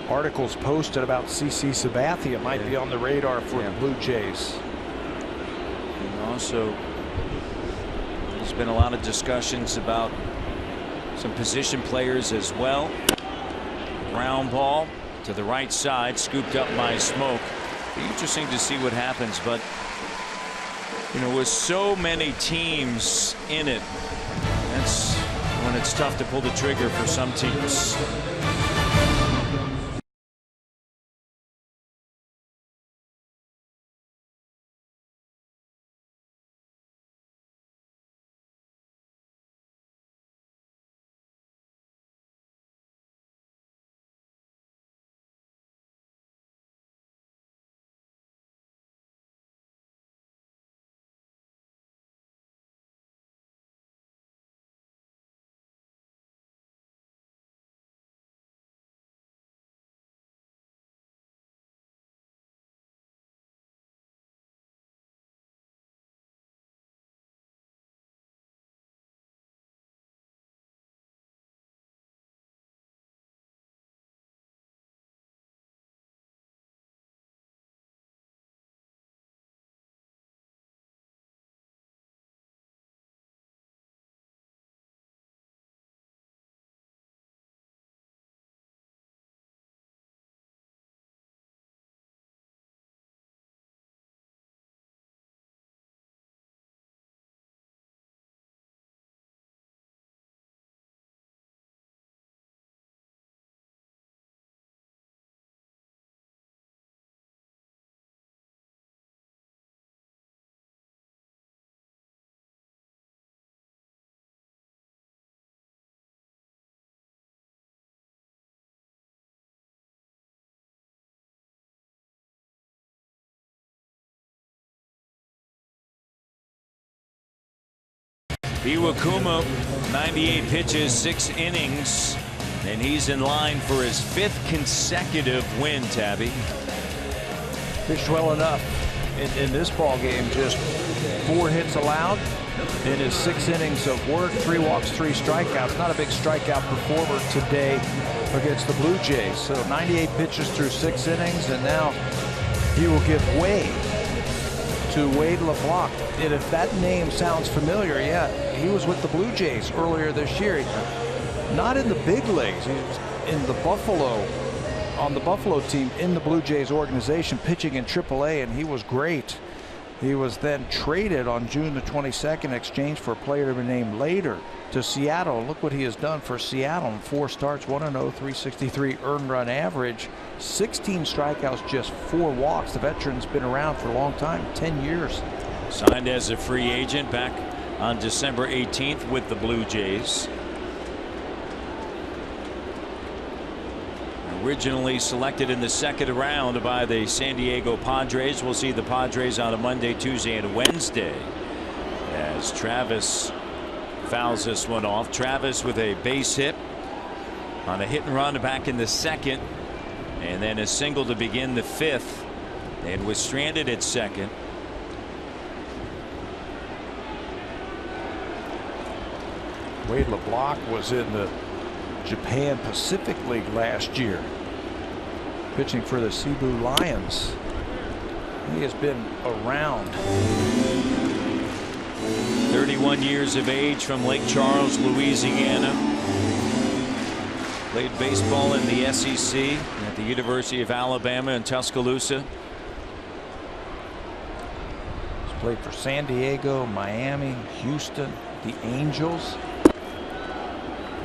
articles posted about CC Sabathia might be on the radar for the Blue Jays. And also, there's been a lot of discussions about some position players as well. Ground ball to the right side, scooped up by Smoke. Be interesting to see what happens, but you know, with so many teams in it, that's when it's tough to pull the trigger for some teams. Iwakuma, 98 pitches, 6 innings, and he's in line for his 5th consecutive win, Tabby. Pitched well enough in this ball game. Just 4 hits allowed in his 6 innings of work, 3 walks, 3 strikeouts. Not a big strikeout performer today against the Blue Jays. So 98 pitches through 6 innings, and now he will give way to Wade LeBlanc. And if that name sounds familiar, yeah, he was with the Blue Jays earlier this year. Not in the big leagues. He was in the on the Buffalo team in the Blue Jays organization, pitching in AAA, and he was great. He was then traded on June the 22nd in exchange for a player to be named later to Seattle. Look what he has done for Seattle in 4 starts, 1-0, 363 earned run average, 16 strikeouts, just 4 walks. The veteran's been around for a long time, 10 years. Signed as a free agent back on December 18th with the Blue Jays. Originally selected in the 2nd round by the San Diego Padres. We'll see the Padres on a Monday, Tuesday, and Wednesday as Travis fouls this one off. Travis with a base hit on a hit and run back in the 2nd, and then a single to begin the 5th, and was stranded at 2nd. Wade LeBlanc was in the Japan Pacific League last year, pitching for the Cebu Lions. He has been around. 31 years of age, from Lake Charles, Louisiana. Played baseball in the SEC at the University of Alabama in Tuscaloosa. He's played for San Diego, Miami, Houston, the Angels,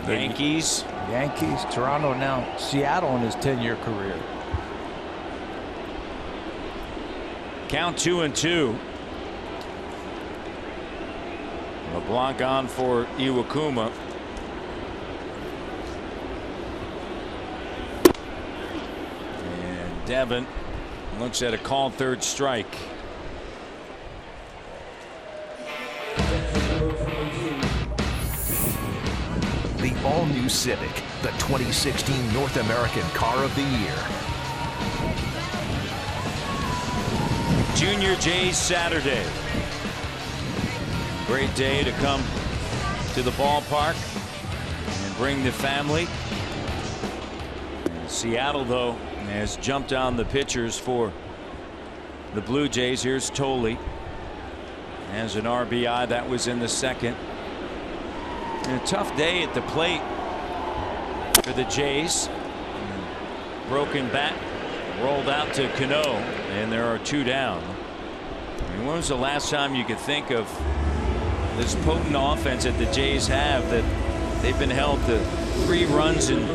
Yankees, Toronto, now Seattle in his 10-year career. Count 2-2. LeBlanc on for Iwakuma. And Devon looks at a called 3rd strike. The all-new Civic, the 2016 North American Car of the Year. Junior Jays Saturday. Great day to come to the ballpark and bring the family. And Seattle, though, has jumped on the pitchers for the Blue Jays. Here's Tolley as an RBI. That was in the 2nd. And a tough day at the plate for the Jays. Broken bat rolled out to Cano, and there are 2 down. I mean, when was the last time you could think of this potent offense that the Jays have, that they've been held to 3 runs in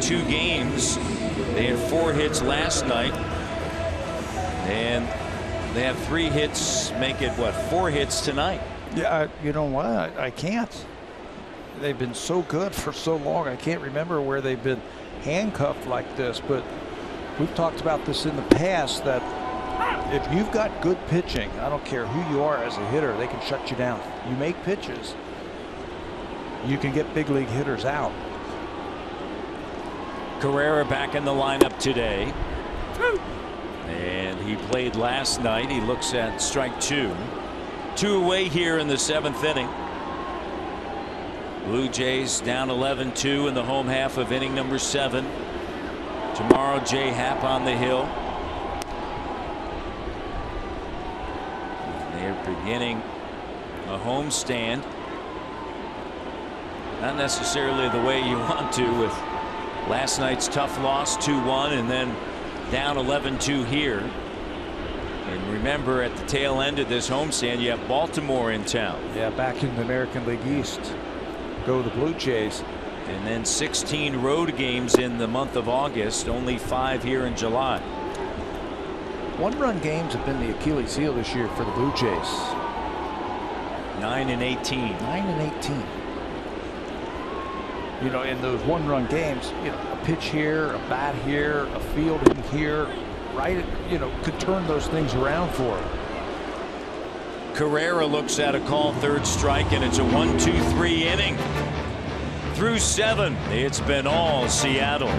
2 games? They had 4 hits last night, and they have 3 hits, make it what, 4 hits tonight? Yeah, you know what? I can't. They've been so good for so long. I can't remember where they've been handcuffed like this, but we've talked about this in the past, that if you've got good pitching, I don't care who you are as a hitter, they can shut you down. You make pitches, you can get big league hitters out. Carrera back in the lineup today, and he played last night. He looks at strike 2. 2 away here in the 7th inning. Blue Jays down 11-2 in the home half of inning number 7. Tomorrow, Jay Happ on the hill. They're beginning a homestand. Not necessarily the way you want to, with last night's tough loss 2-1 and then down 11-2 here. And remember, at the tail end of this homestand, you have Baltimore in town. Yeah, back in the American League East go the Blue Jays. And then 16 road games in the month of August, only 5 here in July. 1-run games have been the Achilles heel this year for the Blue Jays. 9-18. 9-18. You know, in those 1-run games, you know, a pitch here, a bat here, a fielding here, right, you know, could turn those things around for him. Carrera looks at a called 3rd strike, and it's a 1-2-3 inning. Through 7, it's been all Seattle.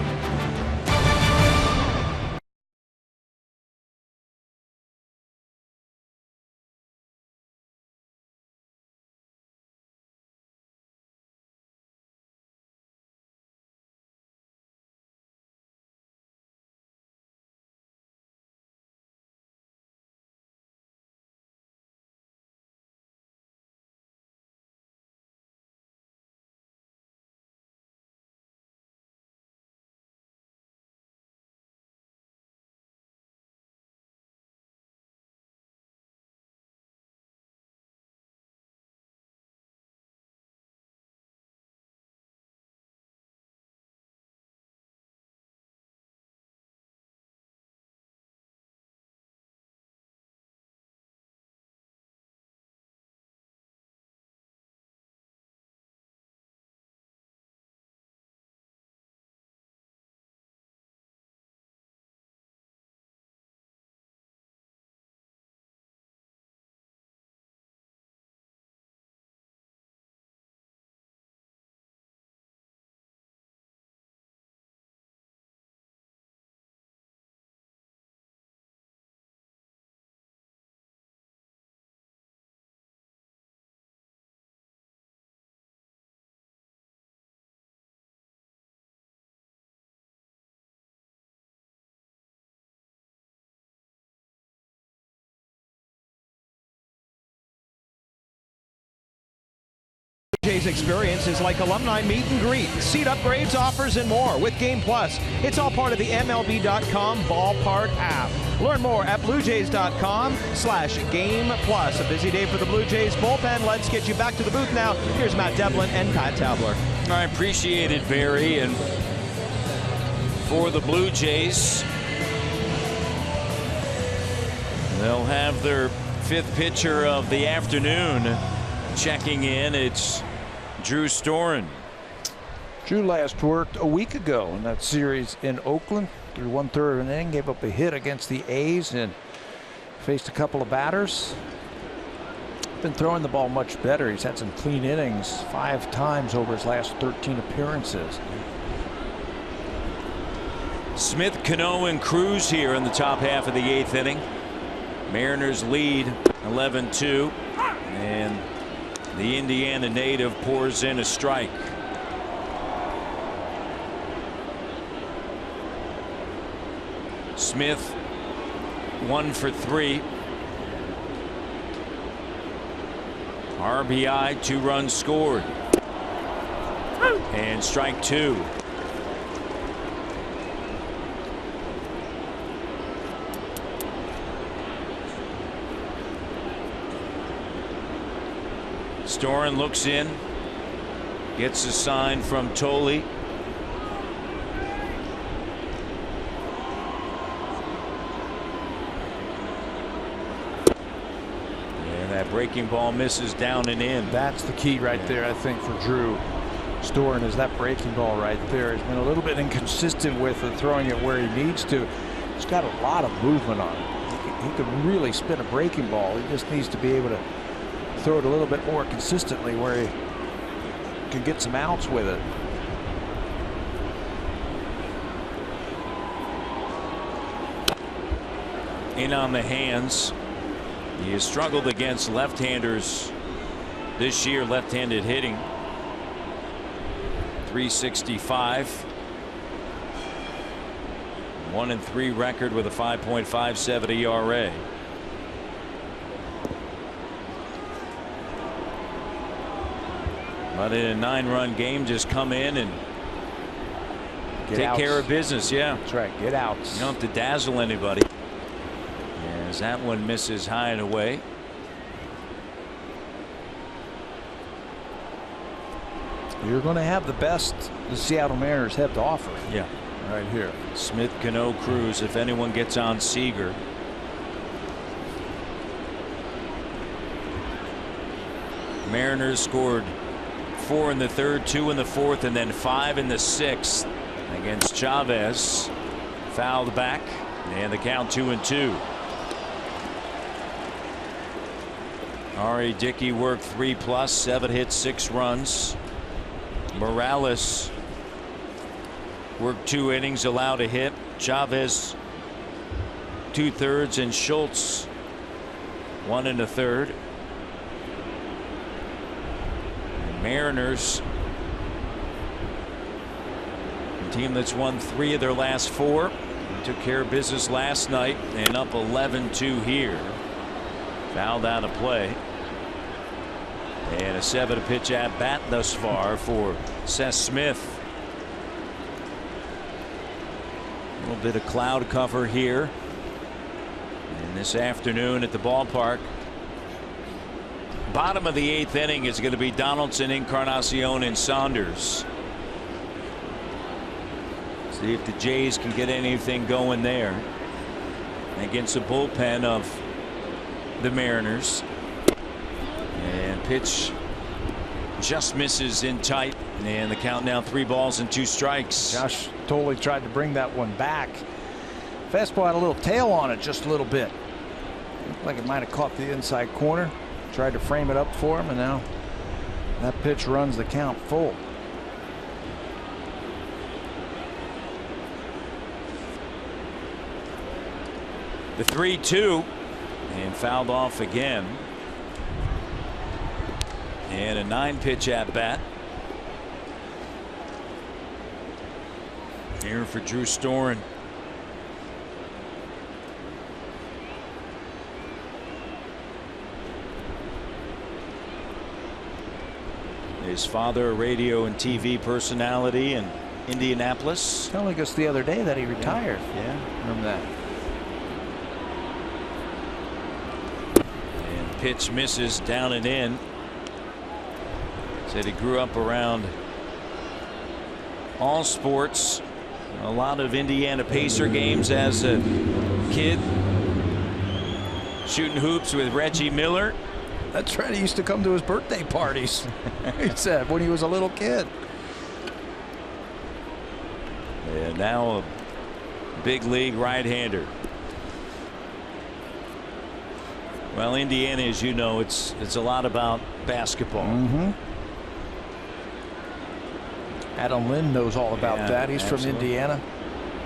Jays experience is like alumni meet and greet, seat upgrades, offers, and more with Game Plus. It's all part of the MLB.com Ballpark app. Learn more at BlueJays.com/Game Plus. A busy day for the Blue Jays bullpen. Let's get you back to the booth now. Here's Matt Devlin and Pat Tabler. I appreciate it, Barry. And for the Blue Jays, they'll have their fifth pitcher of the afternoon checking in. It's Drew Storen. Drew last worked a week ago in that series in Oakland. Through 1/3 of an inning, gave up a hit against the A's and faced a couple of batters. Been throwing the ball much better. He's had some clean innings 5 times over his last 13 appearances. Smith, Cano, and Cruz here in the top half of the 8th inning. Mariners lead 11-2, and the Indiana native pours in a strike. Smith 1 for 3. RBI, 2 runs scored. And strike 2. Storen looks in, gets a sign from Tolley. Breaking ball misses down and in. That's the key right there, I think, for Drew Storen, is that breaking ball right there. He's been a little bit inconsistent with it, throwing it where he needs to. He's got a lot of movement on it. He could really spin a breaking ball. He just needs to be able to throw it a little bit more consistently where he can get some outs with it. In on the hands. He has struggled against left-handers this year, left-handed hitting. 365. 1-3 record with a 5.57 ERA. But in a 9-run game, just come in and take care of business. Yeah, that's right. Get out. You don't have to dazzle anybody. As that one misses high and away. You're going to have the best the Seattle Mariners have to offer. Yeah, right here. Smith, Cano, Cruz. If anyone gets on Seager. Mariners scored 4 in the 3rd, 2 in the 4th, and then 5 in the 6th against Chavez. Fouled back, and the count 2-2. Ari Dickey worked 3+, 7 hits, 6 runs. Morales worked 2 innings, allowed a hit. Chavez 2/3, and Schultz 1 1/3. Mariners, a team that's won 3 of their last 4. Took care of business last night and up 11-2 here. Fouled out of play. And a 7-pitch at bat thus far for Seth Smith. A little bit of cloud cover here. And this afternoon at the ballpark. Bottom of the 8th inning is going to be Donaldson, Encarnacion, and Saunders. See if the Jays can get anything going there against the bullpen of the Mariners. And pitch just misses in tight, and the count now 3 balls and 2 strikes. Josh totally tried to bring that one back. Fastball had a little tail on it, just a little bit. Looked like it might have caught the inside corner. Tried to frame it up for him, and now that pitch runs the count full. The 3-2, and fouled off again. And a 9-pitch at bat here for Drew Storen. His father, a radio and TV personality in Indianapolis. Telling us the other day that he retired. Yeah. Remember that. And pitch misses down and in. Said he grew up around all sports. A lot of Indiana Pacer games as a kid. Shooting hoops with Reggie Miller. That's right. He used to come to his birthday parties. He said when he was a little kid. And now a big league right-hander. Well, Indiana, as you know, it's a lot about basketball. Adam Lynn knows all about that. He's absolutely. from Indiana,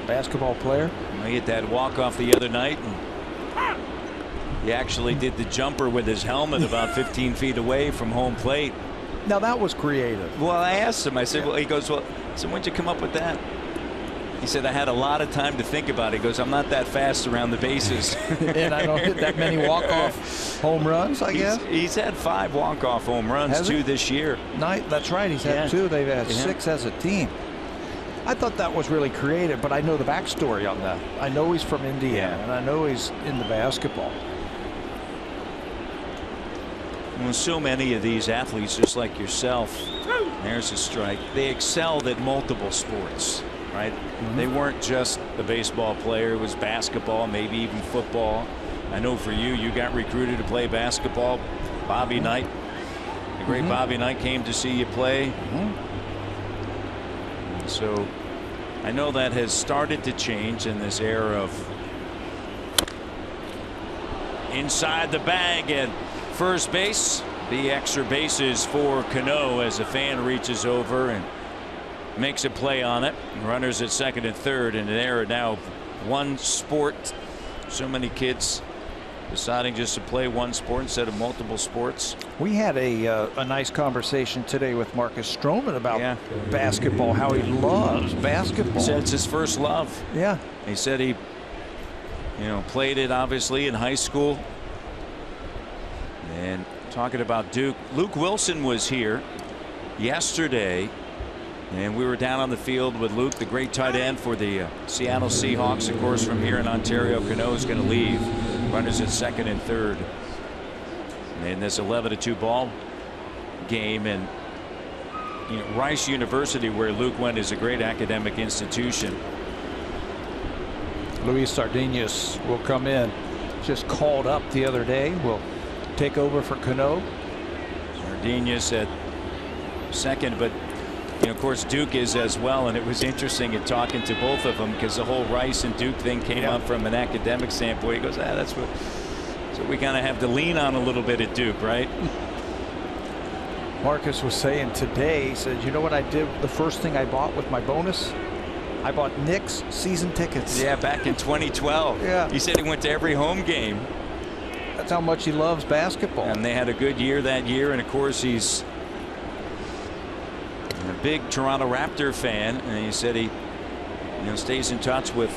basketball player. He hit that walk-off the other night, and he actually did the jumper with his helmet about 15 feet away from home plate. Now that was creative. Well, I asked him. I said, well, he goes, well, so when'd you come up with that? He said, I had a lot of time to think about it. He goes, I'm not that fast around the bases. And I don't hit that many walk-off home runs, I guess. He's had 5 walk-off home runs, 2 this year. That's right. He's had 2. They've had 6 as a team. I thought that was really creative, but I know the backstory on that. I know he's from Indiana, and I know he's into basketball. Well, so many of these athletes, just like yourself, there's a strike. They excelled at multiple sports, right? They weren't just a baseball player. It was basketball, maybe even football. I know for you, you got recruited to play basketball. Bobby Knight, the great Bobby Knight, came to see you play. So I know that has started to change in this era of inside the bag at first base. The extra bases for Cano as a fan reaches over and makes a play on it. Runners at second and third in an era now of one sport. So many kids deciding just to play one sport instead of multiple sports. We had a nice conversation today with Marcus Stroman about basketball, how he loves basketball. He said it's his first love. Yeah. He said he, played it obviously in high school. And talking about Duke, Luke Wilson was here yesterday, and we were down on the field with Luke, the great tight end for the Seattle Seahawks. Of course, from here in Ontario, Cano is going to leave. Runners at second and third in this 11-2 ball game. And Rice University, where Luke went, is a great academic institution. Luis Sardinas will come in. Just called up the other day. Will take over for Cano. Sardinas at second, but of course Duke is as well. And it was interesting in talking to both of them because the whole Rice and Duke thing came up from an academic standpoint. He goes, that's what we kind of have to lean on a little bit at Duke, right? Marcus was saying today, he said, you know what I did? The first thing I bought with my bonus, I bought Knicks season tickets. Yeah, back in 2012. Yeah. He said he went to every home game. That's how much he loves basketball. And they had a good year that year. And of course, he's a big Toronto Raptor fan. And he said he stays in touch with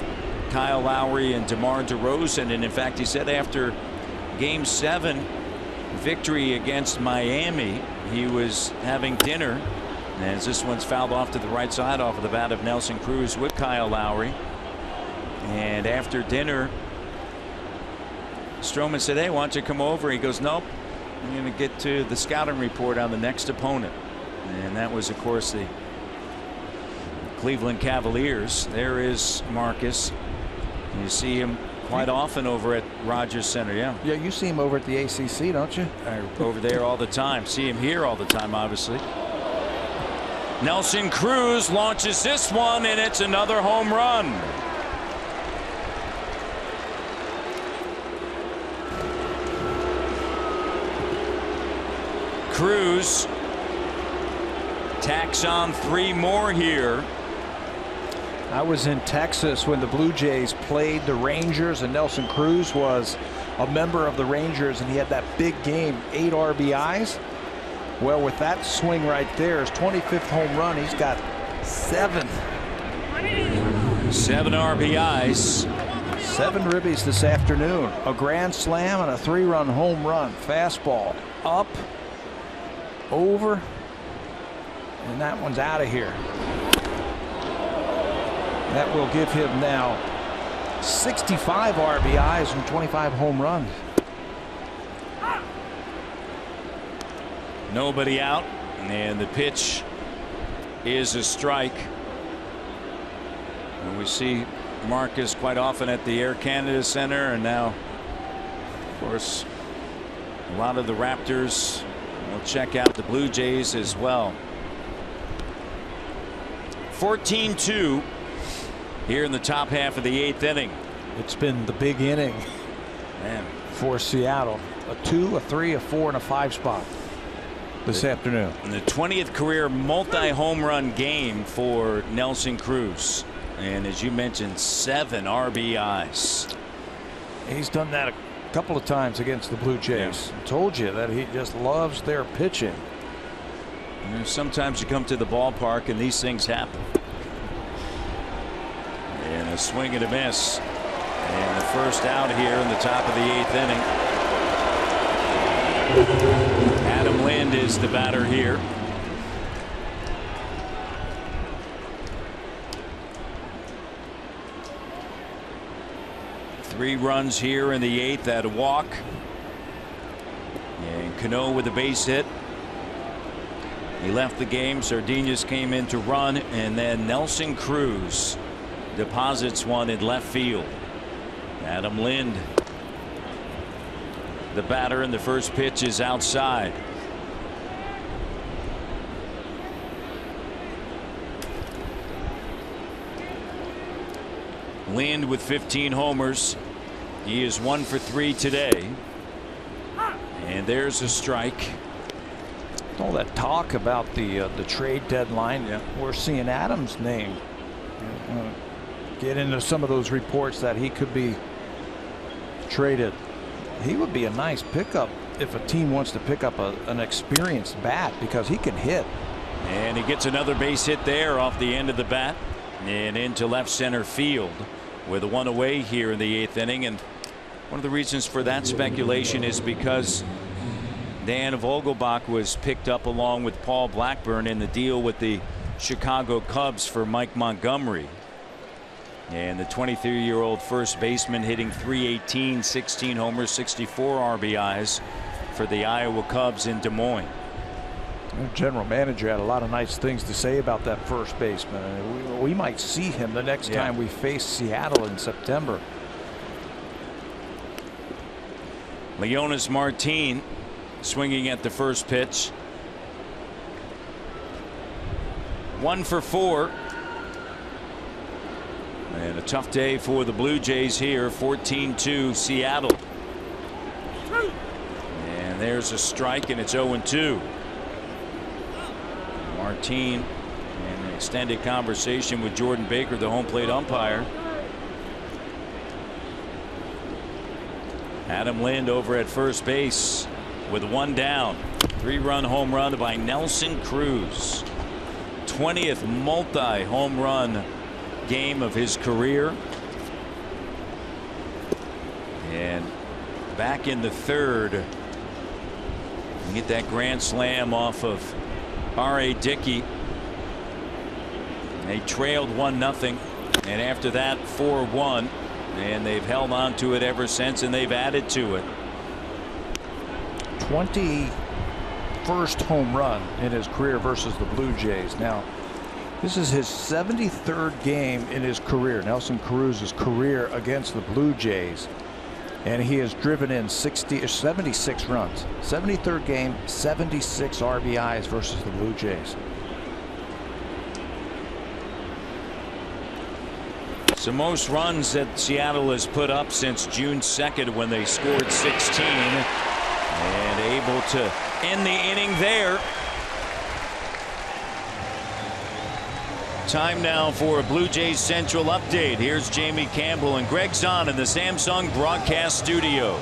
Kyle Lowry and DeMar DeRozan. And in fact, he said after Game 7 victory against Miami, he was having dinner. As this one's fouled off to the right side off of the bat of Nelson Cruz with Kyle Lowry. And after dinner, Stroman said, hey, why don't you come over? He goes, nope, I'm going to get to the scouting report on the next opponent. And that was, of course, the Cleveland Cavaliers. There is Marcus. You see him quite often over at Rogers Center. Yeah, you see him over at the ACC, don't you? Over there all the time. See him here all the time, obviously. Nelson Cruz launches this one, and it's another home run. Cruz tacks on 3 more here. I was in Texas when the Blue Jays played the Rangers, and Nelson Cruz was a member of the Rangers, and he had that big game, 8 RBIs. Well, with that swing right there, his 25th home run, he's got 7. 7 RBIs. 7 ribbies this afternoon. A grand slam and a 3-run home run. Fastball up, over, And that one's out of here. That will give him now 65 RBIs and 25 home runs. Nobody out, and the pitch is a strike. And we see Marcus quite often at the Air Canada Center, and now, of course, a lot of the Raptors will check out the Blue Jays as well. 14-2 here in the top half of the 8th inning. It's been the big inning, man, for Seattle. A 2, a 3, a 4, and a 5 spot this afternoon. And the 20th career multi-home run game for Nelson Cruz. And as you mentioned, 7 RBIs. He's done that a couple of times against the Blue Jays. Yeah. Told you that he just loves their pitching. And sometimes you come to the ballpark and these things happen. And a swing and a miss. And the first out here in the top of the 8th inning. Adam Lind is the batter here. Three runs here in the 8th, that walk. And Cano with a base hit. He left the game. Sardinas came in to run, and then Nelson Cruz deposits one in left field. Adam Lind, the batter, and the first pitch is outside. Lind with 15 homers. He is 1 for 3 today. And there's a strike. All that talk about the trade deadline. Yeah. We're seeing Adams' name get into some of those reports that he could be traded. He would be a nice pickup if a team wants to pick up an experienced bat, because he can hit. And he gets another base hit there off the end of the bat and into left center field with a 1 away here in the 8th inning. And one of the reasons for that speculation is because Dan Vogelbach was picked up along with Paul Blackburn in the deal with the Chicago Cubs for Mike Montgomery. And the 23-year-old first baseman hitting .318, 16 homers, 64 RBIs for the Iowa Cubs in Des Moines. The general manager had a lot of nice things to say about that first baseman. And we might see him the next time we face Seattle in September. Leonis Martin swinging at the first pitch. 1 for 4. And a tough day for the Blue Jays here. 14-2 Seattle. And there's a strike, and it's 0-2. Martin in an extended conversation with Jordan Baker, the home plate umpire. Adam Lind over at first base with 1 down. 3-run home run by Nelson Cruz. 20th multi-home run game of his career. And back in the 3rd, you get that grand slam off of R.A. Dickey. They trailed 1-0, and after that 4-1, and they've held on to it ever since, and they've added to it. 21st home run in his career versus the Blue Jays. Now, this is his 73rd game in his career, Nelson Cruz's career, against the Blue Jays, and he has driven in 76 runs. 73rd game, 76 RBIs versus the Blue Jays. It's the most runs that Seattle has put up since June 2nd, when they scored 16, and able to end the inning there. Time now for a Blue Jays Central update. Here's Jamie Campbell and Greg Zahn in the Samsung broadcast studio.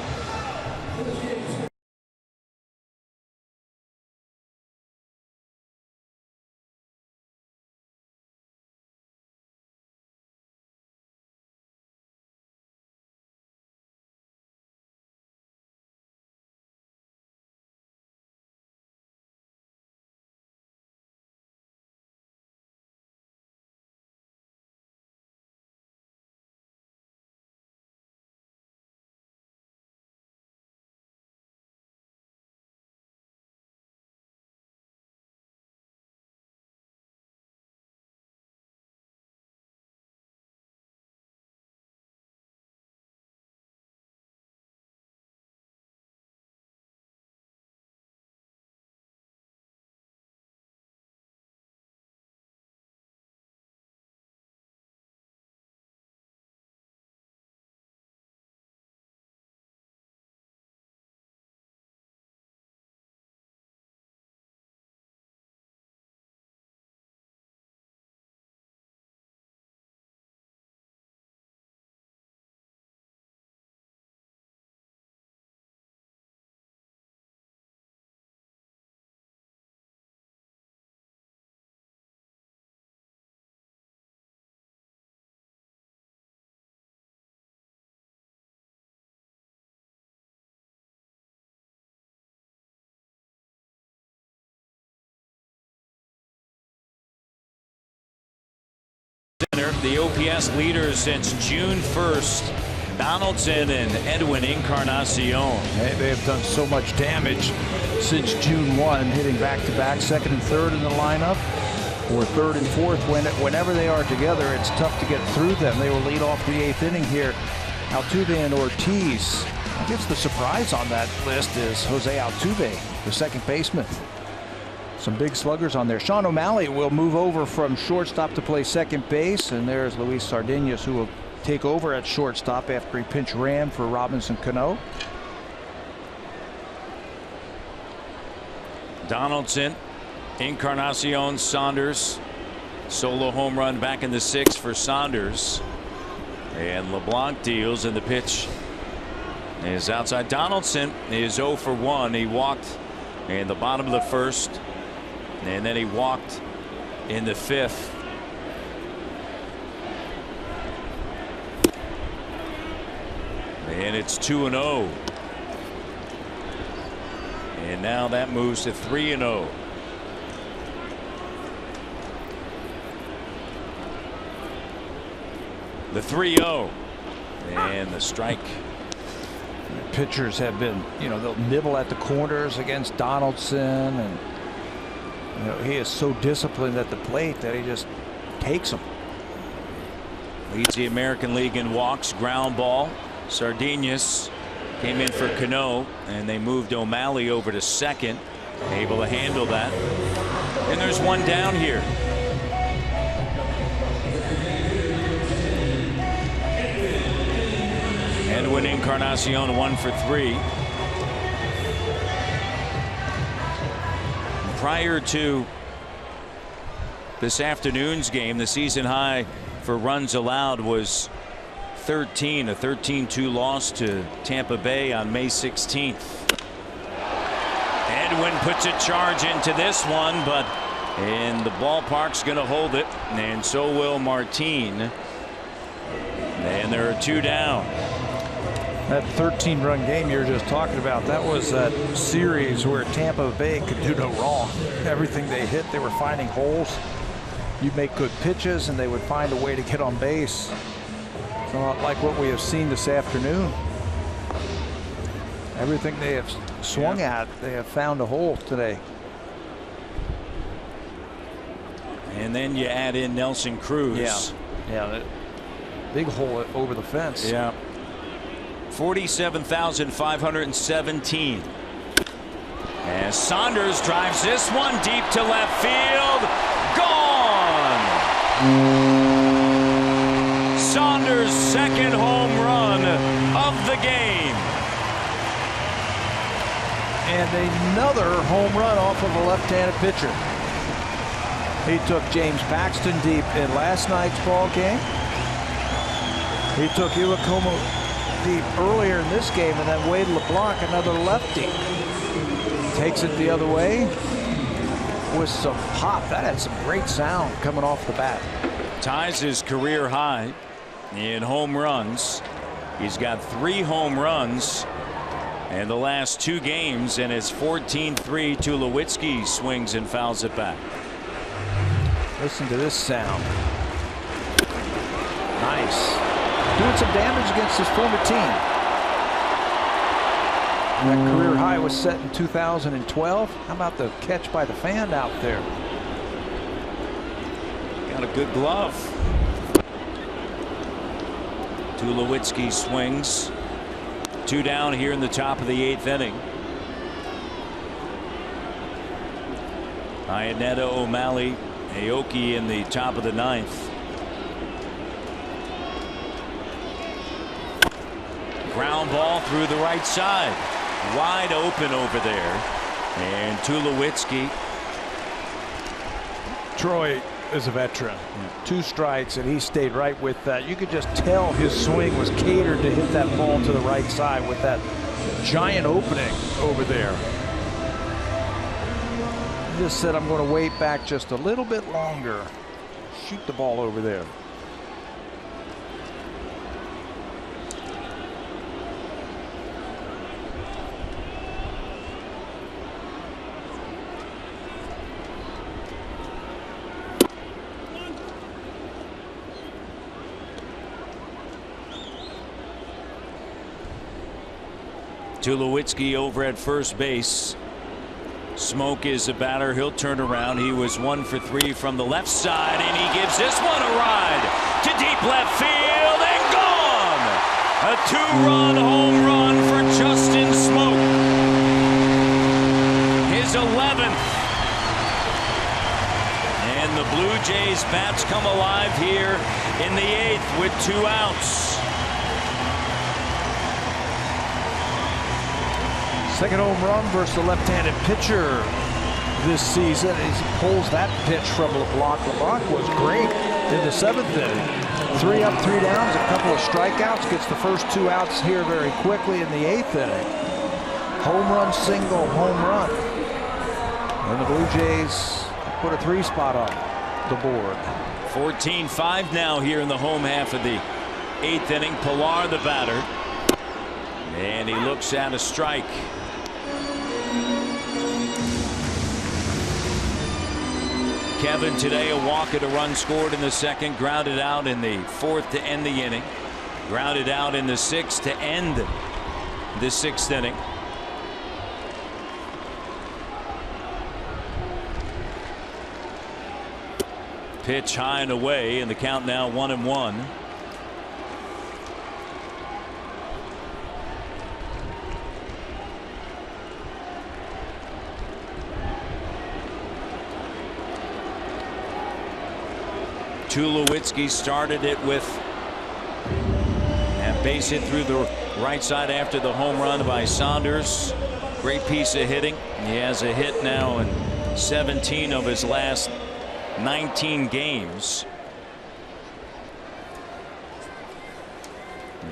The OPS leaders since June 1st. Donaldson and Edwin Encarnacion. They have done so much damage since June 1, hitting back-to-back, second and third in the lineup, or third and fourth. Whenever they are together, it's tough to get through them. They will lead off the 8th inning here. Altuve and Ortiz. I guess the surprise on that list is Jose Altuve, the second baseman. Some big sluggers on there. Sean O'Malley will move over from shortstop to play second base, and there's Luis Sardinas, who will take over at shortstop after he pinch ran for Robinson Cano. Donaldson, Encarnacion, Saunders. Solo home run back in the 6th for Saunders. And LeBlanc deals, and the pitch is outside. Donaldson is 0 for 1. He walked in the bottom of the 1st, and then he walked in the 5th. And it's 2-0. And now that moves to 3-0. The 3-0. And the strike. Pitchers have been, they'll nibble at the corners against Donaldson, and he is so disciplined at the plate that he just takes them. Leads the American League in walks, ground ball. Sardinas came in for Cano, and they moved O'Malley over to second, able to handle that. And there's one down here. Edwin Encarnacion 1 for 3. Prior to this afternoon's game, the season high for runs allowed was 13, a 13-2 loss to Tampa Bay on May 16th. Edwin puts a charge into this one, and the ballpark's going to hold it, and so will Martin. And there are 2 down. That 13-run game you're just talking about, that was that series where Tampa Bay could do no wrong. Everything they hit, they were finding holes. You'd make good pitches, and they would find a way to get on base. It's not like what we have seen this afternoon. Everything they have swung at, they have found a hole today. And then you add in Nelson Cruz. Yeah, that big hole over the fence. Yeah. 47,517. As Saunders drives this one deep to left field. Gone! Saunders' second home run of the game. And another home run off of a left-handed pitcher. He took James Paxton deep in last night's ball game. He took Iwakuma deep earlier in this game, and then Wade LeBlanc, another lefty, takes it the other way with some pop. That had some great sound coming off the bat. Ties his career high in home runs. He's got 3 home runs in the last 2 games, and it's 14-3. Tulowitzki swings and fouls it back. Listen to this sound. Nice. Doing some damage against his former team. That career high was set in 2012. How about the catch by the fan out there? Got a good glove. Tulowitzki swings. 2 down here in the top of the 8th inning. Iannetta, O'Malley, Aoki in the top of the 9th. Ground ball through the right side. Wide open over there. And Tulowitzki. Troy is a veteran. 2 strikes, and he stayed right with that. You could just tell his swing was catered to hit that ball to the right side with that giant opening over there. He just said, I'm going to wait back just a little bit longer. Shoot the ball over there. Tulowitzki over at first base. Smoke is a batter. He'll turn around. He was 1 for 3 from the left side, and he gives this one a ride to deep left field and gone. A 2-run home run for Justin Smoke. His 11th. And the Blue Jays bats come alive here in the 8th with 2 outs. Second home run versus the left-handed pitcher this season as he pulls that pitch from LeBlanc. LeBlanc was great in the 7th inning. 3 up, 3 downs, a couple of strikeouts, gets the first 2 outs here very quickly in the 8th inning. Home run, single, home run. And the Blue Jays put a 3 spot on the board. 14-5 now here in the home half of the 8th inning. Pilar the batter. And he looks at a strike. Kevin today a walk and a run scored in the 2nd, grounded out in the 4th to end the inning, grounded out in the 6th to end the 6th inning. Pitch high and away, and the count now 1-1. Tulowitzki started it with a base hit through the right side after the home run by Saunders. Great piece of hitting. He has a hit now in 17 of his last 19 games.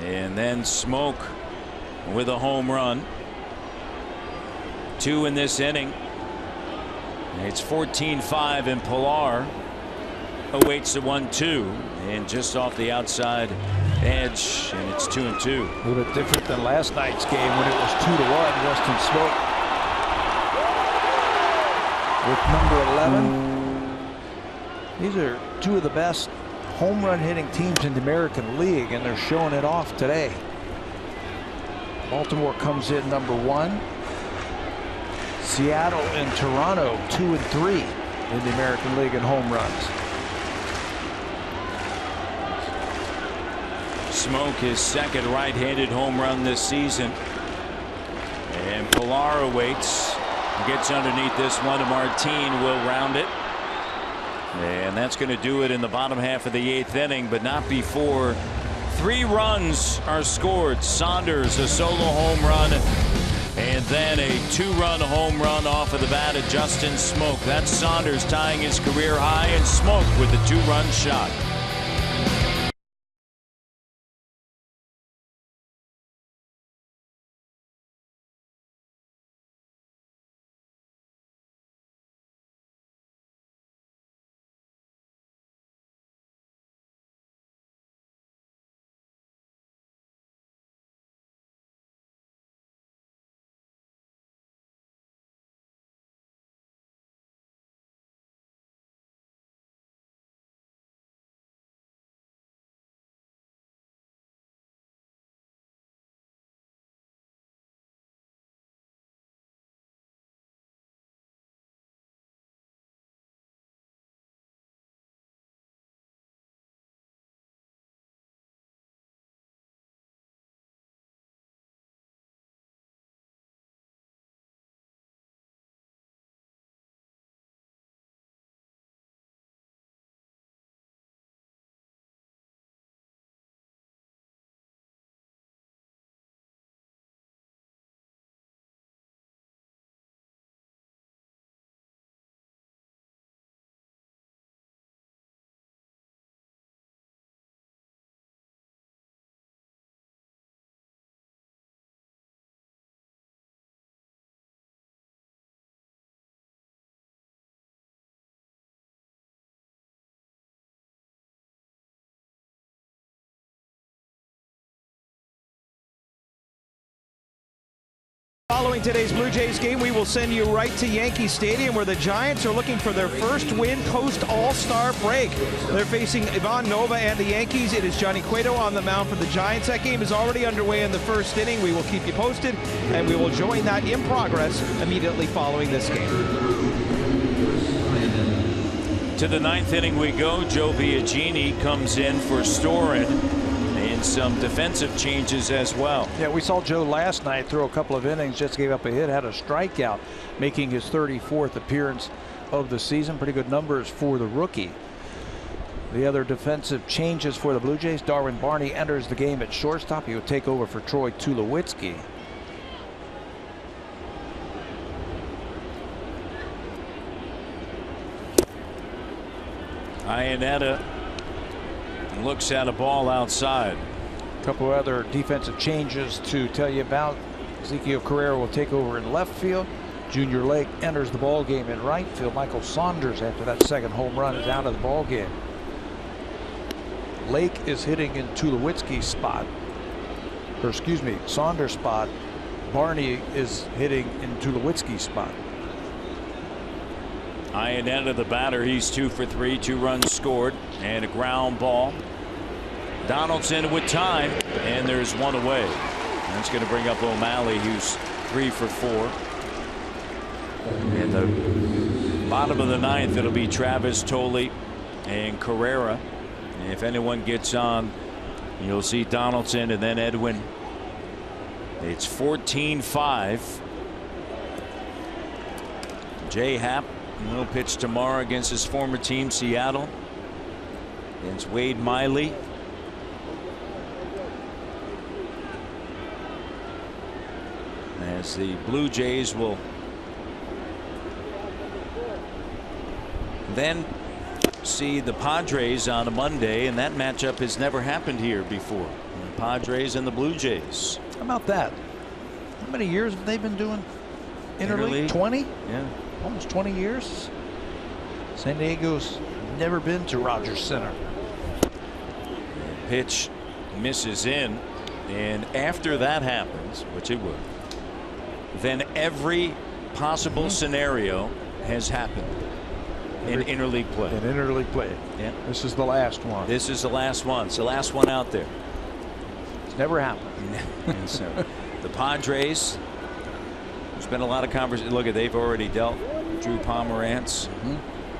And then Smoke with a home run. 2 in this inning. It's 14-5, and Pilar awaits the 1-2, and just off the outside edge, and it's 2-2. A little bit different than last night's game when it was 2-1. Justin Smoke with number 11. These are 2 of the best home run hitting teams in the American League, and they're showing it off today. Baltimore comes in number 1. Seattle and Toronto 2 and 3 in the American League in home runs. Smoke his 2nd right-handed home run this season, and Pilar awaits, gets underneath this one, and Martin will round it, and that's going to do it in the bottom half of the 8th inning, but not before 3 runs are scored. Saunders a solo home run, and then a 2-run home run off of the bat of Justin Smoke. That's Saunders tying his career high, and Smoke with the 2-run shot. today's Blue Jays game, we will send you right to Yankee Stadium, where the Giants are looking for their first win post All-Star break. They're facing Ivan Nova and the Yankees. It is Johnny Cueto on the mound for the Giants. That game is already underway in the first inning. We will keep you posted, and we will join that in progress immediately following this game. To the 9th inning we go. Joe Biagini comes in for Storen, and some defensive changes as well. Yeah, we saw Joe last night throw a couple of innings, just gave up a hit, had a strikeout, making his 34th appearance of the season. Pretty good numbers for the rookie. The other defensive changes for the Blue Jays: Darwin Barney enters the game at shortstop. He will take over for Troy Tulowitzki. Iannetta looks at a ball outside. A couple other defensive changes to tell you about. Ezekiel Carrera will take over in left field. Junior Lake enters the ball game in right field. Michael Saunders, after that second home run, is out of the ball game. Lake is hitting in Tulowitzki's spot, or excuse me, Saunders' spot. Barney is hitting in Tulowitzki's spot. Iannetta, the batter, he's 2 for 3, 2 runs scored, and a ground ball. Donaldson with time, and there's one away. That's going to bring up O'Malley, who's 3 for 4. In the bottom of the 9th, it'll be Travis Tolley and Carrera. And if anyone gets on, you'll see Donaldson and then Edwin. It's 14-5. Jay Happ will pitch tomorrow against his former team, Seattle, against Wade Miley. As the Blue Jays will then see the Padres on a Monday, and that matchup has never happened here before. The Padres and the Blue Jays. How about that? How many years have they been doing interleague? 20? Yeah. Almost 20 years. San Diego's never been to Rogers Center. Pitch misses in, and after that happens, which it will, then every possible scenario has happened in interleague play. In interleague play. Yeah. This is the last one. This is the last one. It's the last one out there. It's never happened. And so the Padres, there's been a lot of conversation. Look, they've already dealt Drew Pomerantz.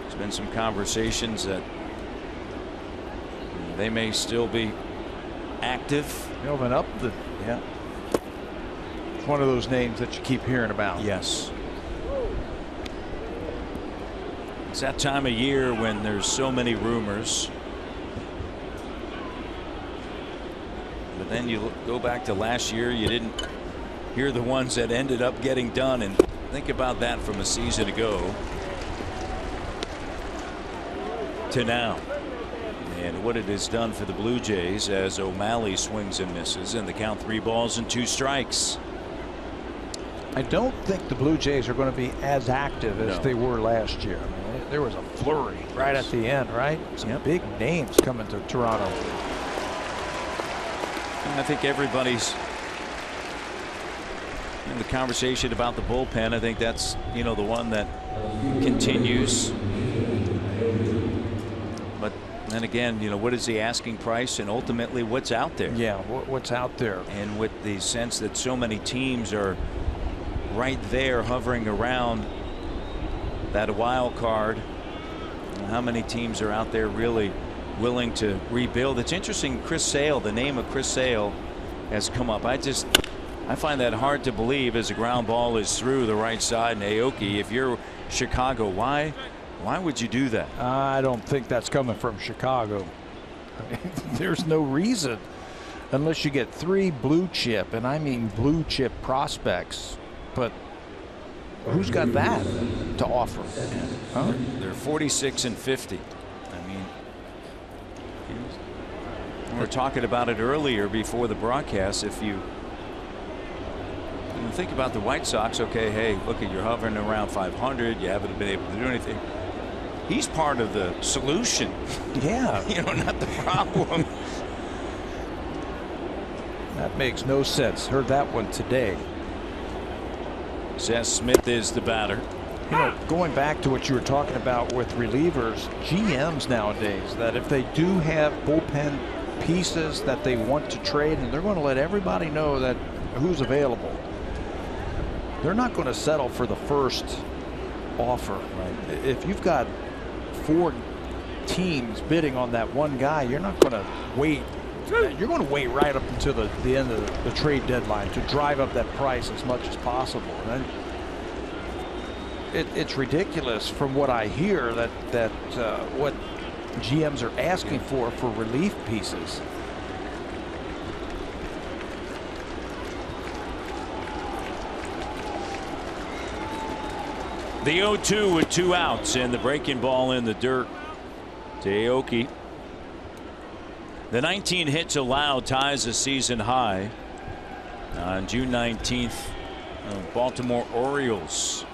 There's been some conversations that they may still be active. Melvin Upton. Yeah. It's one of those names that you keep hearing about. Yes. It's that time of year when there's so many rumors. But then you go back to last year, you didn't hear the ones that ended up getting done, and think about that from a season ago to now, and what it has done for the Blue Jays as O'Malley swings and misses, and the count 3 balls and 2 strikes. I don't think the Blue Jays are going to be as active as they were last year. I mean, there was a flurry right at the end, right? Some big names coming to Toronto. And I think everybody's in the conversation about the bullpen. I think that's, the one that continues. But then again, what is the asking price, and ultimately what's out there? Yeah, what's out there. And with the sense that so many teams are right there hovering around that wild card, how many teams are out there really willing to rebuild? It's interesting, Chris Sale, the name of Chris Sale has come up. I find that hard to believe as a ground ball is through the right side, and Aoki, if you're Chicago, why would you do that? I don't think that's coming from Chicago. I mean, there's no reason, unless you get 3 blue chip, and I mean blue chip prospects. But who's got that to offer? Huh? They're 46 and 50. I mean, we were talking about it earlier before the broadcast. If you think about the White Sox, okay, hey, look, you're hovering around 500. You haven't been able to do anything. He's part of the solution. Yeah. Not the problem. That makes no sense. Heard that one today. Brewers as Smith is the batter. You know, going back to what you were talking about with relievers, GMs nowadays, that if they do have bullpen pieces that they want to trade, and they're going to let everybody know that who's available, they're not going to settle for the first offer. Right? If you've got 4 teams bidding on that one guy, you're not going to wait. You're going to wait right up until the end of the trade deadline to drive up that price as much as possible. And it's ridiculous from what I hear that what GMs are asking for relief pieces. The 0-2 with 2 outs and the breaking ball in the dirt to Aoki. The 19 hits allowed ties a season high. On June 19th, Baltimore Orioles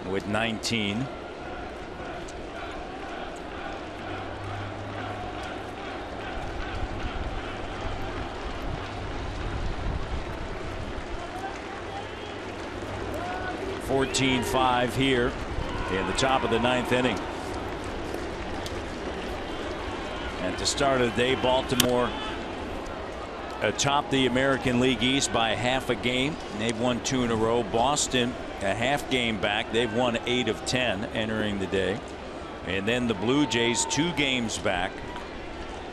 with 19. (14-5) here in the top of the 9th inning. At the start of the day, Baltimore atop the American League East by half a game. They've won 2 in a row. Boston a half game back. They've won 8 of 10 entering the day. And then the Blue Jays 2 games back.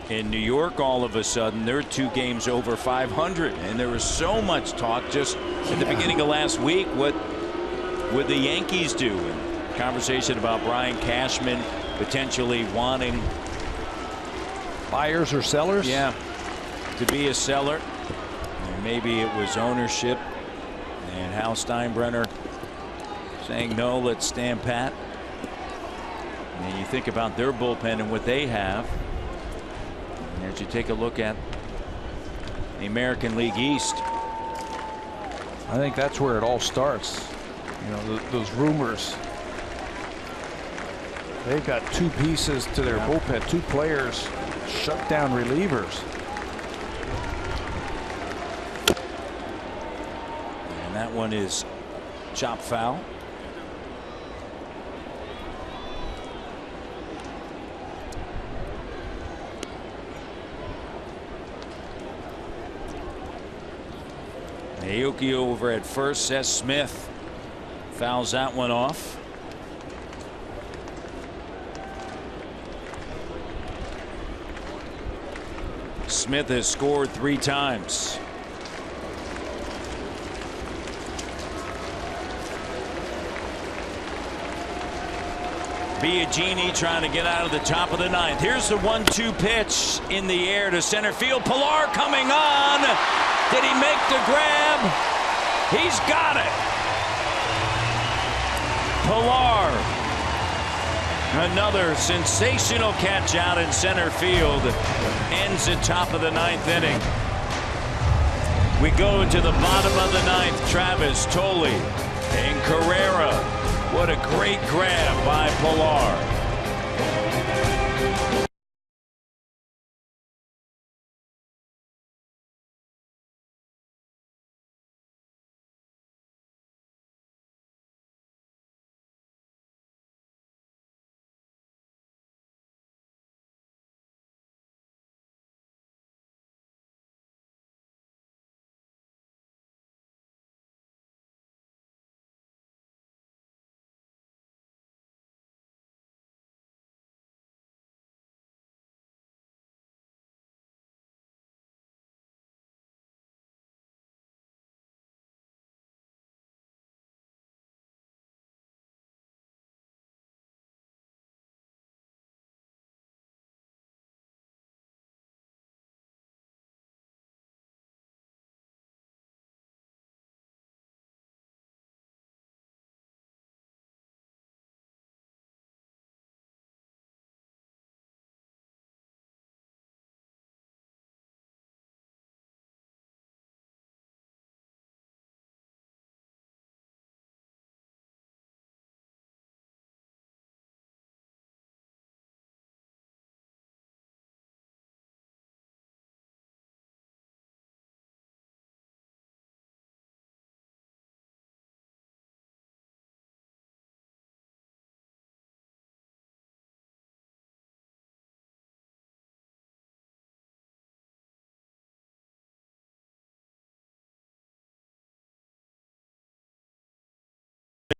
In New York, all of a sudden, they're 2 games over 500. And there was so much talk just at the beginning of last week. What would the Yankees do? And conversation about Brian Cashman potentially wanting buyers or sellers. Yeah, to be a seller. And maybe it was ownership and Hal Steinbrenner saying no, let's stand pat. And you think about their bullpen and what they have. And as you take a look at the American League East, I think that's where it all starts. You know, those rumors. They've got 2 pieces to their bullpen, 2 players, shut down relievers. And that one is chop foul. Aoki over at first. Seth Smith fouls that one off. Smith has scored 3 times. Biagini trying to get out of the top of the 9th. Here's the 1-2 pitch in the air to center field. Pilar coming on. Did he make the grab? He's got it. Pilar. Another sensational catch out in center field. Ends the top of the 9th inning. We go to the bottom of the 9th. Travis, Tolle, and Carrera. What a great grab by Pilar.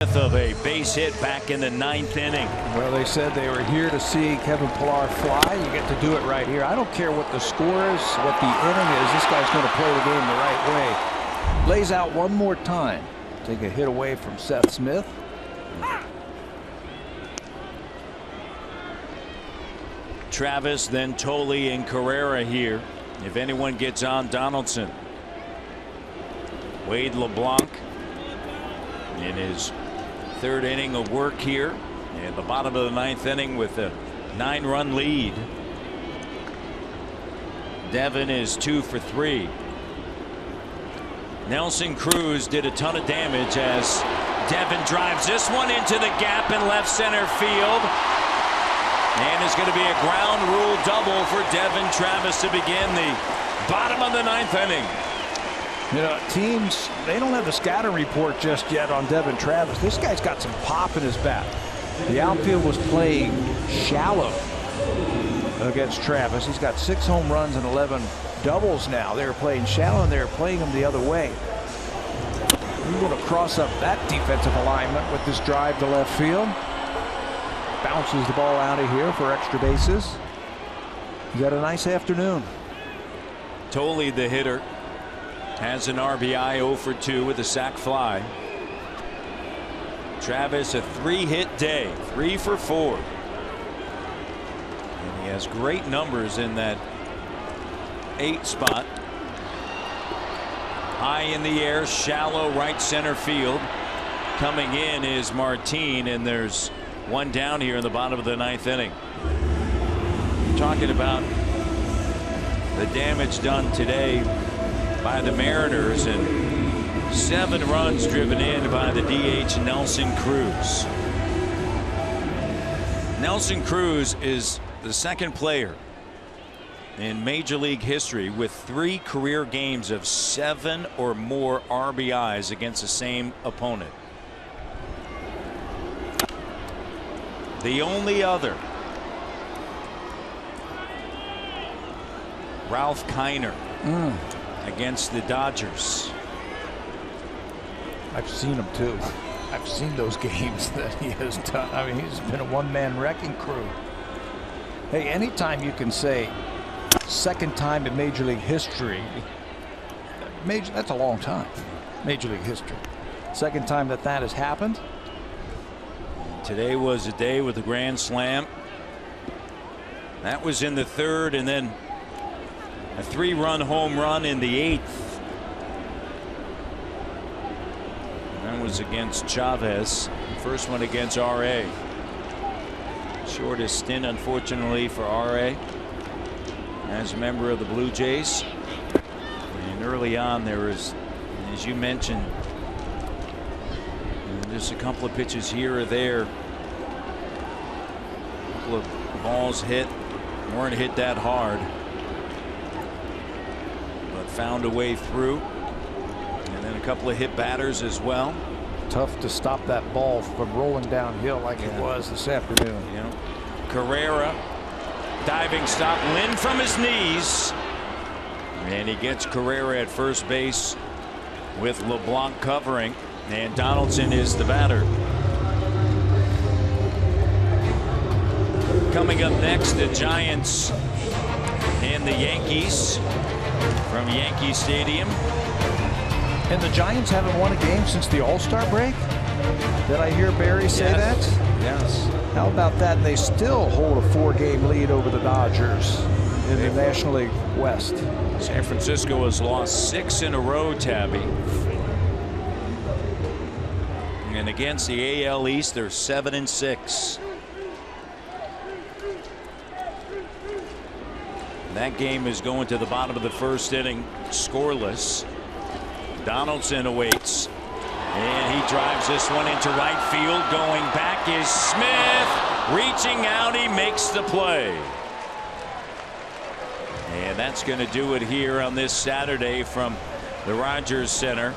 of a base hit back in the 9th inning. Well, they said they were here to see Kevin Pillar fly. You get to do it right here. I don't care what the score is, what the inning is. This guy's going to play the game the right way. Lays out one more time. Take a hit away from Seth Smith. Travis, then Tolle and Carrera here. If anyone gets on, Donaldson. Wade LeBlanc in his 3rd inning of work here at the bottom of the 9th inning with a 9-run lead. Devin is 2 for 3. Nelson Cruz did a ton of damage as Devin drives this one into the gap in left center field. And it's going to be a ground rule double for Devin Travis to begin the bottom of the 9th inning. You know, teams, they don't have the scouting report just yet on Devin Travis. This guy's got some pop in his bat. The outfield was playing shallow against Travis. He's got 6 home runs and 11 doubles now. They were playing shallow and they were playing him the other way. He's going to cross up that defensive alignment with this drive to left field. Bounces the ball out of here for extra bases. You got a nice afternoon. Tolle, the hitter, has an RBI, 0 for 2 with a sac fly. Travis, a 3-hit day, 3 for 4. And he has great numbers in that 8 spot. High in the air, shallow right center field. Coming in is Martin, and there's one down here in the bottom of the 9th inning. Talking about the damage done today by the Mariners, and 7 runs driven in by the DH Nelson Cruz. Nelson Cruz is the 2nd player in Major League history with 3 career games of 7 or more RBIs against the same opponent. The only other, Ralph Kiner against the Dodgers. I've seen him too. I've seen those games that he has done. I mean, he's been a one-man wrecking crew. Hey, anytime you can say 2nd time in Major League history, that's a long time. Major League history. 2nd time that has happened. Today was a day with a grand slam. That was in the 3rd, and then a 3-run home run in the 8th. That was against Chavez. First one against R.A. Shortest stint, unfortunately, for R.A. as a member of the Blue Jays. And early on, there was, as you mentioned, just a couple of pitches here or there. A couple of balls hit, weren't hit that hard, but found a way through. And then a couple of hit batters as well. Tough to stop that ball from rolling downhill like it was this afternoon. Yeah. Carrera, diving stop, Lynn from his knees. And he gets Carrera at first base with LeBlanc covering. And Donaldson is the batter. Coming up next, the Giants and the Yankees from Yankee Stadium. And the Giants haven't won a game since the All-Star break. Did I hear Barry say that? Yes. How about that? And they still hold a 4-game lead over the Dodgers in the National League West. San Francisco has lost 6 in a row, Tabby. And against the AL East, they're 7-6. That game is going to the bottom of the 1st inning, scoreless. Donaldson awaits, and he drives this one into right field. Going back is Smith, reaching out, he makes the play. And that's going to do it here on this Saturday from the Rogers Center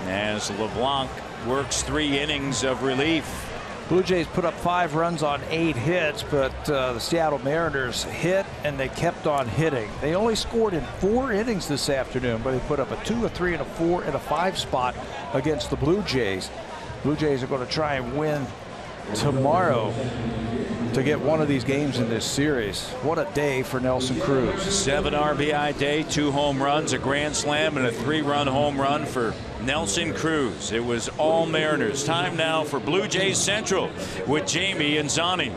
as LeBlanc works 3 innings of relief. Blue Jays put up 5 runs on 8 hits, but the Seattle Mariners hit and they kept on hitting. They only scored in 4 innings this afternoon, but they put up a 2, a 3, and a 4 and a 5 spot against the Blue Jays. Blue Jays are going to try and win tomorrow to get one of these games in this series. What a day for Nelson Cruz. 7 RBI day, 2 home runs, a grand slam, and a 3-run home run for Nelson Cruz. It was all Mariners. Time now for Blue Jays Central with Jamie and Zani.